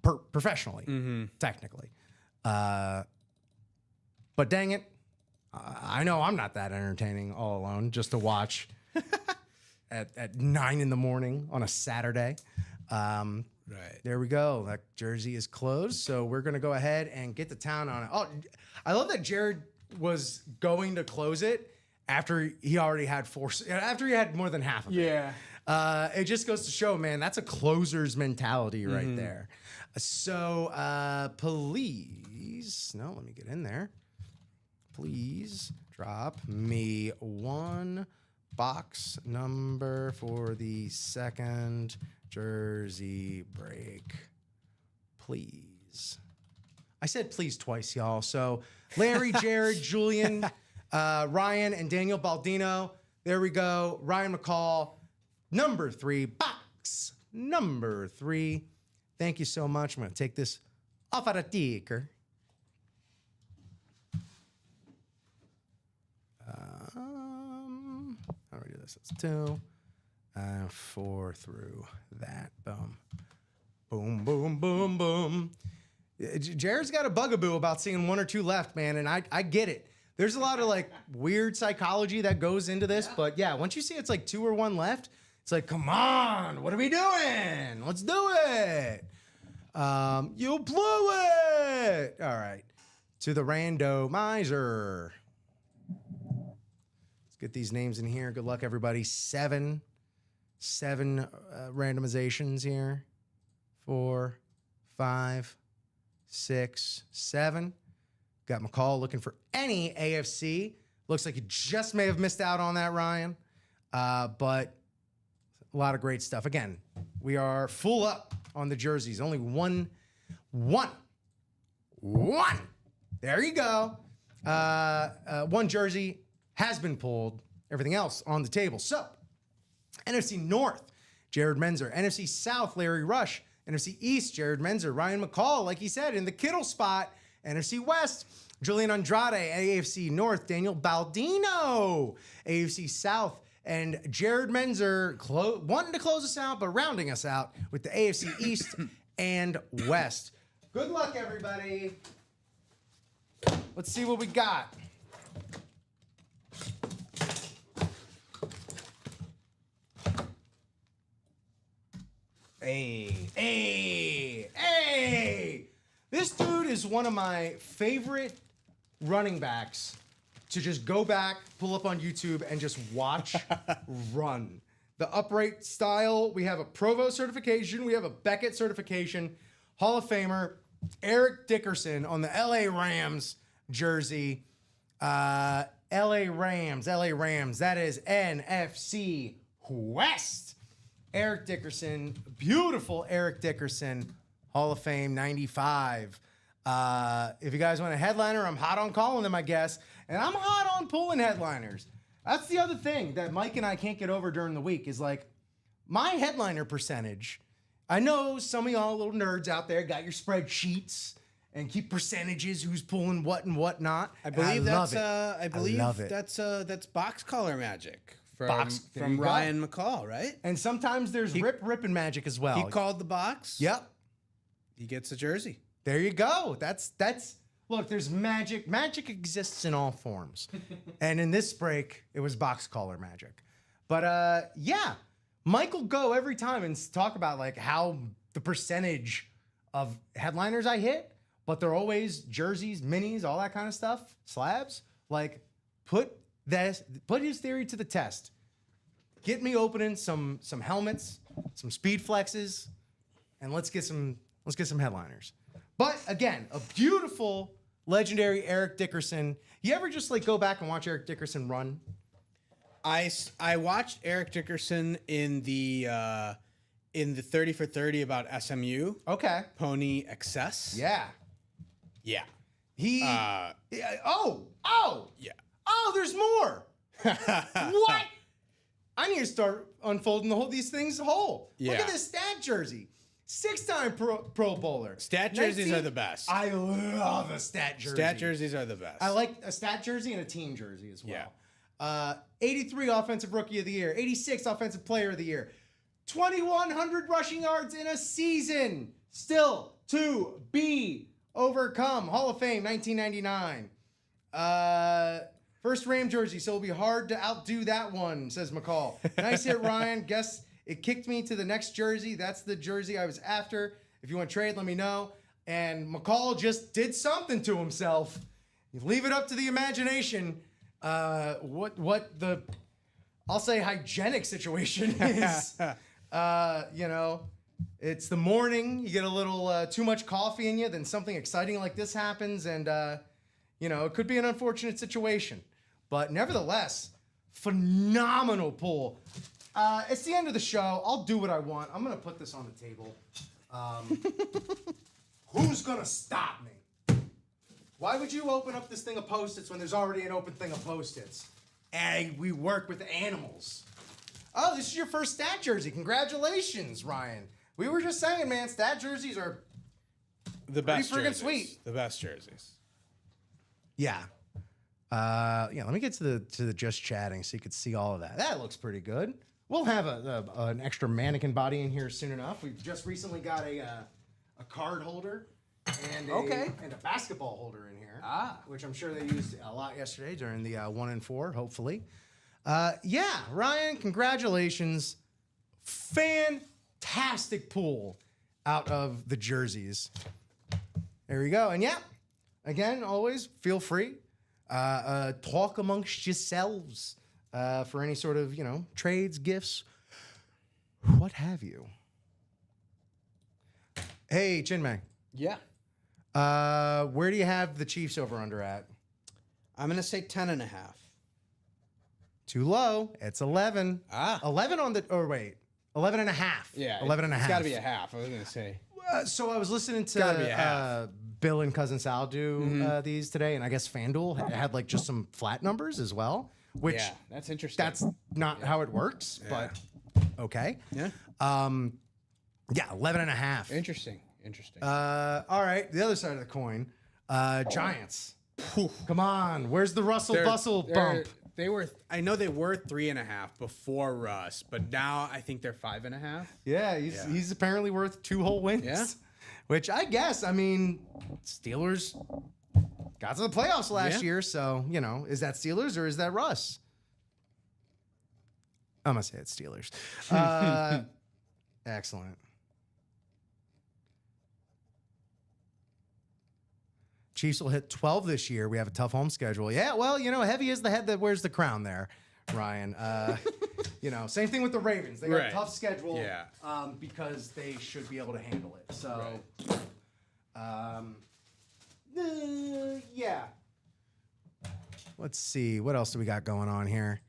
professionally, technically. But dang it, I know I'm not that entertaining all alone just to watch at 9 a.m. on a Saturday. Right. There we go. That jersey is closed. So we're going to go ahead and get the town on it. Oh, I love that Jared was going to close it after he already had after he had more than half of it. Yeah. It just goes to show, man, that's a closer's mentality right there. So, please, let me get in there. Please drop me one box number for the second jersey break. Please. I said please twice, y'all. So Larry, Jared, Julian, Ryan, and Daniel Baldino. There we go. Ryan McCall, number 3, box number 3. Thank you so much. I'm going to take this off of the ticker. How do we do this? It's 2, 4 through that. Boom. Boom, boom, boom, boom. Jared's got a bugaboo about seeing 1 or 2 left, man, and I get it. There's a lot of weird psychology that goes into this, but yeah, once you see it's 2 or 1 left, it's like, come on, what are we doing? Let's do it. You blew it. All right, to the randomizer. Let's get these names in here. Good luck, everybody. 7 randomizations here. 4, 5, 6, 7. Got McCall looking for any AFC. Looks like you just may have missed out on that, Ryan. But a lot of great stuff. Again, we are full up on the jerseys. Only one. There you go. One jersey has been pulled. Everything else on the table. So, NFC North, Jared Menzer. NFC South, Larry Rush. NFC East, Jared Menzer, Ryan McCall, like he said, in the Kittle spot. NFC West, Julian Andrade. AFC North, Daniel Baldino. AFC South, and Jared Menzer wanting to close us out, but rounding us out with the AFC East and West. Good luck, everybody. Let's see what we got. Hey. This dude is one of my favorite running backs to just go back, pull up on YouTube, and just watch run. The upright style, we have a Provo certification, we have a Beckett certification, Hall of Famer, Eric Dickerson on the LA Rams jersey. LA Rams, that is NFC West. Eric Dickerson, beautiful Eric Dickerson, Hall of Fame 95. If you guys want a headliner, I'm hot on calling them, I guess. And I'm hot on pulling headliners. That's the other thing that Mike and I can't get over during the week is like my headliner percentage. I know some of y'all little nerds out there got your spreadsheets and keep percentages, who's pulling what and what not. I believe that's box color magic from Ryan McCall, right? And sometimes there's rip and magic as well. He called the box. Yep. He gets a jersey. There you go. That's look, there's magic. Magic exists in all forms. And in this break, it was box color magic. But yeah, Mike will go every time and talk about like how the percentage of headliners I hit, but they're always jerseys, minis, all that kind of stuff, slabs. Like put his theory to the test. Get me opening some helmets, some speed flexes, and let's get some headliners. But again, a beautiful, legendary Eric Dickerson. You ever just like go back and watch Eric Dickerson run? I watched Eric Dickerson in the 30 for 30 about SMU. Okay. Pony Excess. Yeah. Yeah. He. Yeah. Oh, there's more. What? I need to start unfolding these things whole. Yeah. Look at this stat jersey. 6-time Pro Bowler. Stat jerseys are the best. I love a stat jersey. Stat jerseys are the best. I like a stat jersey and a team jersey as well. Yeah. 83 Offensive Rookie of the Year. 86 Offensive Player of the Year. 2,100 rushing yards in a season. Still to be overcome. Hall of Fame, 1999. First Ram jersey, so it'll be hard to outdo that one, says McCall. Nice hit, Ryan. Guess it kicked me to the next jersey. That's the jersey I was after. If you want to trade, let me know. And McCall just did something to himself. You leave it up to the imagination. What the, I'll say, hygienic situation is. It's the morning. You get a little too much coffee in you. Then something exciting like this happens. And, it could be an unfortunate situation. But nevertheless, phenomenal pull. It's the end of the show. I'll do what I want. I'm going to put this on the table. Who's going to stop me? Why would you open up this thing of Post-its when there's already an open thing of Post-its? And we work with animals. Oh, this is your first stat jersey. Congratulations, Ryan. We were just saying, man, stat jerseys are the best pretty friggin' jerseys. sweet. The best jerseys. Yeah. Let me get to the just chatting so you could see all of that. That looks pretty good. We'll have an extra mannequin body in here soon enough. We've just recently got a card holder and a basketball holder in here, which I'm sure they used a lot yesterday during the 1 and 4. Hopefully, Ryan, congratulations! Fantastic pull out of the jerseys. There we go, and again, always feel free. Talk amongst yourselves for any sort of, trades, gifts, what have you. Hey, Chinmay. Yeah. Where do you have the Chiefs over under at? I'm going to say 10.5. Too low. It's 11. 11 on the, 11 and a half. Yeah. 11 and a half. It's got to be a half. I was going to say. So I was listening gotta be a half. to Bill and Cousin Sal do these today, and I guess FanDuel had like just some flat numbers as well, which that's interesting. that's not how it works, but okay. Yeah. Yeah, 11.5. Interesting. All right, the other side of the coin, Giants. Come on, where's the Russell Bustle bump? I know they were 3.5 before Russ, but now I think they're 5.5. Yeah, he's apparently worth 2 whole wins. Yeah. Which I guess, I mean, Steelers got to the playoffs last year, so, you know, is that Steelers or is that Russ? I'm going to say it's Steelers. Excellent. Chiefs will hit 12 this year. We have a tough home schedule. Yeah, well, you know, heavy is the head that wears the crown there, Ryan. You know, same thing with the Ravens. They got a tough schedule because they should be able to handle it. So, yeah. Let's see. What else do we got going on here?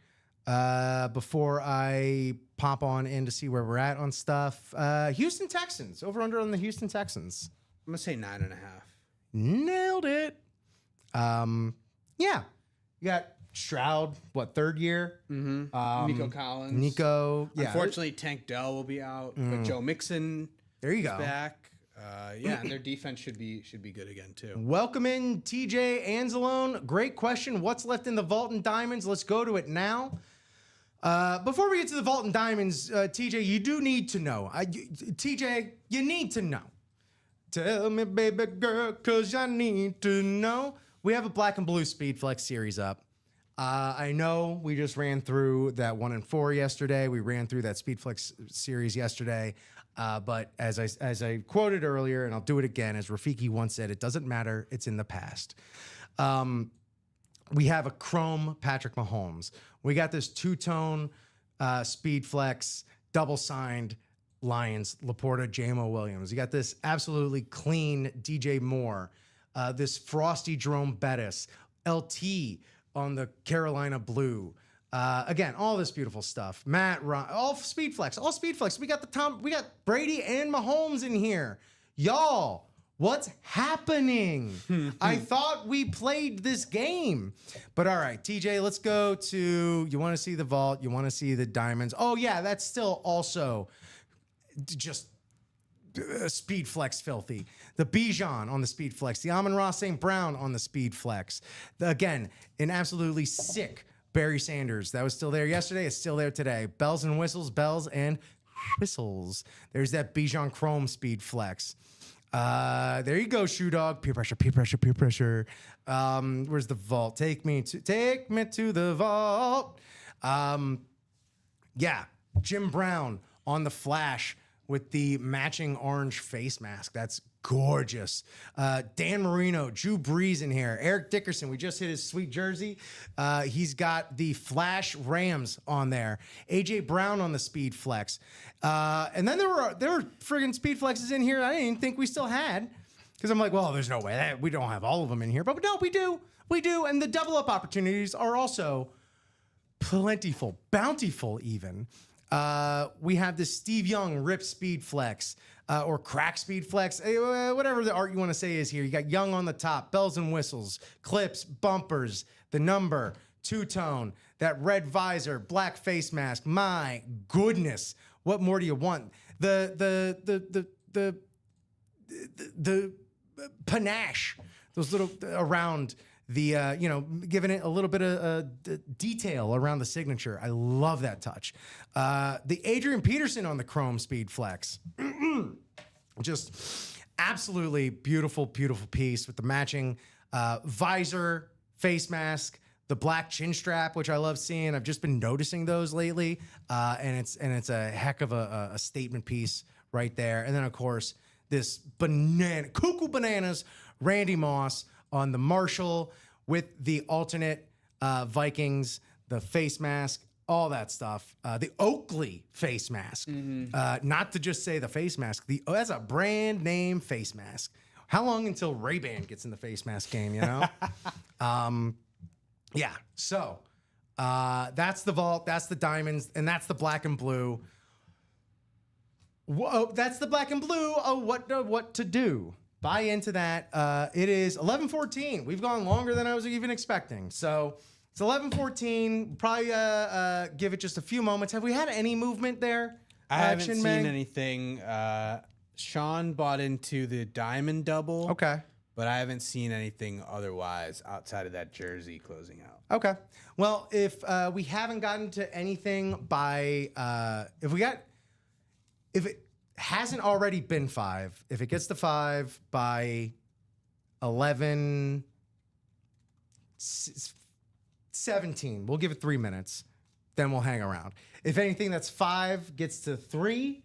Before I pop on in to see where we're at on stuff. Houston Texans. Over under on the Houston Texans. I'm going to say 9.5. Nailed it. Yeah. You got Stroud, what, 3rd year? Mm-hmm. Nico Collins. Nico. Yeah. Unfortunately, Tank Dell will be out, but Joe Mixon there you is go. back. Yeah, and their defense should be good again, too. Welcome in, TJ Anzalone. Great question. What's left in the Vault and Diamonds? Let's go to it now. Before we get to the Vault and Diamonds, TJ, you do need to know. TJ, you need to know. Tell me, baby girl, because I need to know. We have a Black and Blue Speed Flex series up. I know we just ran through that 1 and 4 yesterday. We ran through that Speed Flex series yesterday. But as I quoted earlier, and I'll do it again, as Rafiki once said, it doesn't matter. It's in the past. We have a Chrome Patrick Mahomes. We got this 2-tone Speed Flex, double signed Lions, Laporta, J.M.O. Williams. You got this absolutely clean DJ Moore, this frosty Jerome Bettis, LT on the Carolina Blue. Again, all this beautiful stuff. Matt, Ron, all speed flex. We got Brady and Mahomes in here. Y'all, what's happening? I thought we played this game. But all right, TJ, let's go to, you want to see the vault, you want to see the diamonds. Oh yeah, that's still also just speed flex filthy. The Bijan on the speed flex, the Amon-Ra St. Brown on the speed flex. Again, an absolutely sick Barry Sanders. That was still there yesterday. It's still there today. Bells and whistles, bells and whistles. There's that Bijan Chrome speed flex. There you go, Shoe Dog. Peer pressure, peer pressure, peer pressure. Where's the vault? Take me to the vault. Yeah, Jim Brown on the Flash with the matching orange face mask. That's gorgeous. Dan Marino, Drew Brees in here. Eric Dickerson, we just hit his sweet jersey. He's got the Flash Rams on there. AJ Brown on the speed flex. And then there were friggin' speed flexes in here I didn't even think we still had. Because I'm like, well, there's no way we don't have all of them in here. But no, we do. We do. And the double up opportunities are also plentiful, bountiful even. We have this Steve Young Rip Speed Flex or Crack Speed Flex, whatever the art you want to say is here. You got Young on the top, bells and whistles, clips, bumpers, the number, 2-tone, that red visor, black face mask. My goodness, what more do you want? The panache, those little around the, giving it a little bit of detail around the signature. I love that touch. The Adrian Peterson on the Chrome Speed Flex. Just absolutely beautiful, beautiful piece with the matching visor, face mask, the black chin strap, which I love seeing. I've just been noticing those lately. And it's a heck of a statement piece right there. And then, of course, this cuckoo bananas Randy Moss on the Marshall with the alternate Vikings, the face mask, all that stuff. The Oakley face mask. Not to just say the face mask. That's a brand name face mask. How long until Ray-Ban gets in the face mask game, you know? Yeah, so that's the vault, that's the diamonds, and that's the black and blue. Whoa, that's the black and blue. Oh, what to do? Buy into that. It is 11:14. We've gone longer than I was even expecting. So it's 11:14. Probably give it just a few moments. Have we had any movement there? I haven't Chin seen Meng? anything. Sean bought into the diamond double. Okay. But I haven't seen anything otherwise outside of that jersey closing out. Okay. Well, if we haven't gotten to anything by if it hasn't already been 5, if it gets to 5 by 11, 17, we'll give it 3 minutes. Then we'll hang around. If anything that's 5 gets to 3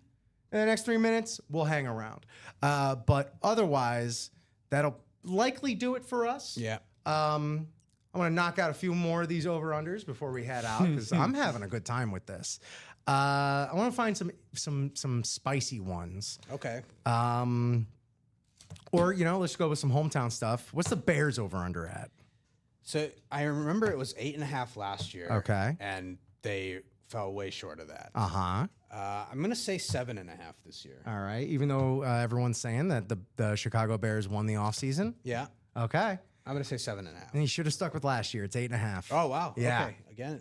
in the next 3 minutes, we'll hang around. But otherwise, that'll likely do it for us. Yeah. I want to knock out a few more of these over-unders before we head out because I'm having a good time with this. I want to find some spicy ones. Okay. Or, let's go with some hometown stuff. What's the Bears over-under at? So I remember it was 8.5 last year. Okay. And they fell way short of that. Uh-huh. I'm going to say 7.5 this year. All right. Even though everyone's saying that the Chicago Bears won the offseason. Yeah. Okay. I'm going to say 7.5. And you should have stuck with last year. It's 8.5. Oh, wow. Yeah. Okay. Again.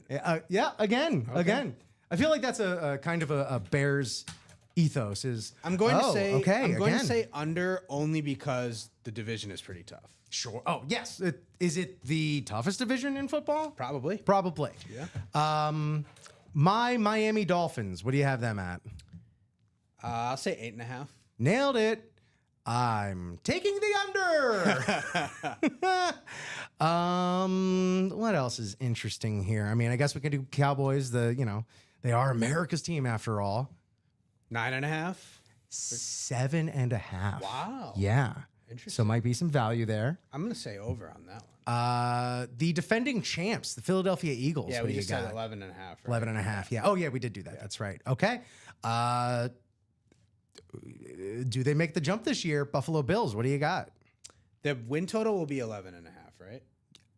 Again. I feel like that's a kind of a Bears ethos is. I'm going to say okay, I'm going again. to say under only because the division is pretty tough. Sure. Oh, yes. Is it the toughest division in football? Probably. Probably. Yeah. My Miami Dolphins. What do you have them at? I'll say 8.5. Nailed it. I'm taking the under. What else is interesting here? I mean, I guess we could do Cowboys. They are America's team after all. 9.5. 7.5. Wow. Yeah. Interesting. So might be some value there. I'm going to say over on that one. The defending champs, the Philadelphia Eagles. Yeah, what we do you just said got? 11.5. Right? 11.5. Yeah. Oh, yeah, we did do that. That's right. Okay. Do they make the jump this year? Buffalo Bills. What do you got? The win total will be 11.5, right?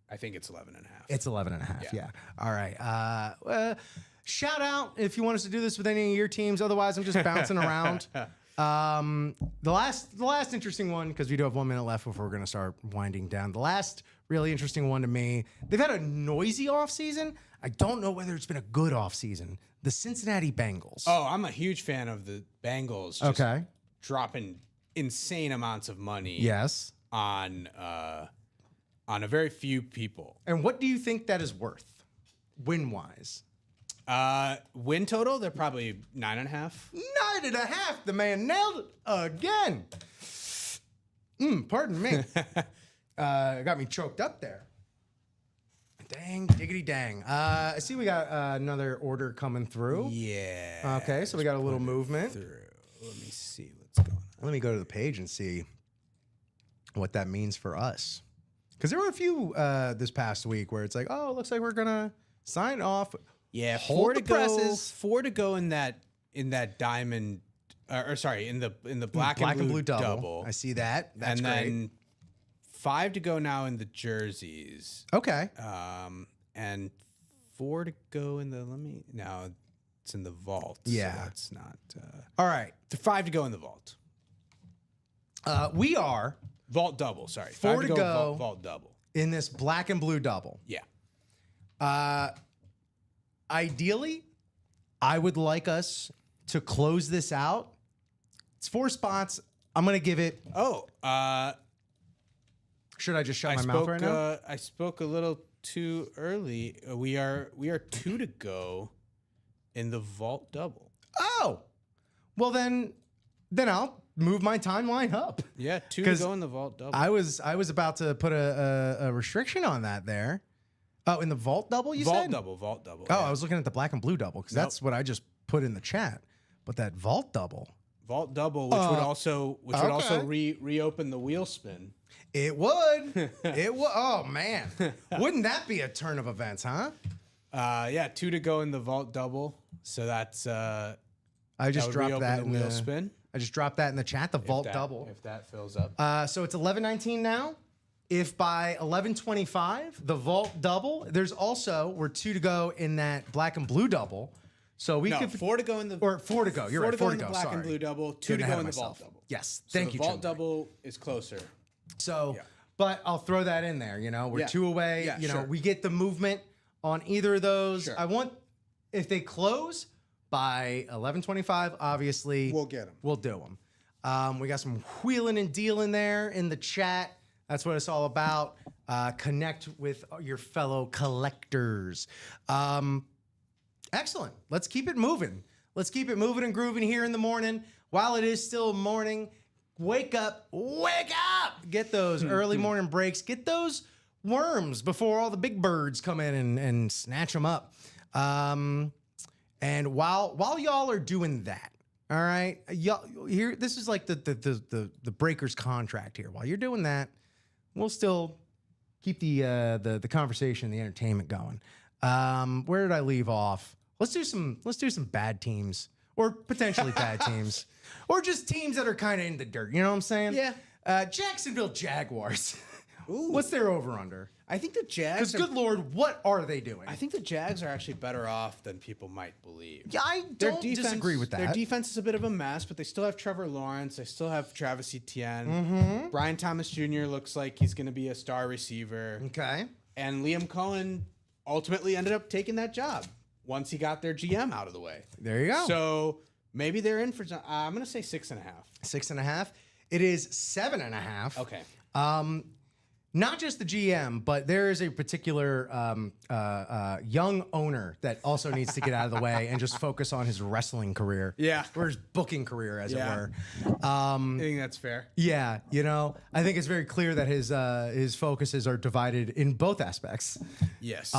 I think it's 11.5. It's 11.5. Yeah. All right. Shout out if you want us to do this with any of your teams. Otherwise, I'm just bouncing around. The last interesting one, because we do have 1 minute left before we're going to start winding down. The last really interesting one to me, they've had a noisy offseason. I don't know whether it's been a good offseason. The Cincinnati Bengals. Oh, I'm a huge fan of the Bengals. Just dropping insane amounts of money. Yes. On a very few people. And what do you think that is worth, win-wise? Win total, they're probably 9.5. 9.5. The man nailed it again. Pardon me. Got me choked up there. Dang, diggity dang. I see we got another order coming through. Yeah. Okay, so we got a little movement. Let me see what's going on. Let me go to the page and see what that means for us. Because there were a few this past week where it's like, oh, it looks like we're gonna sign off. Yeah, Hold the presses. 4 to go in that diamond, in the black and blue double. I see that. That's and great. then 5 to go now in the jerseys. Okay. And 4 to go in the it's in the vault. Yeah, so that's not. All right. 5 to go in the vault. We are Vault double. Sorry, 4 5 to go. Vault double. In this black and blue double. Yeah. Ideally, I would like us to close this out. It's 4 spots. I'm gonna give it. Should I just shut my mouth right now? I spoke a little too early. We are 2 to go in the vault double. Oh, well then I'll move my timeline up. Yeah, 2 to go in the vault double. I was about to put a restriction on that there. Oh, in the vault double, you said? Vault double. Oh, I was looking at the black and blue double because that's what I just put in the chat. But that vault double, which would also reopen the wheel spin. It would. It would. Oh man, wouldn't that be a turn of events, huh? Yeah, 2 to go in the vault double. So that's. I just dropped that in the wheel spin. I just dropped that in the chat. The vault double. If that fills up. So it's 11:19 now. If by 11:25 the vault double, we're 2 to go in that black and blue double. So we could 4 to go in the 4 to go. You're right. 4 to go. Black Sorry. and blue double. 2 to go in the vault double. Yes. So Thank you. The vault double is closer. So, but I'll throw that in there. We're 2 away. Yeah, sure. We get the movement on either of those. Sure. I want if they close by 11:25, obviously, We'll get 'em. We'll do them. We got some wheeling and dealing there in the chat. That's what it's all about. Connect with your fellow collectors. Excellent. Let's keep it moving. Let's keep it moving and grooving here in the morning. While it is still morning, wake up, wake up. Get those early morning breaks. Get those worms before all the big birds come in and snatch them up. And while y'all are doing that, all right, y'all here. This is like the breaker's contract here. While you're doing that, we'll still keep the conversation, the entertainment going. Where did I leave off? Let's do some bad teams, or potentially bad teams, or just teams that are kind of in the dirt. You know what I'm saying? Yeah. Jacksonville Jaguars. Ooh. What's their over under? I think the Because Jags. good Lord, what are they doing? I think the Jags are actually better off than people might believe. Yeah, I don't disagree with that. Their defense is a bit of a mess, but they still have Trevor Lawrence. They still have Travis Etienne. Mm-hmm. Brian Thomas Jr. looks like he's going to be a star receiver. Okay. And Liam Cohen ultimately ended up taking that job once he got their GM out of the way. There you go. So maybe they're in for. I'm going to say 6.5. 6.5. It is 7.5. Okay. Not just the GM, but there is a particular young owner that also needs to get out of the way and just focus on his wrestling career. Yeah. Or his booking career, as it were. I think that's fair. Yeah, I think it's very clear that his focuses are divided in both aspects. Yes.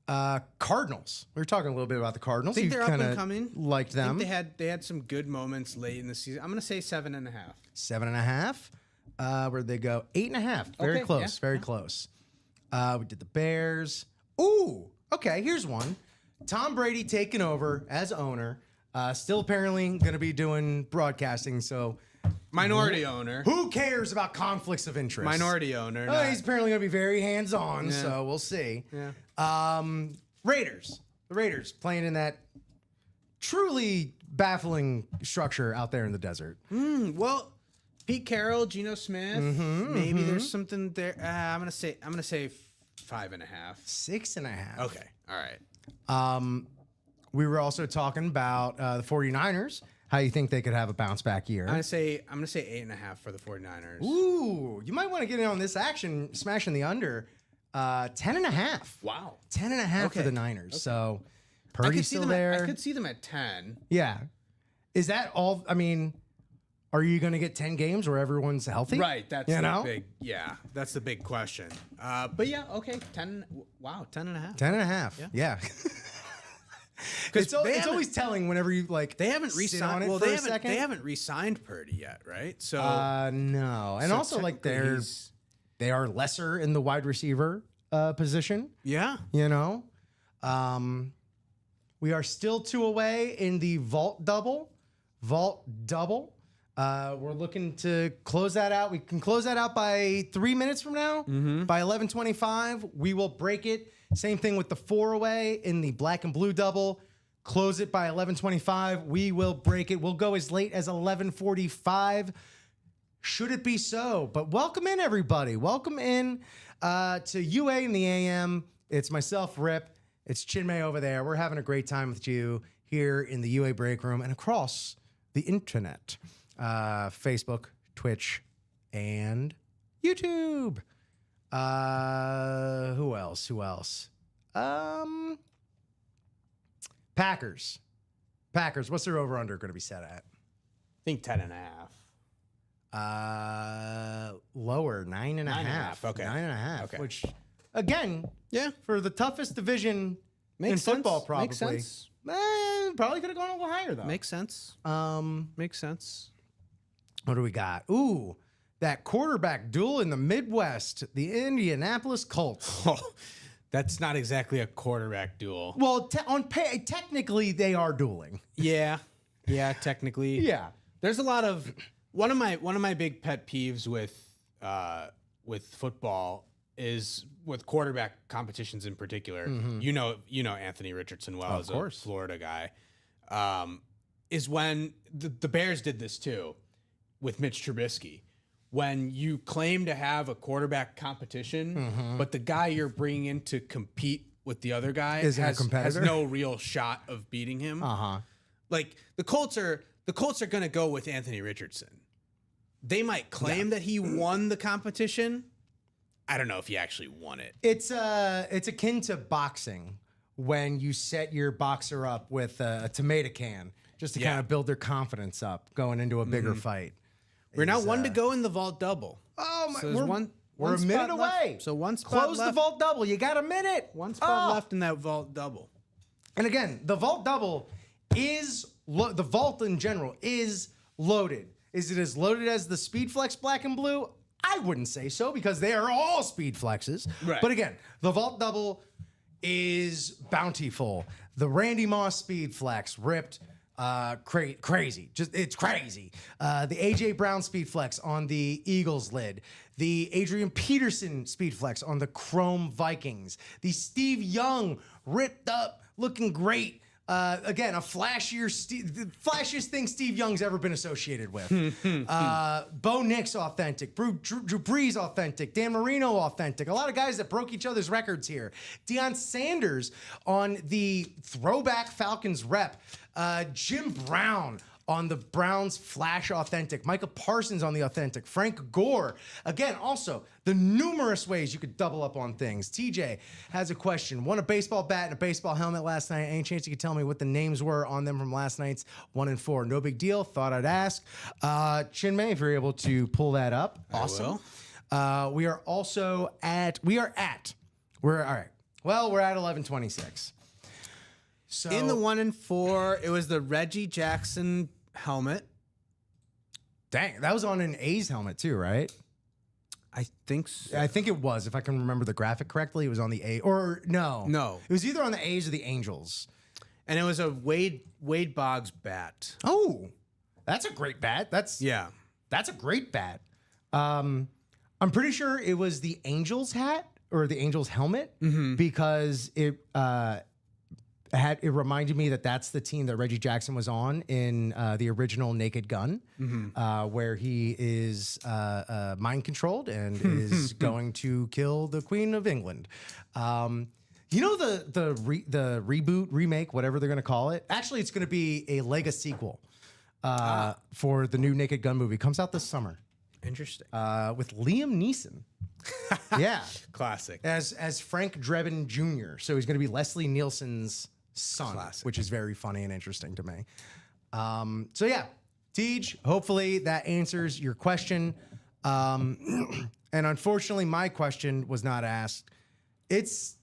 Cardinals. We were talking a little bit about the Cardinals. I think You they're up and kinda coming. Liked them. I think they had some good moments late in the season. I'm going to say 7.5. 7.5. Where'd they go? 8.5. Very Okay, close. yeah, Very close. We did the Bears. Ooh. Okay. Here's one. Tom Brady taking over as owner. Still apparently going to be doing broadcasting. So Minority owner. who cares about conflicts of interest? Minority owner. He's apparently going to be very hands-on. So we'll see. Yeah. Raiders. The Raiders playing in that truly baffling structure out there in the desert. Well, Pete Carroll, Geno Smith. Maybe there's something there. I'm gonna say 5.5. 6.5. Okay. All right. We were also talking about the 49ers. How you think they could have a bounce back year? I'm gonna say 8.5 for the 49ers. Ooh, you might want to get in on this action, smashing the under. 10.5. Wow. 10.5 for Okay. the Niners. Okay. So I Purdy's could see still them. there. I could see them at 10. Yeah. Is that all? I mean, are you going to get 10 games where everyone's healthy? Right. That's You the know? big. Yeah. That's the big question. But yeah. Okay. 10. Wow. 10.5. 10.5. Yeah. It's always telling whenever you like. They haven't sit on re-signed. it Well, for they a haven't. second. They haven't re-signed Purdy yet, right? So. No, and so also like technically they are lesser in the wide receiver position. Yeah. We are still 2 away in the vault double. We're looking to close that out. We can close that out by 3 minutes from now. By 11:25, we will break it. Same thing with the 4 away in the black and blue double. Close it by 11:25. We will break it. We'll go as late as 11:45. Should it be so? But welcome in, everybody. Welcome in to UA in the AM. It's myself, Rip. It's Chinmay over there. We're having a great time with you here in the UA break room and across the internet. Facebook, Twitch, and YouTube. Who else? Packers. What's their over-under going to be set at? I think 10.5. Lower, 9.5. 9.5, okay. 9.5. Okay. Which, again, Yeah. for the toughest division Makes in sense. football, probably. Makes sense. Probably could have gone a little higher, though. Makes sense. Makes sense. What do we got? Ooh, that quarterback duel in the Midwest, the Indianapolis Colts. Oh, that's not exactly a quarterback duel. Well, technically, they are dueling. Yeah. Yeah, technically. Yeah. There's a lot of one of my big pet peeves with football is with quarterback competitions in particular. You know Anthony Richardson well, as a Florida guy. Is when the Bears did this too with Mitch Trubisky. When you claim to have a quarterback competition, but the guy you're bringing in to compete with the other guy Isn't a has competitor? no real shot of beating him. Like the Colts are going to go with Anthony Richardson. They might claim that he won the competition. I don't know if he actually won it. It's akin to boxing when you set your boxer up with a tomato can just to kind of build their confidence up going into a bigger fight. We're now 1 to go in the vault double. Oh my! So we're a minute away. Left. So one spot Close left. the vault double. You got a minute. One spot left in that vault double. And again, the vault double is the vault in general is loaded. Is it as loaded as the Speedflex Black and Blue? I wouldn't say so because they are all Speedflexes. Right. But again, the vault double is bountiful. The Randy Moss Speedflex ripped. Crazy. Just it's crazy. The AJ Brown Speedflex on the Eagles lid. The Adrian Peterson Speedflex on the Chrome Vikings. The Steve Young ripped up, looking great. Again, the flashiest thing Steve Young's ever been associated with. Bo Nix authentic, Drew Brees authentic, Dan Marino authentic. A lot of guys that broke each other's records here. Deion Sanders on the throwback Falcons rep. Jim Brown on the Browns Flash authentic. Micah Parsons on the authentic. Frank Gore. Again, also, the numerous ways you could double up on things. TJ has a question. Won a baseball bat and a baseball helmet last night. Any chance you could tell me what the names were on them from last night's 1 and 4? No big deal. Thought I'd ask. Chinmay, if you're able to pull that up. Awesome. We are also at, we're at 11:26. So In the 1 and 4, it was the Reggie Jackson helmet. Dang, that was on an A's helmet too, right? I think so. I think it was, if I can remember the graphic correctly. It was on the A, or no. It was either on the A's or the Angels. And it was a Wade Boggs bat. Oh, that's a great bat. That's a great bat. I'm pretty sure it was the Angels hat or the Angels helmet because it reminded me that that's the team that Reggie Jackson was on in the original Naked Gun, where he is mind controlled and is going to kill the Queen of England. You know the reboot, remake, whatever they're going to call it. Actually, it's going to be a Lego sequel for the new Naked Gun movie. Comes out this summer. Interesting. With Liam Neeson. Yeah, classic. As Frank Drebin Jr. So he's going to be Leslie Nielsen's son, which is very funny and interesting to me. So yeah, Tej, hopefully that answers your question. And unfortunately, my question was not asked. It's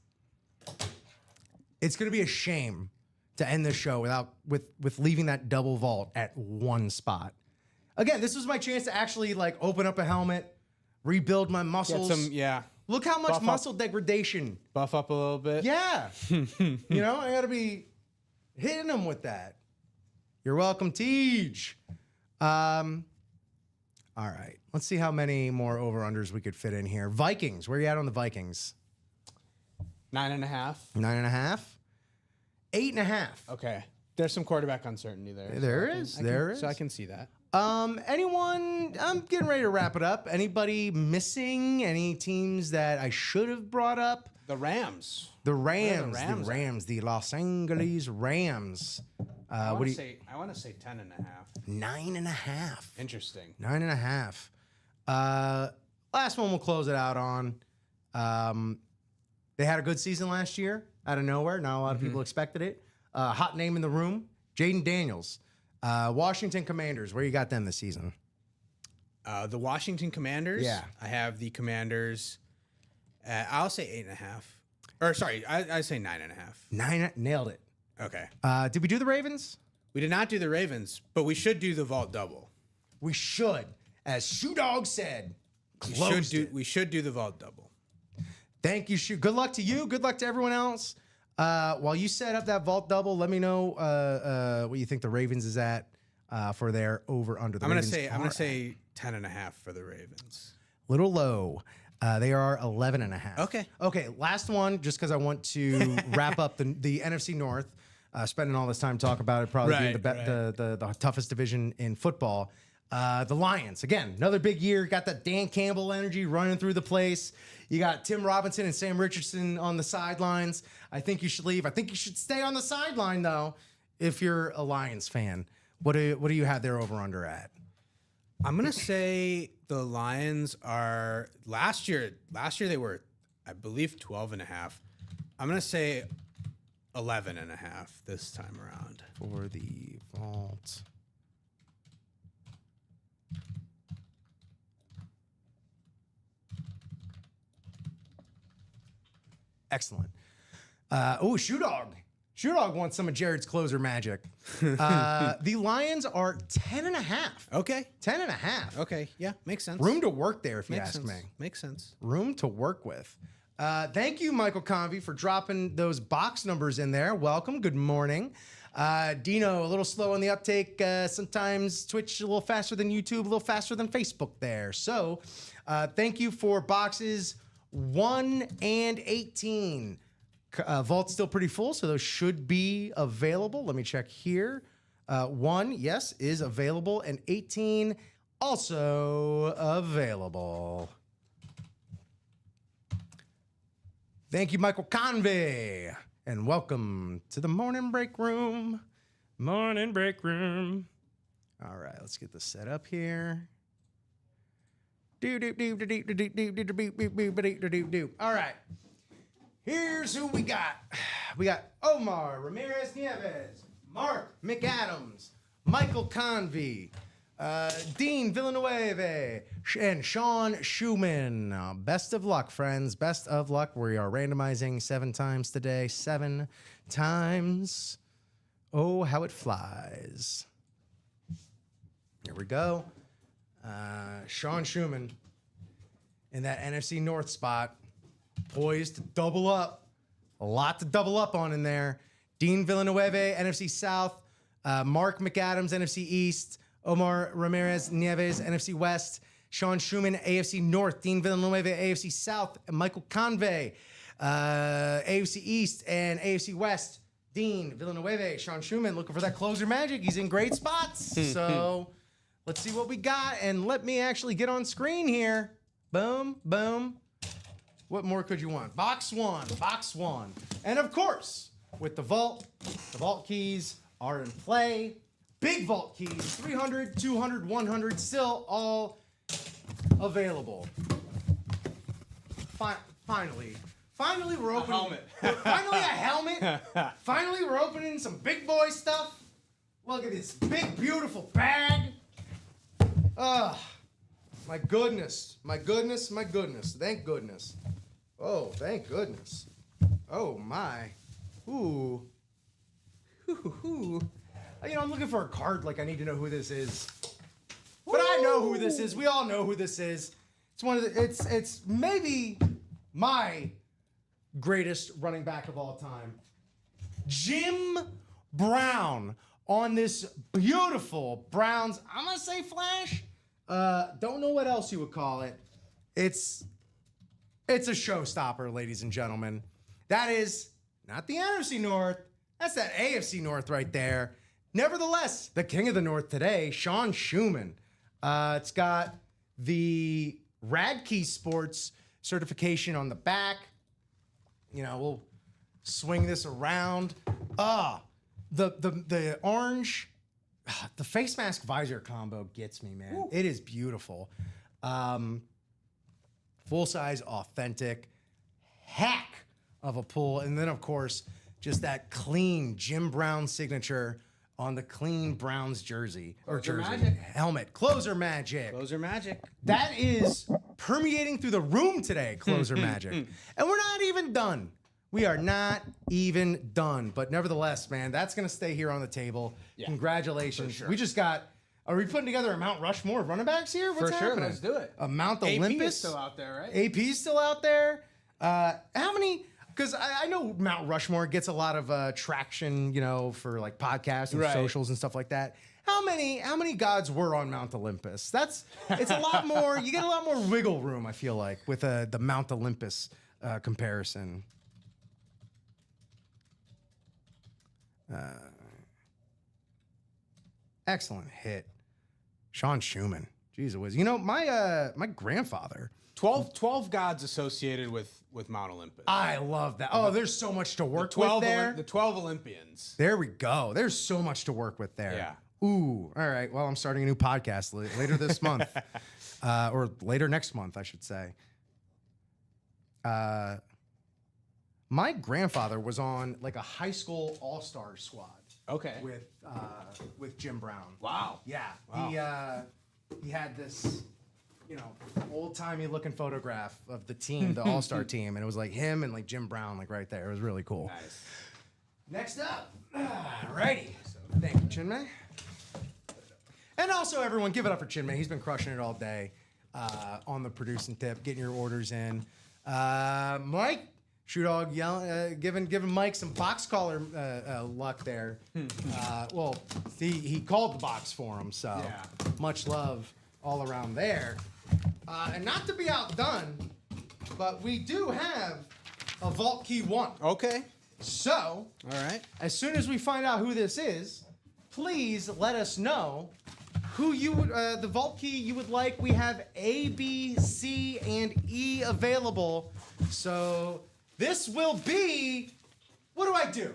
going to be a shame to end this show with leaving that double vault at one spot. Again, this was my chance to actually like open up a helmet, rebuild my muscles. Look how much muscle degradation. Buff up a little bit. Yeah. You know, I got to be hitting them with that. You're welcome, Tej. All right. Let's see how many more over-unders we could fit in here. Vikings. Where are you at on the Vikings? 9.5. 9.5? 8.5. Okay. There's some quarterback uncertainty there. There is. So I can see that. Anyone, I'm getting ready to wrap it up. Anybody missing? Any teams that I should have brought up? The Rams. The Rams. The Los Angeles Rams. I want to say 10.5. 9.5. Interesting. 9.5. Last one we'll close it out on. They had a good season last year out of nowhere. Not a lot of people expected it. Hot name in the room, Jaden Daniels. Washington Commanders, where you got them this season? The Washington Commanders? Yeah. I have the Commanders. I'll say 8.5. Or sorry, I say 9.5. 9, nailed it. Okay. Did we do the Ravens? We did not do the Ravens, but we should do the vault double. We should. As Shoe Dog said, we should do the vault double. Thank you, Shoe. Good luck to you. Good luck to everyone else. While you set up that vault double, let me know what you think the Ravens is at for their over under. I'm gonna say 10.5 for the Ravens. Little low. They are 11.5. Okay. Last one, just because I want to wrap up the NFC North. Spending all this time talking about it, probably being the toughest division in football. The Lions, again, another big year. Got that Dan Campbell energy running through the place. You got Tim Robinson and Sam Richardson on the sidelines. I think you should leave. I think you should stay on the sideline, though, if you're a Lions fan. What do you have their over-under at? I'm going to say the Lions are last year they were, I believe, 12.5. I'm going to say 11.5 this time around. For the vault. Excellent. Shoe Dog. Shoe Dog wants some of Jared's closer magic. The Lions are 10.5. Okay. 10.5. Okay. Yeah, makes sense. Room to work there, if you Makes ask sense. me. Makes sense. Room to work with. Thank you, Michael Convey, for dropping those box numbers in there. Welcome. Good morning. Dino, a little slow on the uptake. Sometimes Twitch a little faster than YouTube, a little faster than Facebook there. So thank you for boxes 1 and 18. Vault's still pretty full, so those should be available. Let me check here. 1, yes, is available, and 18 also available. Thank you, Michael Convey, and welcome to the morning break room. Morning break room. All right, let's get this set up here. All right. Here's who we got. We got Omar Ramirez Nieves, Mark McAdams, Michael Convey, Dean Villanueva, and Sean Schumann. Best of luck, friends. Best of luck. We are randomizing 7 times today. 7 times. Oh, how it flies. Here we go. Sean Schumann in that NFC North spot. Poised to double up. A lot to double up on in there. Dean Villanueva, NFC South. Mark McAdams, NFC East. Omar Ramirez Nieves, NFC West. Sean Schumann, AFC North. Dean Villanueva, AFC South. Michael Convey, AFC East and AFC West. Dean Villanueva, Sean Schumann looking for that closer magic. He's in great spots. So let's see what we got. And let me actually get on screen here. Boom, boom. What more could you want? Box one. And of course, with the vault keys are in play. Big vault keys, 300, 200, 100, still all available. Finally, we're opening a helmet. Finally, a helmet. Finally, we're opening some big boy stuff. Look at this big, beautiful bag. My goodness. Thank goodness. Oh, thank goodness. Oh, my. Ooh. You know, I'm looking for a card like I need to know who this is. But I know who this is. We all know who this is. It's one of the, it's maybe my greatest running back of all time. Jim Brown on this beautiful Browns, I'm going to say flash. Don't know what else you would call it. It's a showstopper, ladies and gentlemen. That is not the NFC North. That's that AFC North right there. Nevertheless, the king of the North today, Sean Schumann. It's got the Radkey Sports certification on the back. You know, we'll swing this around. The orange, the face mask visor combo gets me, man. Ooh. It is beautiful. Full size, authentic, hack of a pull. And then, of course, just that clean Jim Brown signature on the clean Browns jersey. Helmet. Closer magic. That is permeating through the room today, closer magic. And we're not even done. We are not even done. But nevertheless, man, that's going to stay here on the table. Yeah, congratulations. Sure. We just got... Are we putting together a Mount Rushmore of running backs here? What's happening? Sure, let's do it. A Mount Olympus? AP is still out there, right? AP is still out there. How many... Because I know Mount Rushmore gets a lot of traction, you know, for like podcasts and socials and stuff like that. How many gods were on Mount Olympus? It's a lot more. You get a lot more wiggle room, I feel like, with the Mount Olympus comparison. Excellent hit. Sean Schumann. Jeez, it was. You know, my grandfather. 12 gods associated with Mount Olympus. I love that. Oh, there's so much to work with there. The 12 Olympians. There we go. There's so much to work with there. Yeah. Ooh. All right. Well, I'm starting a new podcast later this month, or later next month, I should say. My grandfather was on like a high school all-star squad. Okay. With Jim Brown. Wow. Yeah. Wow. He had this, old-timey looking photograph of the team, the all-star team, and it was like him and like Jim Brown, like right there. It was really cool. Nice. Next up, righty. Thank you, Chinmay. And also, everyone, give it up for Chinmay. He's been crushing it all day on the producing tip, getting your orders in. Mike, Shoe Dog, giving Mike some box caller luck there. Well, he called the box for him, so much love all around there. And not to be outdone, but we do have a Vault Key 1. Okay. So, All right. as soon as we find out who this is, please let us know who you would, the Vault Key you would like. We have A, B, C, and E available. So, this will be, what do I do?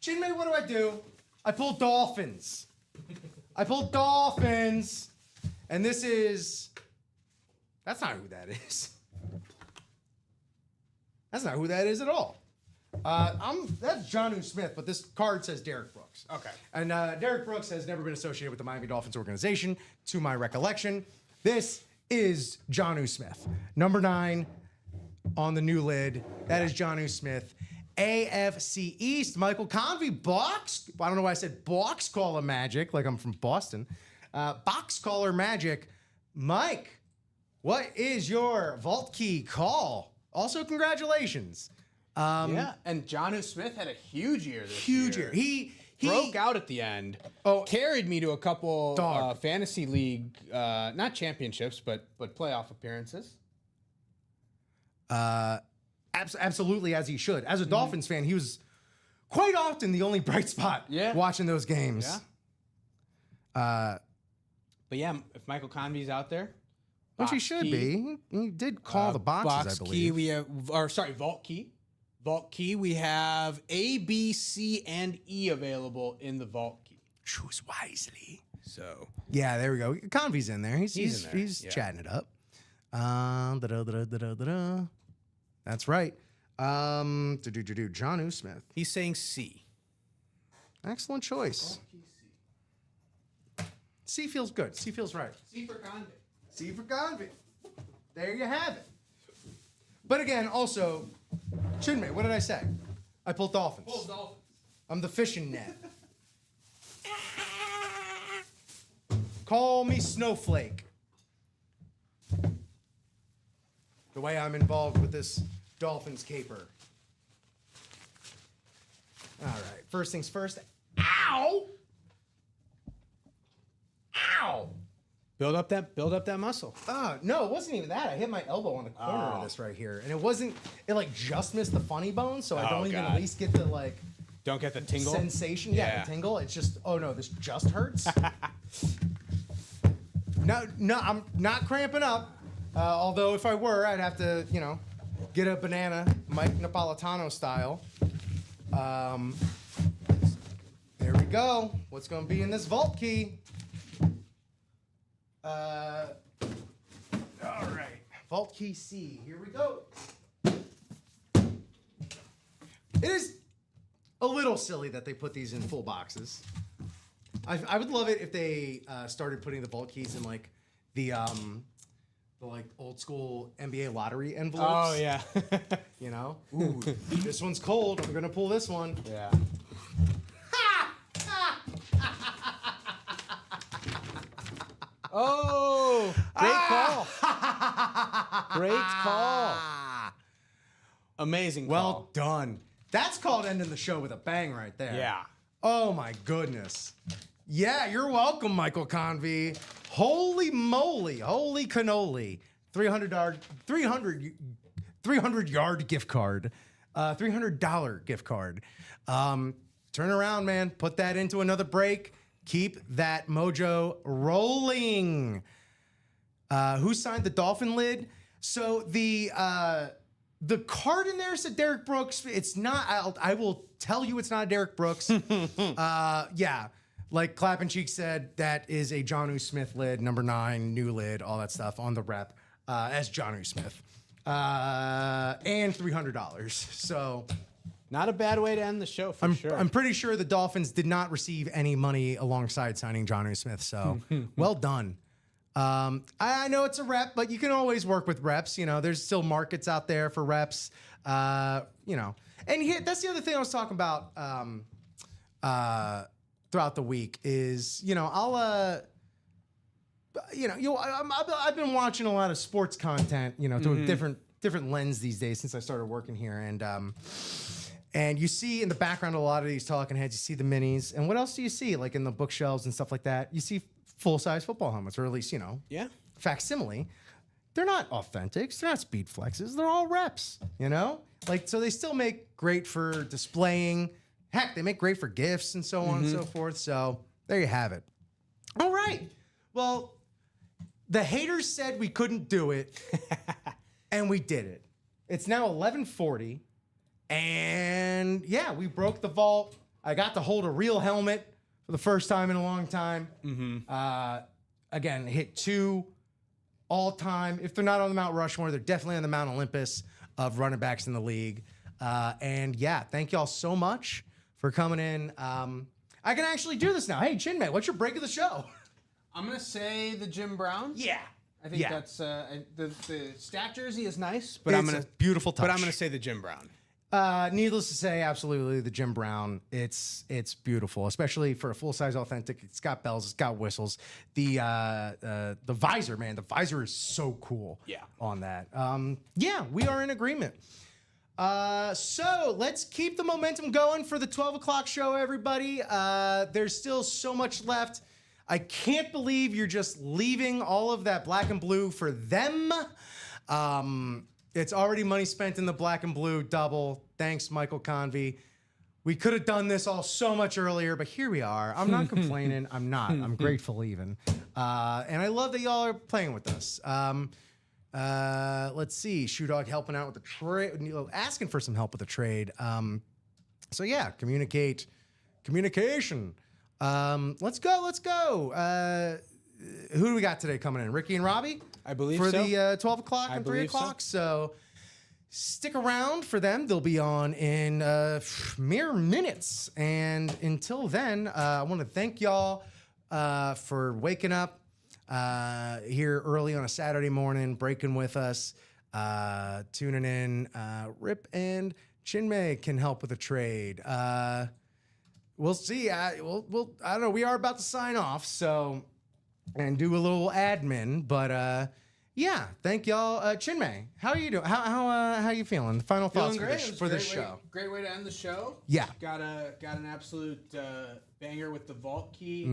Chinmay, what do I do? I pull Dolphins. And this is, that's not who that is. That's not who that is at all. That's Jonnu Smith, but this card says Derek Brooks. Okay. And Derek Brooks has never been associated with the Miami Dolphins organization, to my recollection. This is Jonnu Smith. Number 9 on the new lid. That is Jonnu Smith. AFC East, Michael Convey, box. I don't know why I said box caller magic, like I'm from Boston. Box caller magic. Mike, what is your Vault Key call? Also, congratulations. And Jonnu Smith had a huge year this year. Huge year. He broke out at the end. Carried me to a couple fantasy league, not championships, but playoff appearances. Absolutely, as he should. As a Dolphins fan, he was quite often the only bright spot watching those games. Yeah. But yeah, if Michael Convey's out there, which he should be. He did call the boxes, I believe. Key, we have, Vault Key. Vault Key, we have A, B, C, and E available in the Vault Key. Choose wisely. So yeah, there we go. Convey's in there. He's in there. He's chatting it up. That's right. Jonnu Smith. He's saying C. Excellent choice. C feels good. C feels right. C for Convey. C for Convey. There you have it. But again, also, Chinmay, what did I say? I pulled Dolphins. I'm the fishing net. Call me Snowflake. The way I'm involved with this Dolphins caper. All right. First things first. Ow! Ow! Build up that muscle. No, it wasn't even that. I hit my elbow on the corner of this right here. And it like just missed the funny bone, so I don't even at least get the like don't get the tingle sensation. Yeah, the tingle. It's just this just hurts. No, I'm not cramping up. Although if I were, I'd have to, get a banana, Mike Napolitano style. There we go. What's going to be in this Vault Key? All right. Vault Key C. Here we go. It is a little silly that they put these in full boxes. I would love it if they started putting the Vault Keys in like the like old school NBA lottery envelopes. Oh yeah. Ooh, this one's cold. I'm gonna pull this one. Yeah. Oh, great call. Amazing call. Well done. That's called ending the show with a bang right there. Yeah. Oh my goodness. Yeah, you're welcome, Michael Convey. Holy moly, holy cannoli. 300 yard gift card. $300 gift card. Turn around, man. Put that into another break. Keep that mojo rolling. Who signed the Dolphin lid? So the card in there said Derek Brooks. It's not. I will tell you, it's not Derek Brooks. Yeah, like Clap and Cheek said, that is a Jonnu Smith lid, number 9, new lid, all that stuff on the rep as Jonnu Smith, and $300. So. Not a bad way to end the show, for sure. I'm pretty sure the Dolphins did not receive any money alongside signing Jonnu Smith, so well done. I know it's a rep, but you can always work with reps. You know, there's still markets out there for reps. You know, and here, that's the other thing I was talking about throughout the week is, you know, I've been watching a lot of sports content, you know, through a different lens these days since I started working here, and you see in the background a lot of these talking heads, you see the minis. And what else do you see? Like in the bookshelves and stuff like that, you see full-size football helmets, or at least, you know, facsimile. They're not authentics. They're not speed flexes. They're all reps, you know? Like, so they still make great for displaying. Heck, they make great for gifts and so on and so forth. So there you have it. All right. Well, the haters said we couldn't do it, and we did it. It's now 11:40. And yeah, we broke the vault. I got to hold a real helmet for the first time in a long time. Again, hit 2 all-time. If they're not on the Mount Rushmore, they're definitely on the Mount Olympus of running backs in the league. And yeah, thank y'all so much for coming in. I can actually do this now. Hey, Chinmay, what's your break of the show? I'm going to say the Jim Brown. Yeah. I think that's the stat jersey is nice, but it's a beautiful touch. But I'm going to say the Jim Brown. Needless to say, absolutely, the Jim Brown. It's beautiful, especially for a full-size authentic. It's got bells, it's got whistles. The visor, man, the visor is so cool. Yeah. On that. Yeah, we are in agreement. So let's keep the momentum going for the 12 o'clock show, everybody. There's still so much left. I can't believe you're just leaving all of that black and blue for them. It's already money spent in the black and blue double. Thanks, Michael Convey. We could have done this all so much earlier, but here we are. I'm not complaining. I'm not. I'm grateful even. And I love that y'all are playing with us. Let's see. Shoe Dog helping out with the trade, asking for some help with the trade. So yeah, communication. Let's go. Who do we got today coming in? Ricky and Robbie? I believe for so. the 12 o'clock and 3 o'clock. So stick around for them. They'll be on in mere minutes. And until then, I want to thank y'all for waking up here early on a Saturday morning, breaking with us, tuning in. Rip and Chinmay can help with a trade. We'll see. I don't know. We are about to sign off, so and do a little admin, but yeah. Thank y'all, Chinmay. How are you doing? How you feeling? Final thoughts for this show. Great way to end the show. Yeah. Got an absolute banger with the vault key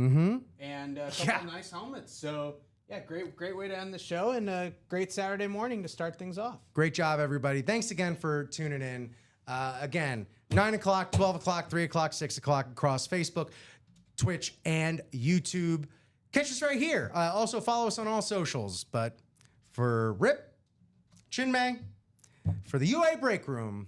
and a couple of nice helmets. So yeah, great way to end the show and a great Saturday morning to start things off. Great job, everybody. Thanks again for tuning in. Again, 9 o'clock, 12 o'clock, 3 o'clock, 6 o'clock across Facebook, Twitch, and YouTube. Catch us right here. Also follow us on all socials. But for Rip, Chinmay, for the UA Break Room,